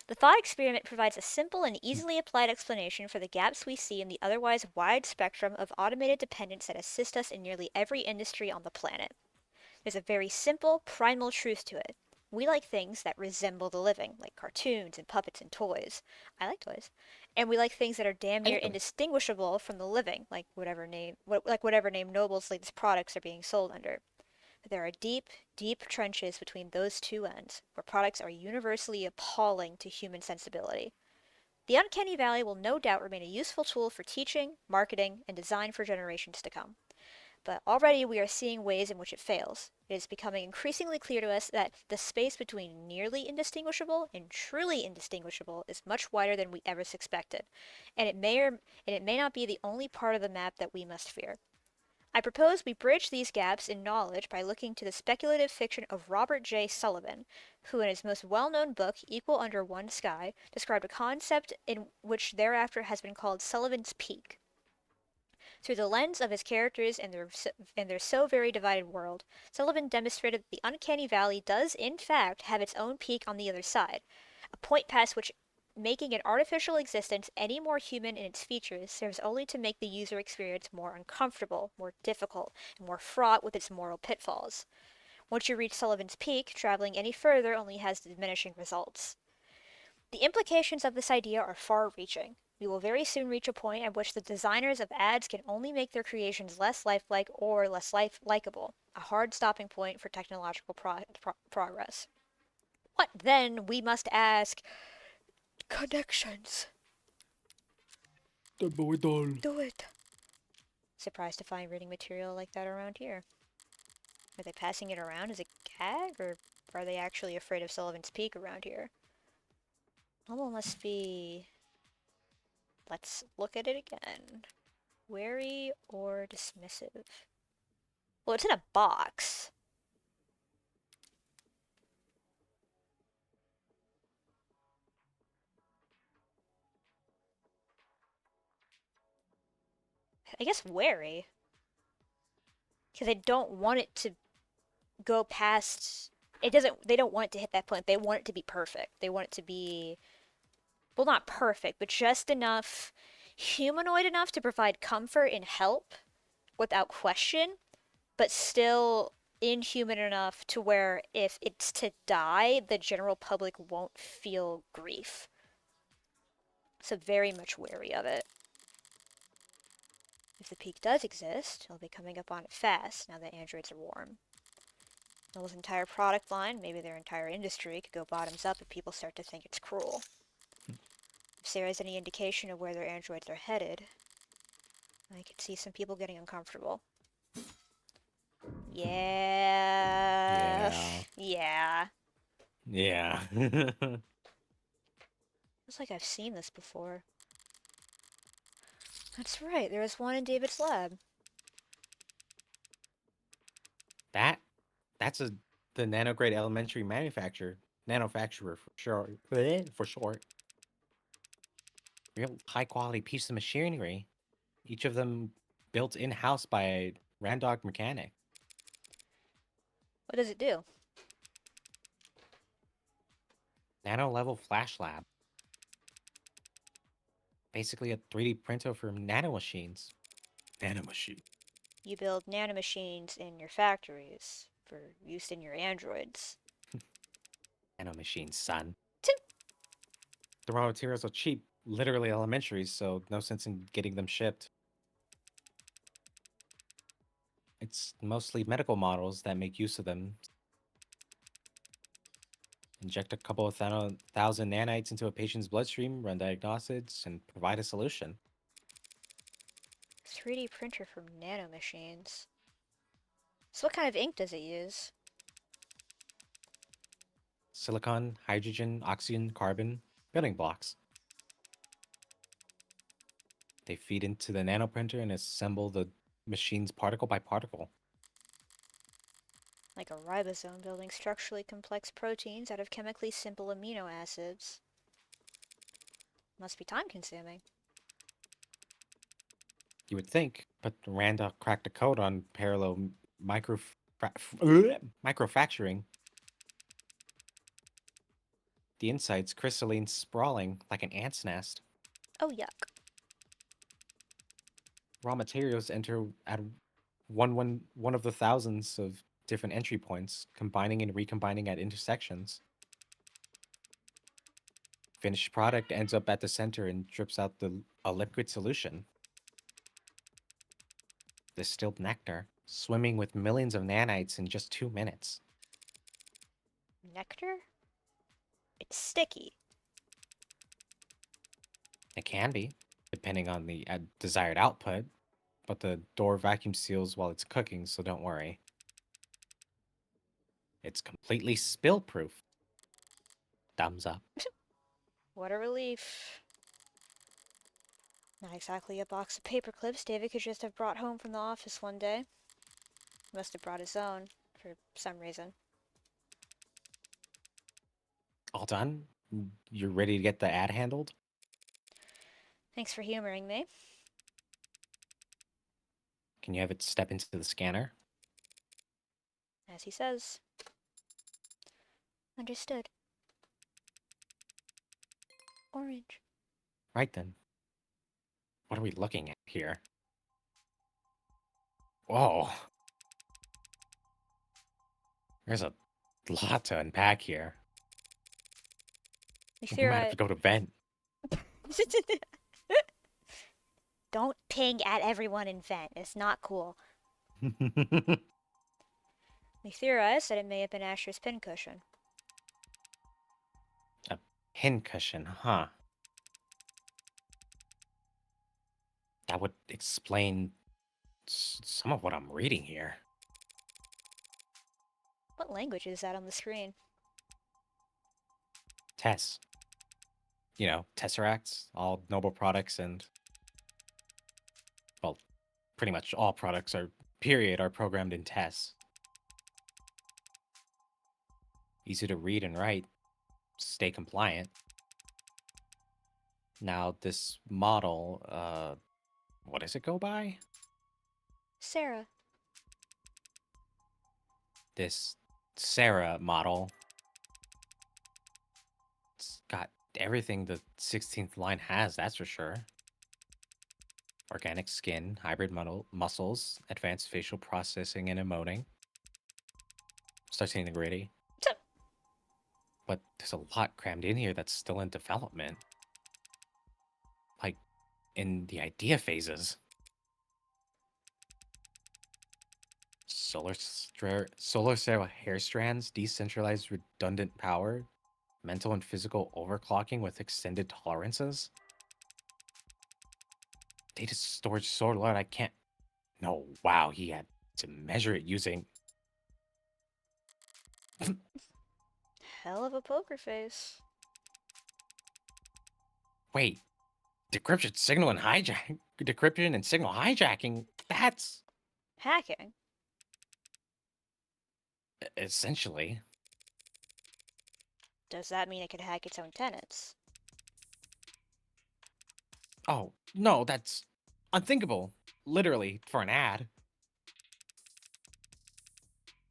The thought experiment provides a simple and easily applied explanation for the gaps we see in the otherwise wide spectrum of automated dependence that assist us in nearly every industry on the planet. There's a very simple, primal truth to it. We like things that resemble the living, like cartoons and puppets and toys. I like toys. And we like things that are damn near like them. indistinguishable from the living, like whatever name Noble's latest products are being sold under. But there are deep, deep trenches between those two ends, where products are universally appalling to human sensibility. The uncanny valley will no doubt remain a useful tool for teaching, marketing, and design for generations to come. But already we are seeing ways in which it fails. It is becoming increasingly clear to us that the space between nearly indistinguishable and truly indistinguishable is much wider than we ever suspected, and it may not be the only part of the map that we must fear. I propose we bridge these gaps in knowledge by looking to the speculative fiction of Robert J. Sullivan, who in his most well-known book, Equal Under One Sky, described a concept in which thereafter has been called Sullivan's Peak. Through the lens of his characters and their so very divided world, Sullivan demonstrated that the uncanny valley does, in fact, have its own peak on the other side, a point past which making an artificial existence any more human in its features serves only to make the user experience more uncomfortable, more difficult, and more fraught with its moral pitfalls. Once you reach Sullivan's Peak, traveling any further only has diminishing results. The implications of this idea are far-reaching. We will very soon reach a point at which the designers of ads can only make their creations less lifelike or less likable, a hard stopping point for technological progress. What then, we must ask? Connections. Do it. Surprised to find reading material like that around here. Are they passing it around as a gag, or are they actually afraid of Sullivan's Peak around here? Noble must be... Let's look at it again. Wary or dismissive? Well, it's in a box. I guess wary. Because they don't want it to go past... They don't want it to hit that point. They want it to be perfect. They want it to be... Well, not perfect, but just enough... humanoid enough to provide comfort and help without question, but still inhuman enough to where if it's to die, the general public won't feel grief. So very much wary of it. If the peak does exist, I'll be coming up on it fast now that androids are warm. Noble's entire product line, maybe their entire industry, could go bottoms up if people start to think it's cruel. If Sarah has any indication of where their androids are headed, I could see some people getting uncomfortable. Yeah. Yeah. Yeah. Looks like I've seen this before. That's right, there was one in David's lab. That's the nanograde elementary manufacturer for short. Real high quality piece of machinery. Each of them built in house by a Randog mechanic. What does it do? Nano level flash lab. Basically a 3D printer for nanomachines. Nanomachine. You build nanomachines in your factories for use in your androids. Nanomachines, son. The raw materials are cheap, literally elementary, so no sense in getting them shipped. It's mostly medical models that make use of them. Inject a couple of thousand nanites into a patient's bloodstream, run diagnostics, and provide a solution. 3D printer for nanomachines. So what kind of ink does it use? Silicon, hydrogen, oxygen, carbon, building blocks. They feed into the nanoprinter and assemble the machines particle by particle. Like a ribosome building structurally complex proteins out of chemically simple amino acids. Must be time consuming. You would think, but Randa cracked a code on parallel microfracturing. The inside's crystalline sprawling like an ant's nest. Oh, yuck. Raw materials enter at one of the thousands of different entry points, combining and recombining at intersections. Finished product ends up at the center and drips out a liquid solution. Distilled nectar, swimming with millions of nanites in just 2 minutes. Nectar? It's sticky. It can be, depending on the desired output, but the door vacuum seals while it's cooking, so don't worry. It's completely spill-proof. Thumbs up. What a relief. Not exactly a box of paper clips David could just have brought home from the office one day. Must have brought his own, for some reason. All done? You're ready to get the ad handled? Thanks for humoring me. Can you have it step into the scanner? As he says. Understood. Orange. Right then. What are we looking at here? Whoa. There's a lot to unpack here. We We might have to go to vent. Don't ping at everyone in vent. It's not cool. We theorized that it may have been Asher's pincushion. A pincushion, huh? That would explain some of what I'm reading here. What language is that on the screen? Tess. You know, Tesseracts, all noble products, and well, pretty much all products are programmed in Tess. Easy to read and write. Stay compliant. Now this model, what does it go by? Sarah. This Sarah model. It's got everything the 16th line has, that's for sure. Organic skin, hybrid muscles, advanced facial processing and emoting. Start seeing the gritty. But there's a lot crammed in here that's still in development. Like, in the idea phases. Solar cell hair strands, decentralized redundant power, mental and physical overclocking with extended tolerances. Data storage so large I can't. No, wow, he had to measure it using. Hell of a poker face. Wait, decryption and signal hijacking. That's Hacking. essentially. Does that mean it could hack its own tenants? Oh, no, that's unthinkable. Literally, for an ad.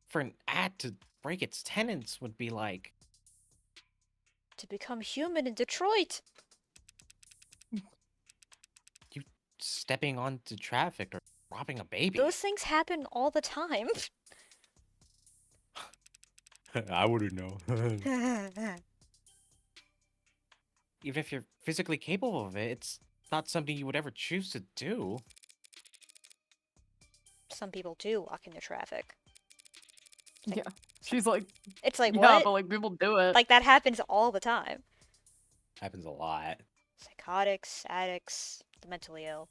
For an ad to break its tenants would be like. To become human in Detroit! You stepping onto traffic or robbing a baby. Those things happen all the time. I wouldn't know. Even if you're physically capable of it, it's not something you would ever choose to do. Some people do walk into traffic. Like- Yeah. She's like, It's like, yeah, what? but like people do it. Like, that happens all the time. Happens a lot. Psychotics, addicts, the mentally ill.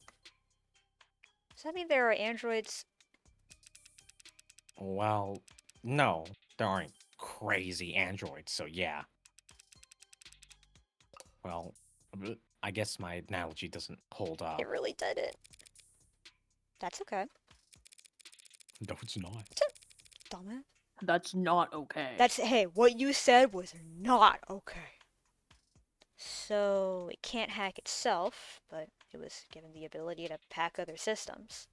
Does that mean there are androids? Well, no, there aren't crazy androids, so yeah. Well, I guess my analogy doesn't hold up. It really didn't. That's okay. No, it's not. Dumbass. That's not okay. That's, hey, what you said was not okay. So, it can't hack itself, but It was given the ability to pack other systems.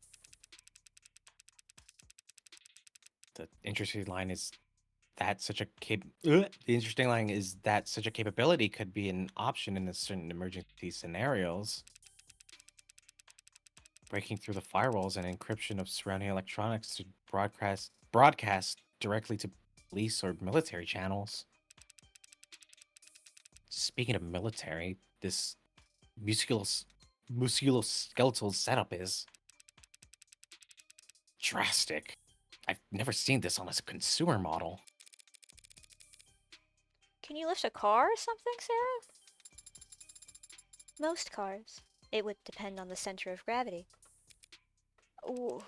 The interesting line is that such a the interesting line is that such a capability could be an option in certain emergency scenarios. Breaking through the firewalls and encryption of surrounding electronics to broadcast directly to police or military channels. Speaking of military, this musculoskeletal setup is drastic. I've never seen this on a consumer model. Can you lift a car or something, Sarah? Most cars. It would depend on the center of gravity. Ooh.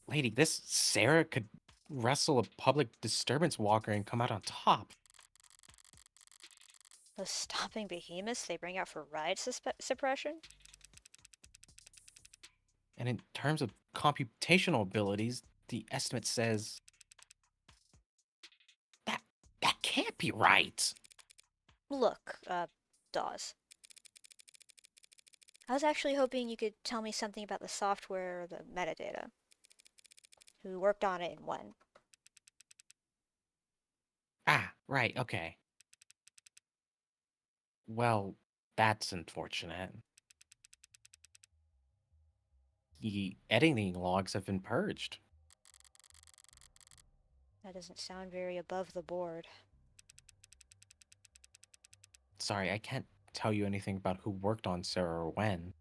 Lady, this Sarah could wrestle a public disturbance walker and come out on top. Those stomping behemoths they bring out for riot suppression? And in terms of computational abilities, the estimate says that can't be right. Look, Dawes. I was actually hoping you could tell me something about the software or the metadata. Who worked on it and when. Ah, right, okay. Well, that's unfortunate. The editing logs have been purged. That doesn't sound very above the board. Sorry, I can't tell you anything about who worked on Sarah or when.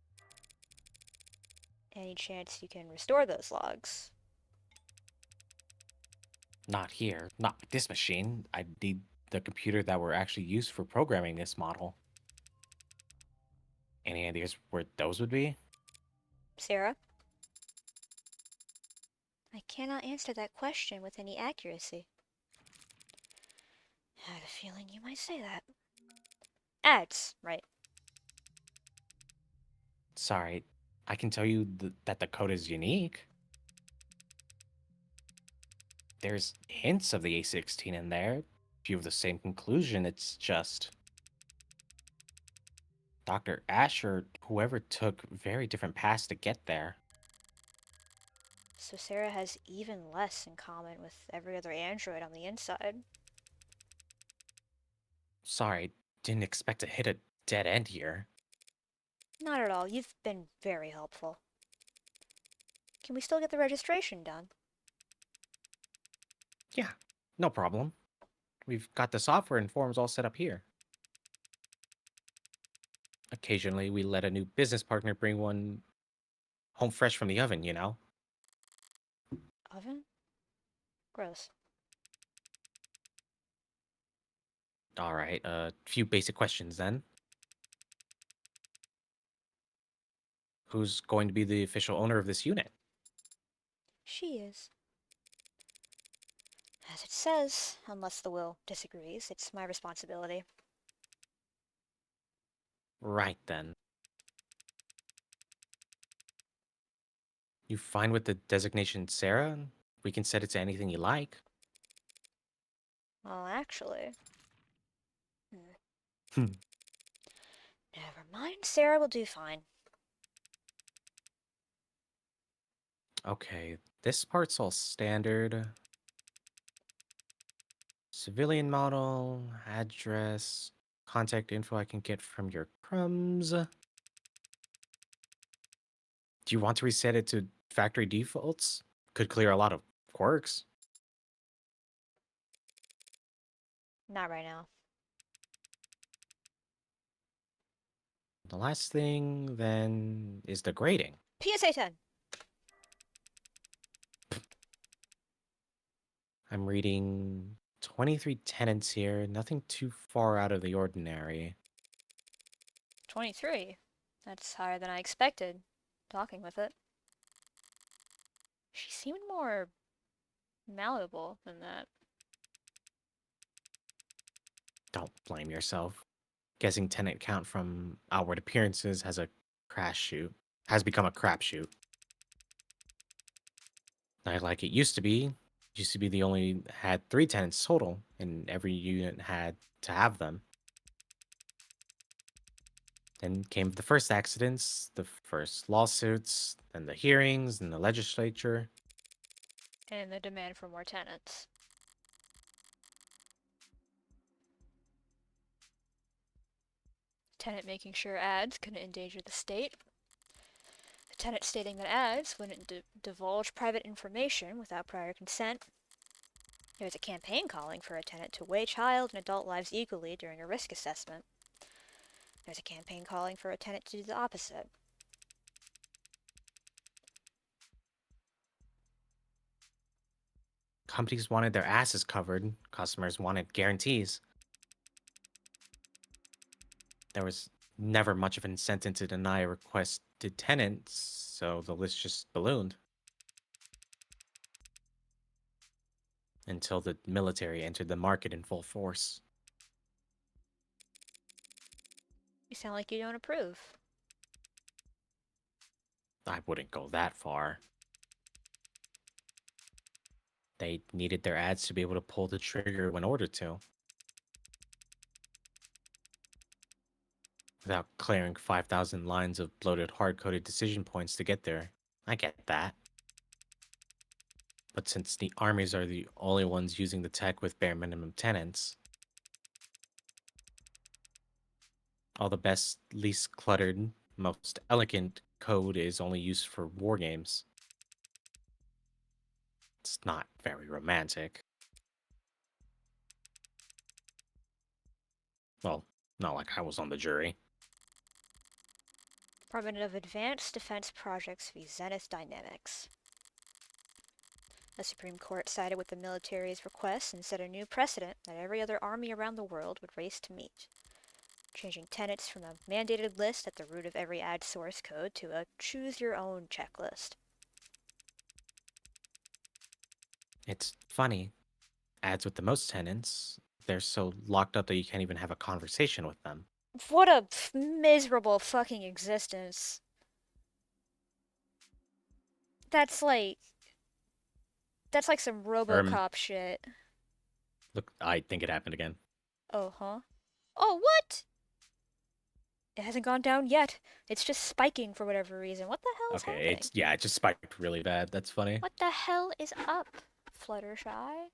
Any chance you can restore those logs? Not here. Not with this machine. I need the computer that were actually used for programming this model. Any ideas where those would be? Sarah? I cannot answer that question with any accuracy. I had a feeling you might say that. Ads, right. Sorry, I can tell you that the code is unique. There's hints of the A16 in there. Few of the same conclusion, it's just Dr. Asher, whoever took very different paths to get there. So Sarah has even less in common with every other android on the inside. Sorry, didn't expect to hit a dead end here. Not at all. You've been very helpful. Can we still get the registration done? Yeah, no problem. We've got the software and forms all set up here. Occasionally, we let a new business partner bring one home fresh from the oven, you know? Oven? Gross. All right, a few basic questions then. Who's going to be the official owner of this unit? She is. As it says, unless the will disagrees, it's my responsibility. Right then. You fine with the designation Sarah? We can set it to anything you like. Well, actually... Hmm. Never mind, Sarah will do fine. Okay, this part's all standard. Civilian model, address, contact info I can get from your crumbs. Do you want to reset it to factory defaults? Could clear a lot of quirks. Not right now. The last thing, then, is the grading. PSA 10! I'm reading 23 tenants here, nothing too far out of the ordinary. 23. That's higher than I expected, talking with it. She seemed more malleable than that. Don't blame yourself. Guessing tenant count from outward appearances has become a crapshoot. Not like it used to be. Used to be the only had 3 tenants total, and every unit had to have them. Then came the first accidents, the first lawsuits, then the hearings and the legislature. And the demand for more tenants. Tenant making sure ads couldn't endanger the state. The tenant stating that ads wouldn't divulge private information without prior consent. There was a campaign calling for a tenant to weigh child and adult lives equally during a risk assessment. There's a campaign calling for a tenant to do the opposite. Companies wanted their asses covered. Customers wanted guarantees. There was never much of an incentive to deny a requested tenant, so the list just ballooned. Until the military entered the market in full force. You sound like you don't approve. I wouldn't go that far. They needed their ads to be able to pull the trigger when ordered to. Without clearing 5,000 lines of bloated hard-coded decision points to get there. I get that. But since the armies are the only ones using the tech with bare minimum tenants, all the best, least cluttered, most elegant code is only used for war games. It's not very romantic. Well, not like I was on the jury. Department of Advanced Defense Projects v. Zenith Dynamics. The Supreme Court sided with the military's request and set a new precedent that every other army around the world would race to meet, changing tenants from a mandated list at the root of every ad source code to a choose-your-own checklist. It's funny. Ads with the most tenants, they're so locked up that you can't even have a conversation with them. What a miserable fucking existence. That's like some RoboCop shit. Look, I think it happened again. Oh, huh? Oh, what? It hasn't gone down yet. It's just spiking for whatever reason. What the hell is happening? It just spiked really bad. That's funny. What the hell is up, Fluttershy?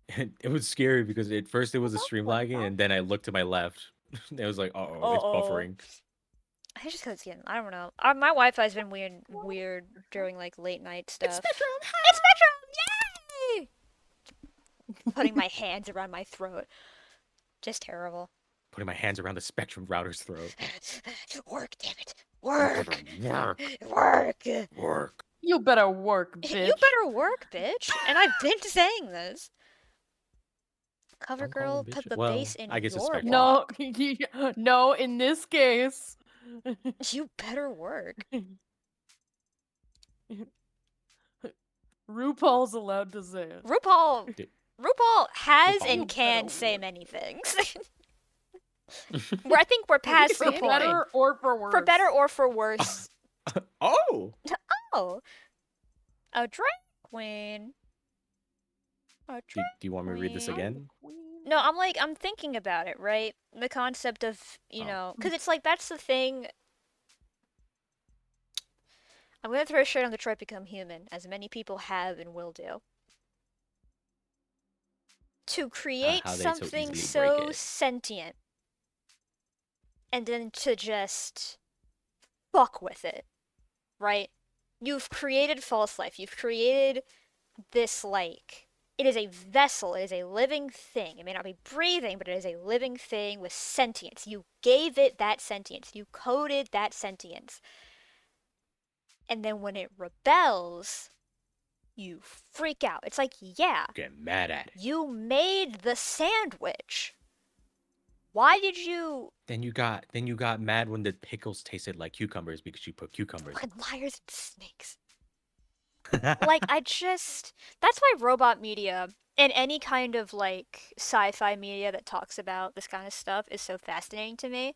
It was scary because at first it was a What the stream fuck? lagging, and then I looked to my left. It was like, it's buffering. I think just because it's getting, I don't know. My Wi-Fi's been weird during like late night stuff. It's Spectrum! It's Spectrum! Yay! Putting my hands around my throat. Just terrible. Putting my hands around the Spectrum router's throat. Work, damn it. Work! Work. Work! Work. You better work, bitch. You better work, bitch. And I've been saying this. Cover Don't call girl, them put bitches. the Well, bass in I guess it's your Spectrum. walk. No, no, in this case. You better work. RuPaul's allowed to say it. RuPaul has RuPaul. and can better say work. many things. I think we're past For the point. better or for worse. For better or for worse. Oh! Oh. A drag queen. A Do drag you want me to read this queen. again? No, I'm thinking about it, right? The concept of, you know, because it's like, that's the thing. I'm gonna throw shade on Detroit Become Human, as many people have and will do. To create how they so something easily so break it. sentient, and then to just fuck with it, right? You've created false life. You've created this, like, it is a vessel. It is a living thing. It may not be breathing, but it is a living thing with sentience. You gave it that sentience. You coded that sentience. And then when it rebels, you freak out. It's like, yeah, Get mad at it. you made the sandwich. Why did you... Then you got mad when the pickles tasted like cucumbers because you put cucumbers. Fucking liars and snakes. Like, that's why robot media and any kind of, like, sci-fi media that talks about this kind of stuff is so fascinating to me.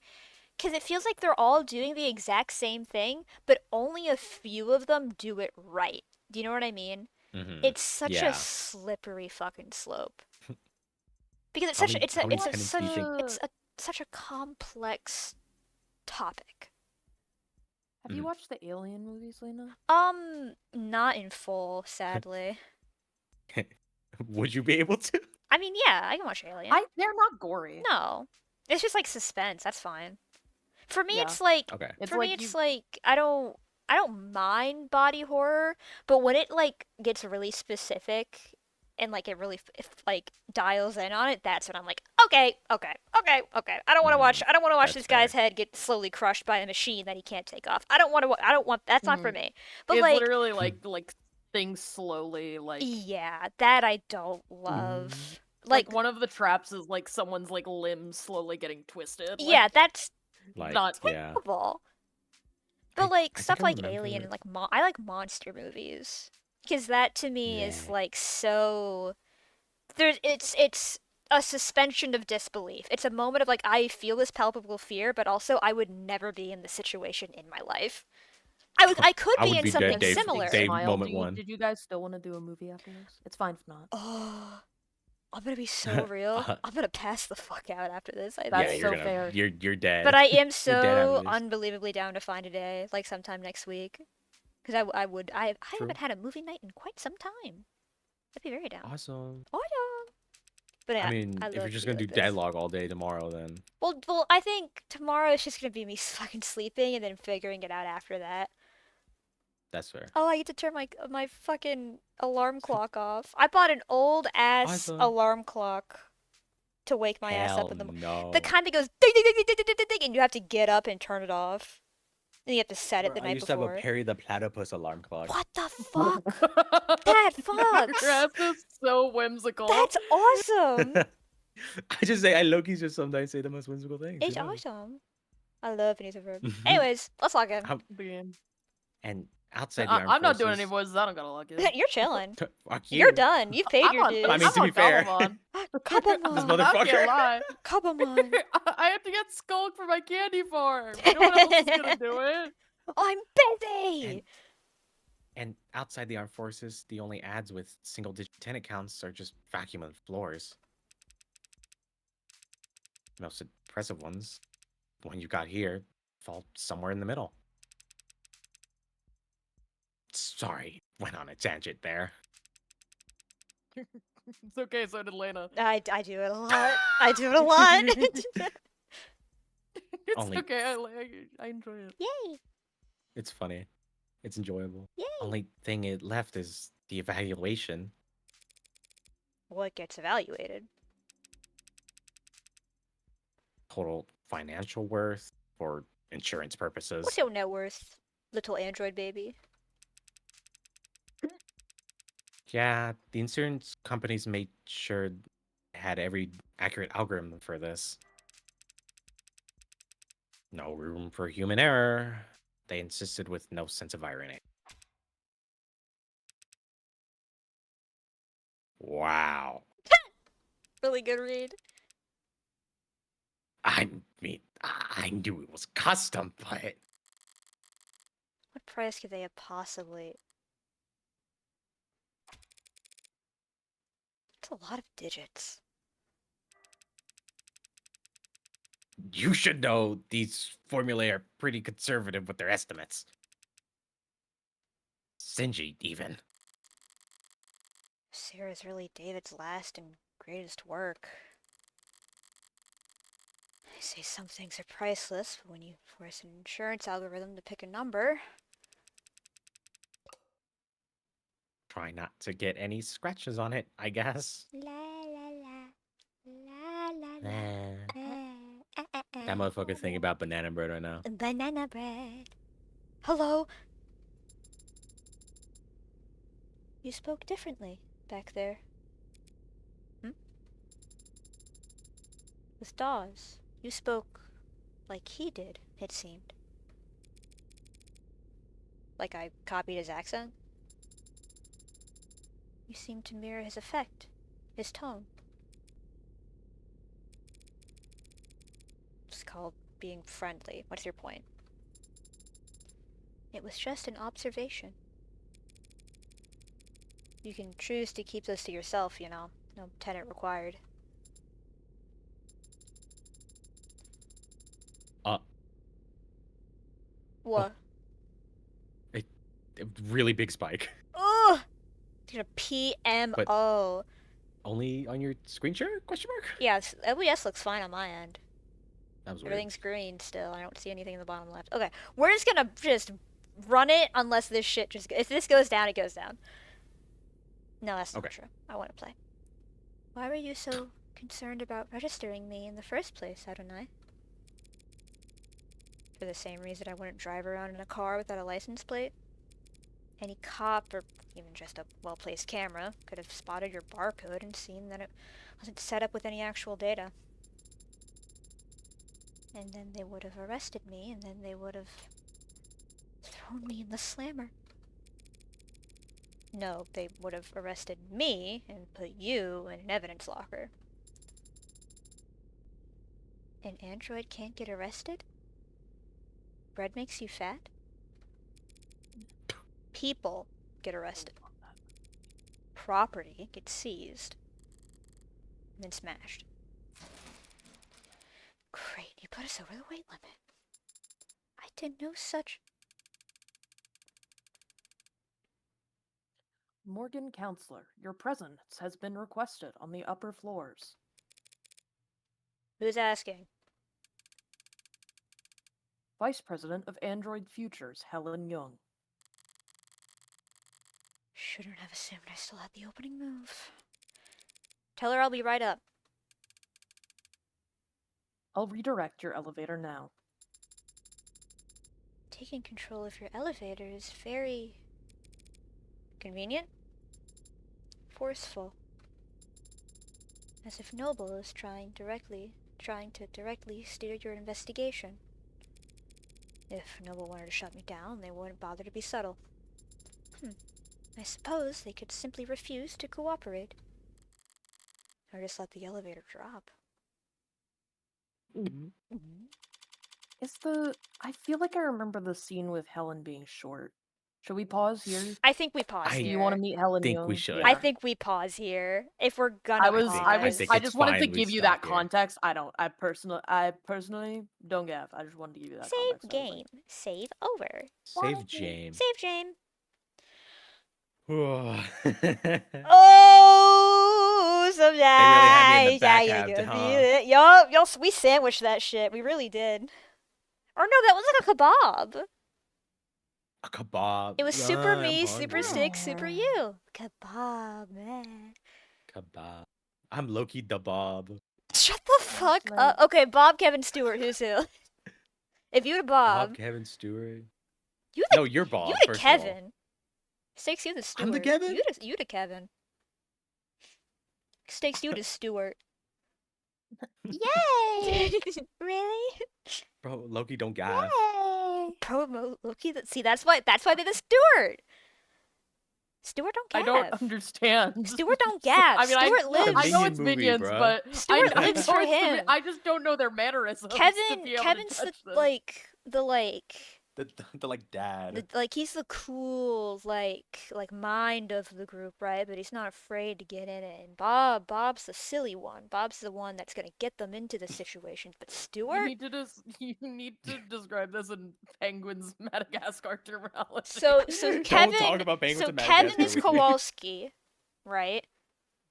Because it feels like they're all doing the exact same thing, but only a few of them do it right. Do you know what I mean? Mhm. It's such Yeah. a slippery fucking slope. Because it's How such many tenants do you think- such a complex topic. Have you watched the Alien movies, Lena? Not in full, sadly. Would you be able to? I mean, yeah, I can watch Alien. They're not gory. No. It's just like suspense, that's fine. For me Yeah. it's like Okay. It's for like me it's you- like I don't mind body horror, but when it like gets really specific and like it really like dials in on it, that's when I'm like, okay. I don't want to watch That's this guy's fair. head get slowly crushed by a machine that he can't take off. I don't want that's not for Mhm. me. But it's like literally like things slowly like yeah, that I don't love. like one of the traps is like someone's like limb slowly getting twisted. yeah, like, that's Like, not yeah. terrible. But I like think stuff I like remember- Alien and like I like monster movies because that to me is Yeah. like so it's a suspension of disbelief. It's a moment of like I feel this palpable fear, but also I would never be in this situation in my life. I could I be would in be something dead, Dave. similar. Dave, Smile. moment Do you- one. Did you guys still want to do a movie after this? It's fine if not. Oh, I'm gonna be so real. I'm gonna pass the fuck out after this. I That's think. you're so gonna, fair. You're dead. But I am You're dead so after this. unbelievably down to find a day, like sometime next week. Because I True. haven't had a movie night in quite some time. I'd be very down. Awesome. Oh yeah. But yeah, I mean, I if you're love just to gonna do like this. dialogue all day tomorrow, then Well, I think tomorrow is just gonna be me fucking sleeping and then figuring it out after that. that's fair. Oh, I get to turn my fucking alarm clock off. I bought an old ass Awesome. alarm clock to wake my ass Hell up in the morning. no. The kind that goes ding ding ding ding ding ding ding ding, and you have to get up and turn it off. And you have to set it the I night used to have before. a Perry the Platypus alarm clock. What the fuck? That fucks. Your ass is so whimsical. That's awesome. I just say I Loki's just sometimes say the most whimsical things. It's you know? awesome. I love Phineas and Ferb. Anyways, let's log in. Damn. And outside the armed I'm not doing any forces- voices. I don't gotta look it. You're chilling. Fuck You're you. done. You've paid I'm your on, dues. I mean, to I'm be on fair. Gabamon. Kabamon. This I motherfucker. can't lie. Kabamon. I have to get Skulk for my candy farm. No one else is gonna do it. I'm busy. And, and outside the armed forces, the only ads with single-digit tenant counts are just vacuuming floors. Most impressive ones, when you got here, fall somewhere in the middle. Sorry, went on a tangent there. It's okay. So did Lena. I do it a lot. I do it a lot. It's Only- okay. I enjoy it. Yay. It's funny. It's enjoyable. Yay. Only thing it left is the evaluation. What gets evaluated? Total financial worth for insurance purposes. What's your net worth, little android baby? Yeah, the insurance companies made sure they had every accurate algorithm for this. No room for human error. They insisted with no sense of irony. Wow. Really good read. I mean, I knew it was custom, but What price could they have possibly? It's a lot of digits. you should know these formulae are pretty conservative with their estimates. Stingy, even. Sarah's really David's last and greatest work. They say some things are priceless, but when you force an insurance algorithm to pick a number, Try not to get any scratches on it, I guess. la la la, la la la. That motherfucker thinking about banana bread right now. Banana bread. Hello. You spoke differently back there. With Dawes, you spoke like he did, it seemed. Like I copied his accent? You seemed to mirror his effect, his tone. It's called being friendly. What's your point? It was just an observation. You can choose to keep those to yourself, you know. No tenant required. What? A really big spike. Oh! Dude, a PMO. Only on your screen share? Question mark? Yeah, OBS looks fine on my end. That was weird. Everything's green still. I don't see anything in the bottom left. Okay, we're just gonna just run it unless this shit just... If this goes down, it goes down. No, that's not true. I want to play. Why were you so concerned about registering me in the first place, Adonai? For the same reason I wouldn't drive around in a car without a license plate? Any cop, or even just a well-placed camera, could have spotted your barcode and seen that it wasn't set up with any actual data. And then they would have arrested me, and then they would have thrown me in the slammer. No, they would have arrested me and put you in an evidence locker. An android can't get arrested? Bread makes you fat? People get arrested. Property gets seized. And then smashed. Great, you put us over the weight limit. I did no such... Morgan Counselor, your presence has been requested on the upper floors. Who's asking? Vice President of Android Futures, Helen Young. Shouldn't have assumed I still had the opening move. Tell her I'll be right up. I'll redirect your elevator now. Taking control of your elevator is very... convenient? Forceful. As if Noble is trying to directly steer your investigation. If Noble wanted to shut me down, they wouldn't bother to be subtle. I suppose they could simply refuse to cooperate. Or just let the elevator drop. I feel like I remember the scene with Helen being short. Should we pause here? I think we pause Do here. you want to meet Helen think Young? we should. I think we pause here. If we're gonna I pause. think I it's just wanted to fine we give you that stop here. context. I personally don't give. I just wanted to give you that Save context. I was game. Save over. Save James. Save James. Oh, Oh, sometimes had me in the back I half, can huh? feel it. Y'all, we sandwiched that shit. We really did. Or no, that was like a kebab. a kebab. It was super I'm me, super hungry. stick, super you. Kebab, man. Kebab. I'm Loki the Bob. Shut the fuck like- up. Okay, Bob, Kevin, Stewart, who's who? If you to Bob, Bob, Kevin, Stewart. you the No, you're Bob. you to first of all. Kevin. Stakes you to Stewart. I'm the Kevin? You to Kevin. Stakes you to Stewart. Yay! Really? Bro, Loki don't gas. Promo Loki. See, that's why they're the Stewart. Stewart don't I gab. don't understand. Stewart don't gab. I mean, Stewart lives. I know Minion it's movie, minions, bruh. but Stewart I lives know for it's the him. I just don't know their mannerisms. Kevin, to be able Kevin's to the touch them. The like dad. he's the cool like mind of the group, right? But he's not afraid to get in it. And Bob's the silly one. Bob's the one that's gonna get them into the situations. But You Stewart, need to describe this in Penguin's Madagascar terminology. so Don't Kevin, talk about penguins so in Kevin Madagascar is with me. Kowalski, right?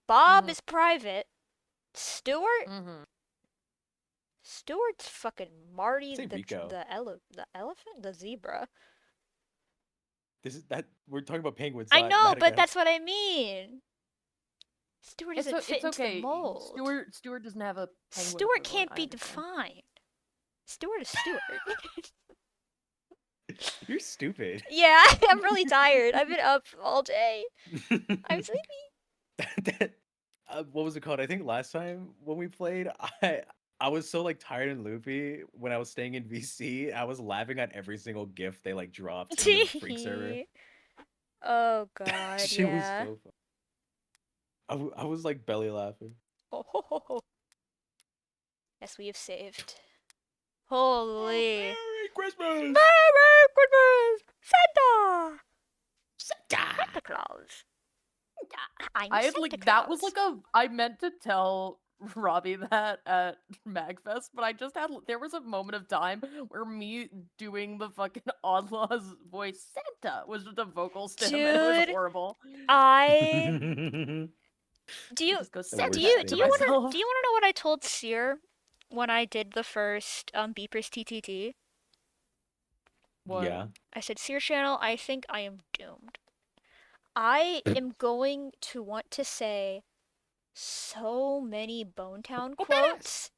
Bob Mhm. is private. Stewart, Mhm. Stewart's fucking Marty Say Rico. the elephant, the zebra. This is that we're talking about penguins. I not know, but Madagascar. that's what I mean. Stewart It's, doesn't fit it's into okay. the mold. Stewart doesn't have a penguin Stewart equivalent, can't I be understand. defined. Stewart is Stewart. You're stupid. Yeah, I'm really tired. I've been up all day. I'm sleepy. What was it called? I think last time when we played, I was so like tired and loopy when I was staying in VC. I was laughing at every single GIF they like dropped in the freak server. Oh That god, shit yeah. was so fun. I was like belly laughing. Oh, ho, ho, ho. Yes, we have saved. Holy. Merry Christmas! Merry Christmas! Santa! Santa! Santa Claus. I'm I had Santa like that was Claus. like I meant to tell Robbie that at Magfest, but there was a moment of time where me doing the fucking Outlaws voice Santa was just a vocal stim and it was Dude, horrible. I do you Just go The Santa worst do you thing do to you ever. wanna myself. do you wanna know what I told Seer when I did the first Beepers TTT? What? Yeah. I said, Seer Channel, I think I am doomed. I am going to want to say so many Bonetown Oh, quotes,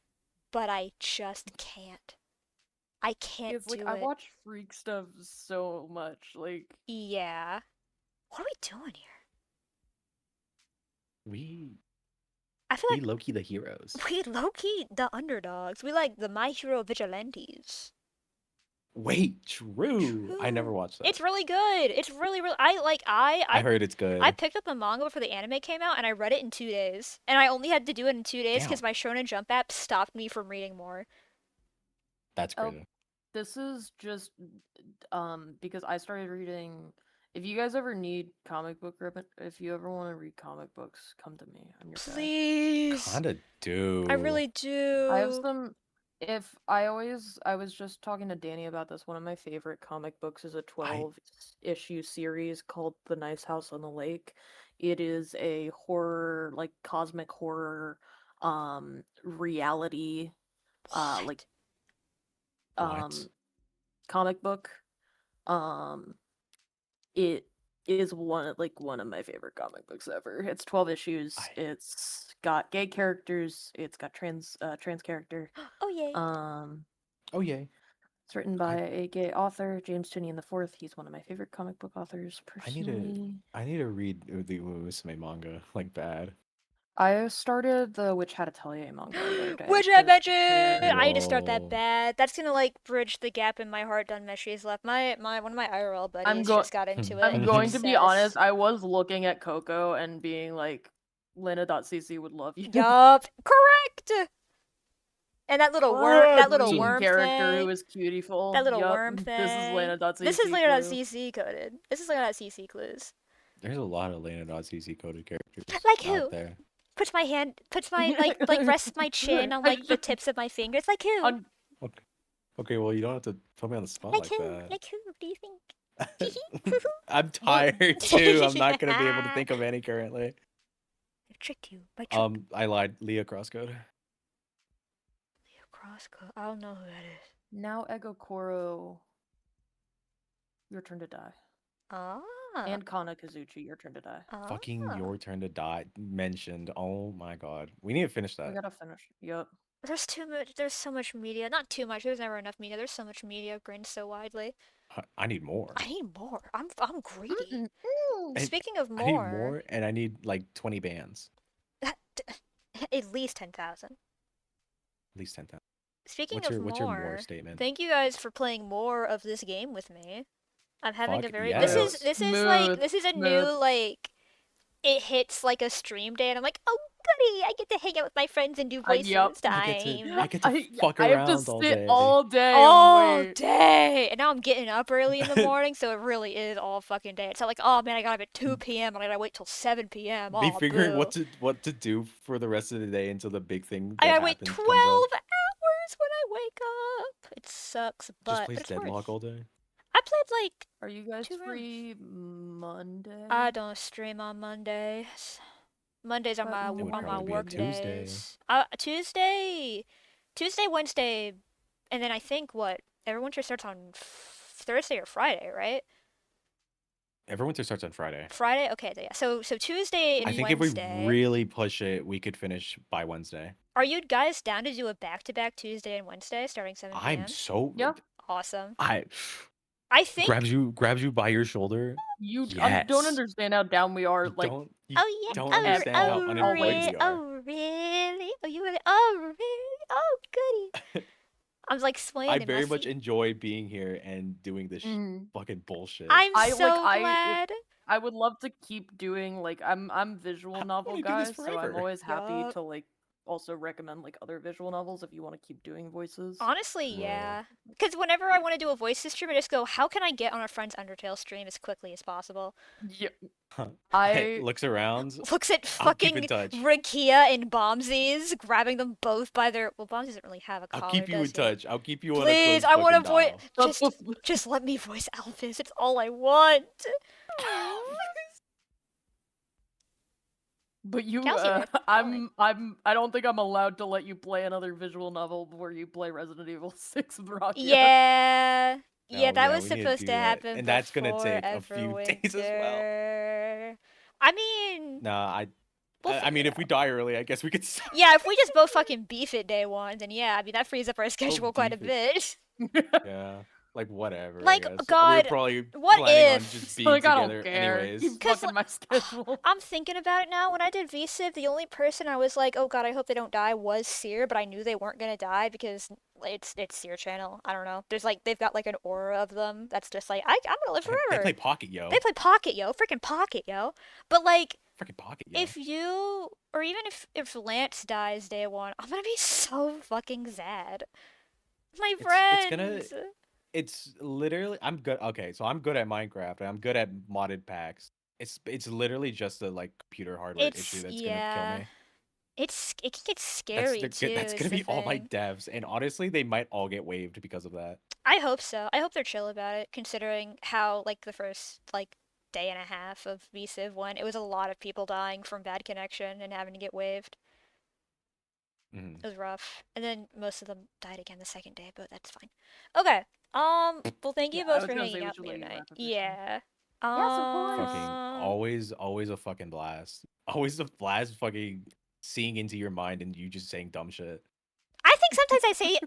but I just can't. I can't It's like do I it. watch freak stuff so much. Like Yeah. What are we doing here? We I feel like low-key the heroes. we low-key the underdogs. We like the My Hero Vigilantes. Wait, true. I never watched that. It's really good. It's really, really. I heard it's good. I picked up the manga before the anime came out, and I read it in 2 days. And I only had to do it in 2 days because Damn. my Shonen Jump app stopped me from reading more. That's Oh, crazy. this is just because I started reading. If you guys ever need comic book ribbon, if you ever want to read comic books, come to me. I'm your guy. Please. Kinda do. I really do. I have some. If I was just talking to Danny about this. One of my favorite comic books is a 12-issue series called The Nice House on the Lake. It is a horror, like cosmic horror, reality, like What? comic book. It is one of my favorite comic books ever. It's 12 issues. It's got gay characters. It's got trans character. Oh yay. Oh yay. It's written by a gay author, James Tynion IV. He's one of my favorite comic book authors I need personally. to read the Uesume manga like bad. I started the Witch Hat Atelier manga the other day. Which I 'cause mentioned. they're- I need to start that Whoa. bad. That's gonna like bridge the gap in my heart. Done Meshi's left. My one of my IRL buddies go- just got into it. I'm and going he's to be honest, obsessed. I was looking at Coco and being like, Lena.cc would love you. Yup. Correct. And that little worm, that little Green worm character thing. who is cutiful. That little Yup, worm thing. This is Lena.cc. This is clue. Lena.cc coded. This is Lena.cc clues. There's a lot of Lena.cc coded characters Like who? out there. Puts my like rests my chin on like the tips of my fingers. Like who? On- Okay, well you don't have to put me on the spot Like like who? that. Like who? Do you think? I'm tired too. I'm not gonna be able to think of any currently. I tricked you by trick. I lied. Leah Crosscode. Leo Crosscode. I don't know who that is. Now Ego Koro. Your turn to die. Ah. And Kana Kazuchi, your turn to die. Fucking Your Turn to Die mentioned. Oh my god. We need to finish We that. gotta finish. Yup. There's too much. There's so much media. Not too much. There's never enough media. There's so much media grinned so widely. I need more. I need more. I'm greedy. I- Speaking of I need more and I need like 20 bands. at least 10,000. At least 10,000. Speaking What's of your more statement? thank you guys for playing more of this game with me. I'm having a Fuck very yes. this is like Smooth, this is a new smooth. like it hits like a stream day and I'm like, oh goody, I get to hang out with my friends and do voices yup. I get to time. fuck I have around to all sit day. all day. All and wait. day, and now I'm getting up early in the morning, so it really is all fucking day. It's not like, oh man, I got up at 2 p.m. and I gotta wait till 7 p.m. Be Oh, figuring boo. what to do for the rest of the day until the big thing I that gotta wait happens 12 comes up. hours when I wake up. It sucks, but Just plays it's worth. Deadlock all day. I played like Are you guys 2 rounds. free Monday? I don't stream on Mondays. Mondays are But my you would on my probably be work on Tuesday. days. Tuesday, Wednesday, and then I think what Everwinter starts on Thursday or Friday, right? Everwinter starts on Friday. Friday, okay, yeah. So Tuesday and I think Wednesday. if we really push it, we could finish by Wednesday. Are you guys down to do a back-to-back Tuesday and Wednesday starting 7 p.m.? I'm so Yeah. Awesome. I think. grabs you by your shoulder. You Yes. don't understand how down we are. You Like, don't Oh yeah. don't oh, understand how oh, unemployed really? we are. Oh really? Oh you really? Oh really? Oh goody. I'm like swaying. I in my very much seat. enjoy being here and doing this mhm. fucking bullshit. I'm I- so like, glad. I would love to keep doing like I'm visual I'm novel gonna do this guy, so I'm forever. always happy Yup. to like also recommend like other visual novels if you want to keep doing voices. Honestly, Right. yeah. Because whenever I want to do a voices stream, I just go, how can I get on a friend's Undertale stream as quickly as possible? Yeah, Hey, I looks around. Looks at I'll keep fucking in touch. Rakia and Bombsies, grabbing them both by their. Well, Bombsies doesn't really have a collar. I'll keep you in does he? touch. I'll keep you on a Please, close I want to fucking voice. dial. Just let me voice Elvis. It's all I want. But you, Kelsey would. I don't think I'm allowed to let you play another visual novel before you play Resident Evil 6 with Rocky. Yeah. Yeah, No, that yeah, was we need to supposed do to that, happen and that's gonna before take a few days as well. Everwinter. I mean, Nah, we'll I figure mean, it if we out. die early, I guess we could. Yeah, if we just both fucking beef it day one, then yeah, I mean that frees up our schedule quite a beef bit. Yeah, like whatever. Like, I guess. God, we're probably what planning on if- just being Like, I don't together care. anyways. Keep 'Cause, fucking my schedule. I'm thinking about it now. When I did VSIV, the only person I was like, oh god, I hope they don't die was Seer, but I knew they weren't gonna die because it's Seer channel. I don't know. There's like they've got like an aura of them that's just like I'm gonna live They forever. play Pocket Yo. They play Pocket Yo, freaking Pocket Yo. But like, Freaking Pocket Yo. if you or even if Lance dies day one, I'm gonna be so fucking sad. My friends. It's gonna. It's literally. I'm good. Okay, so I'm good at Minecraft. And I'm good at modded packs. It's literally just a like computer hardware It's issue that's yeah. gonna kill me. It can get scary too. That's is gonna the be all my thing. devs, and honestly, they might all get waived because of that. I hope so. I hope they're chill about it, considering how like the first like day and a half of VCIV went. It was a lot of people dying from bad connection and having to get waived. Mhm. It was rough. And then most of them died again the second day, but that's fine. Okay. Well, thank you Yeah, I both was for gonna hanging say we out should with me let you tonight. wrap up your stream. Yeah. Yes, of course. Fucking always a fucking blast. Always a blast fucking seeing into your mind and you just saying dumb shit. I think sometimes I say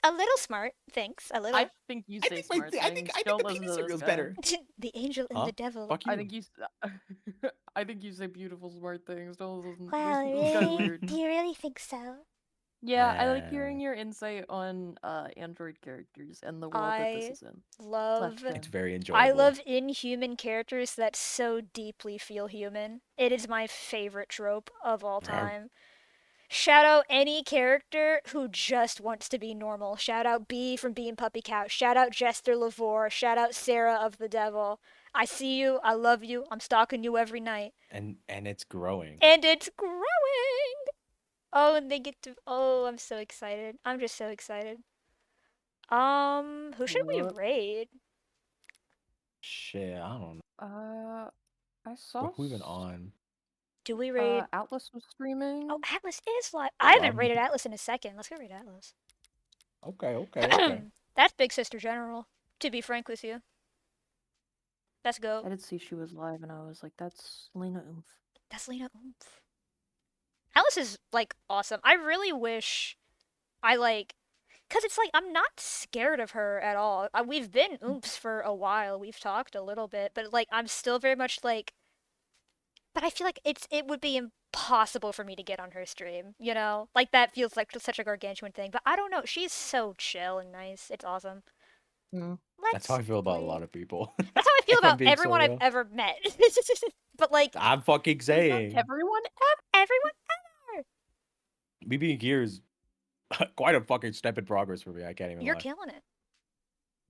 a little smart things. A little. I think you say smart things. I Don't think the listen penis to this cereal's guy. better. The angel and Huh? the devil. Fuck you. I think you. I think you say beautiful smart things. Don't listen. Wow, This guy's really? weird. Do you really think so? Yeah, I like hearing your insight on android characters and the world that this I is in. love. Slash It's gen. very enjoyable. I love inhuman characters that so deeply feel human. It is my favorite trope of all Rawr. time. Shout out any character who just wants to be normal. Shout out Bee from Bee and Puppy Couch. Shout out Jester Lavore. Shout out Sarah of the Devil. I see you. I love you. I'm stalking you every night. and it's growing. And it's growing! Oh, and they get to. Oh, I'm so excited. I'm just so excited. Who should we What? raid? Shit, I don't know. I saw. Who even on? Do we raid? Atlas was streaming. Oh, Atlas is live. I haven't Um, raided Atlas in a second. Let's go raid Atlas. Okay. That's Big Sister General, to be frank with you. Let's go. I did see she was live, and I was like, "That's Lena Oomph." That's Lena Oomph. Alice is, like, awesome. I really wish I, like... Because it's like, I'm not scared of her at all. We've been Oomphs for a while. We've talked a little bit. But, like, I'm still very much, like... But I feel like it would be impossible for me to get on her stream, you know? Like, that feels like such a gargantuan thing. But I don't know. She's so chill and nice. It's awesome. Mm. That's how I feel about a lot of people. That's how I feel If I'm about being so everyone I've real. ever met. But, like, I'm fucking saying. Everyone everyone Me being here is quite a fucking step in progress for me. I can't even You're lie. killing it.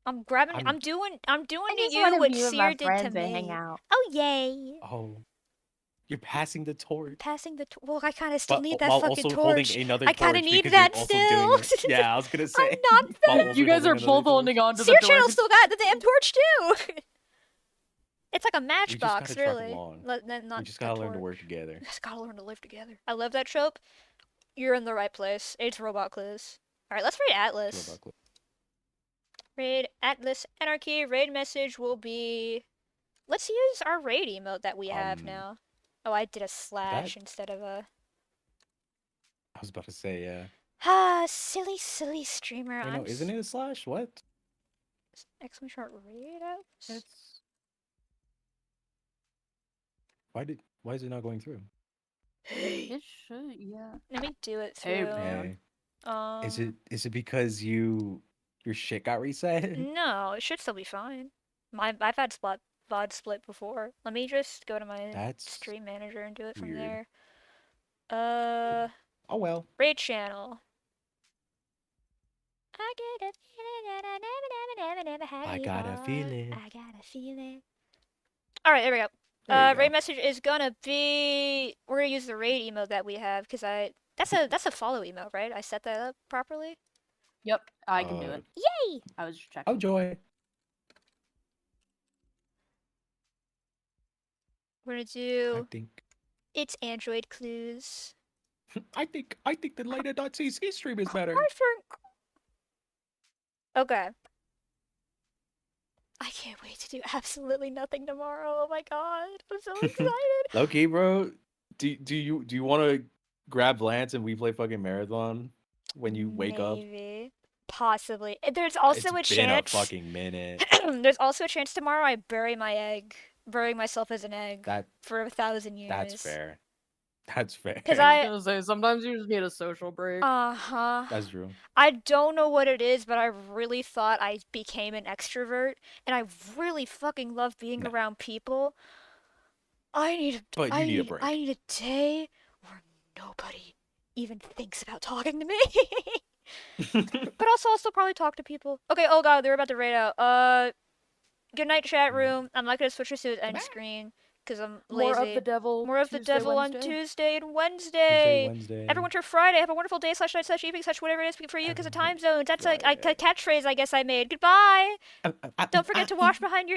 I'm grabbing. I'm doing I to just you want what to be with Seer my did to friends and me. hang out. Oh yay! Oh, you're passing the torch. Passing the well, I kind of still need that while fucking also torch. holding another I kind of torch need because that you're also still. doing it. Yeah, I was gonna say. I'm not while that. also You guys are holding both another holding torch. on to Seer the Channel torch. still got the damn torch too. It's like a We just matchbox, gotta truck really. along. Not We just a gotta learn to torch. work together. Just gotta learn to live together. I love that trope. You're in the right place. It's Robot Clues. All right, let's raid Atlas. Robot Club. Raid Atlas Anarchy. Raid message will be. Let's use our raid emote that we have now. Oh, I did a slash instead of a. I was about to say, yeah. Ah, silly streamer. Wait, no, isn't it a slash? What? Exclamation mark raid Atlas? It's Why is it not going through? it should, yeah. Let me do it Hey, through. man. Hey. Is it because your shit got reset? No, it should still be fine. I've had VOD split before. Let me just go to my That's stream manager and do it from weird. there. Oh well. Raid channel. I get a feeling that I never had I got a before. feeling. I got a feeling. All right, there we go. There you Raid go. message is gonna be. We're gonna use the raid emote that we have because that's a follow emote, right? I set that up properly. Yep, I can do Uh, it. Yay! I was just checking. Oh joy. We're gonna I do. think. It's Android clues. I think the Leda.cc stream is better. I think. Okay. I can't wait to do absolutely nothing tomorrow. Oh my god, I'm so excited. Low-key, bro. Do you want to grab Lance and we play fucking marathon when you wake up? Maybe. Possibly. There's also It's a been chance. a fucking minute. There's also a chance tomorrow I bury my egg. Bury myself as an egg That for 1,000 years. that's fair. That's fair. 'Cause I was gonna say sometimes you just need a social break. Uh-huh. That's true. I don't know what it is, but I really thought I became an extrovert, and I really fucking love being No. around people. I need a But you need a break. I need a day where nobody even thinks about talking to me. But also, I'll still probably talk to people. Okay, oh god, they're about to raid out. Good night, chat room. I'm not gonna switch this to an end screen because I'm lazy. More of the devil. More of the Tuesday, devil Wednesday. on Tuesday and Tuesday, Wednesday. Wednesday. Everyone turn Friday. Have a wonderful day, slash night, slash evening, slash whatever it is for you because of time zones. That's a Friday. catchphrase I guess I made. Goodbye. Don't forget to wash behind your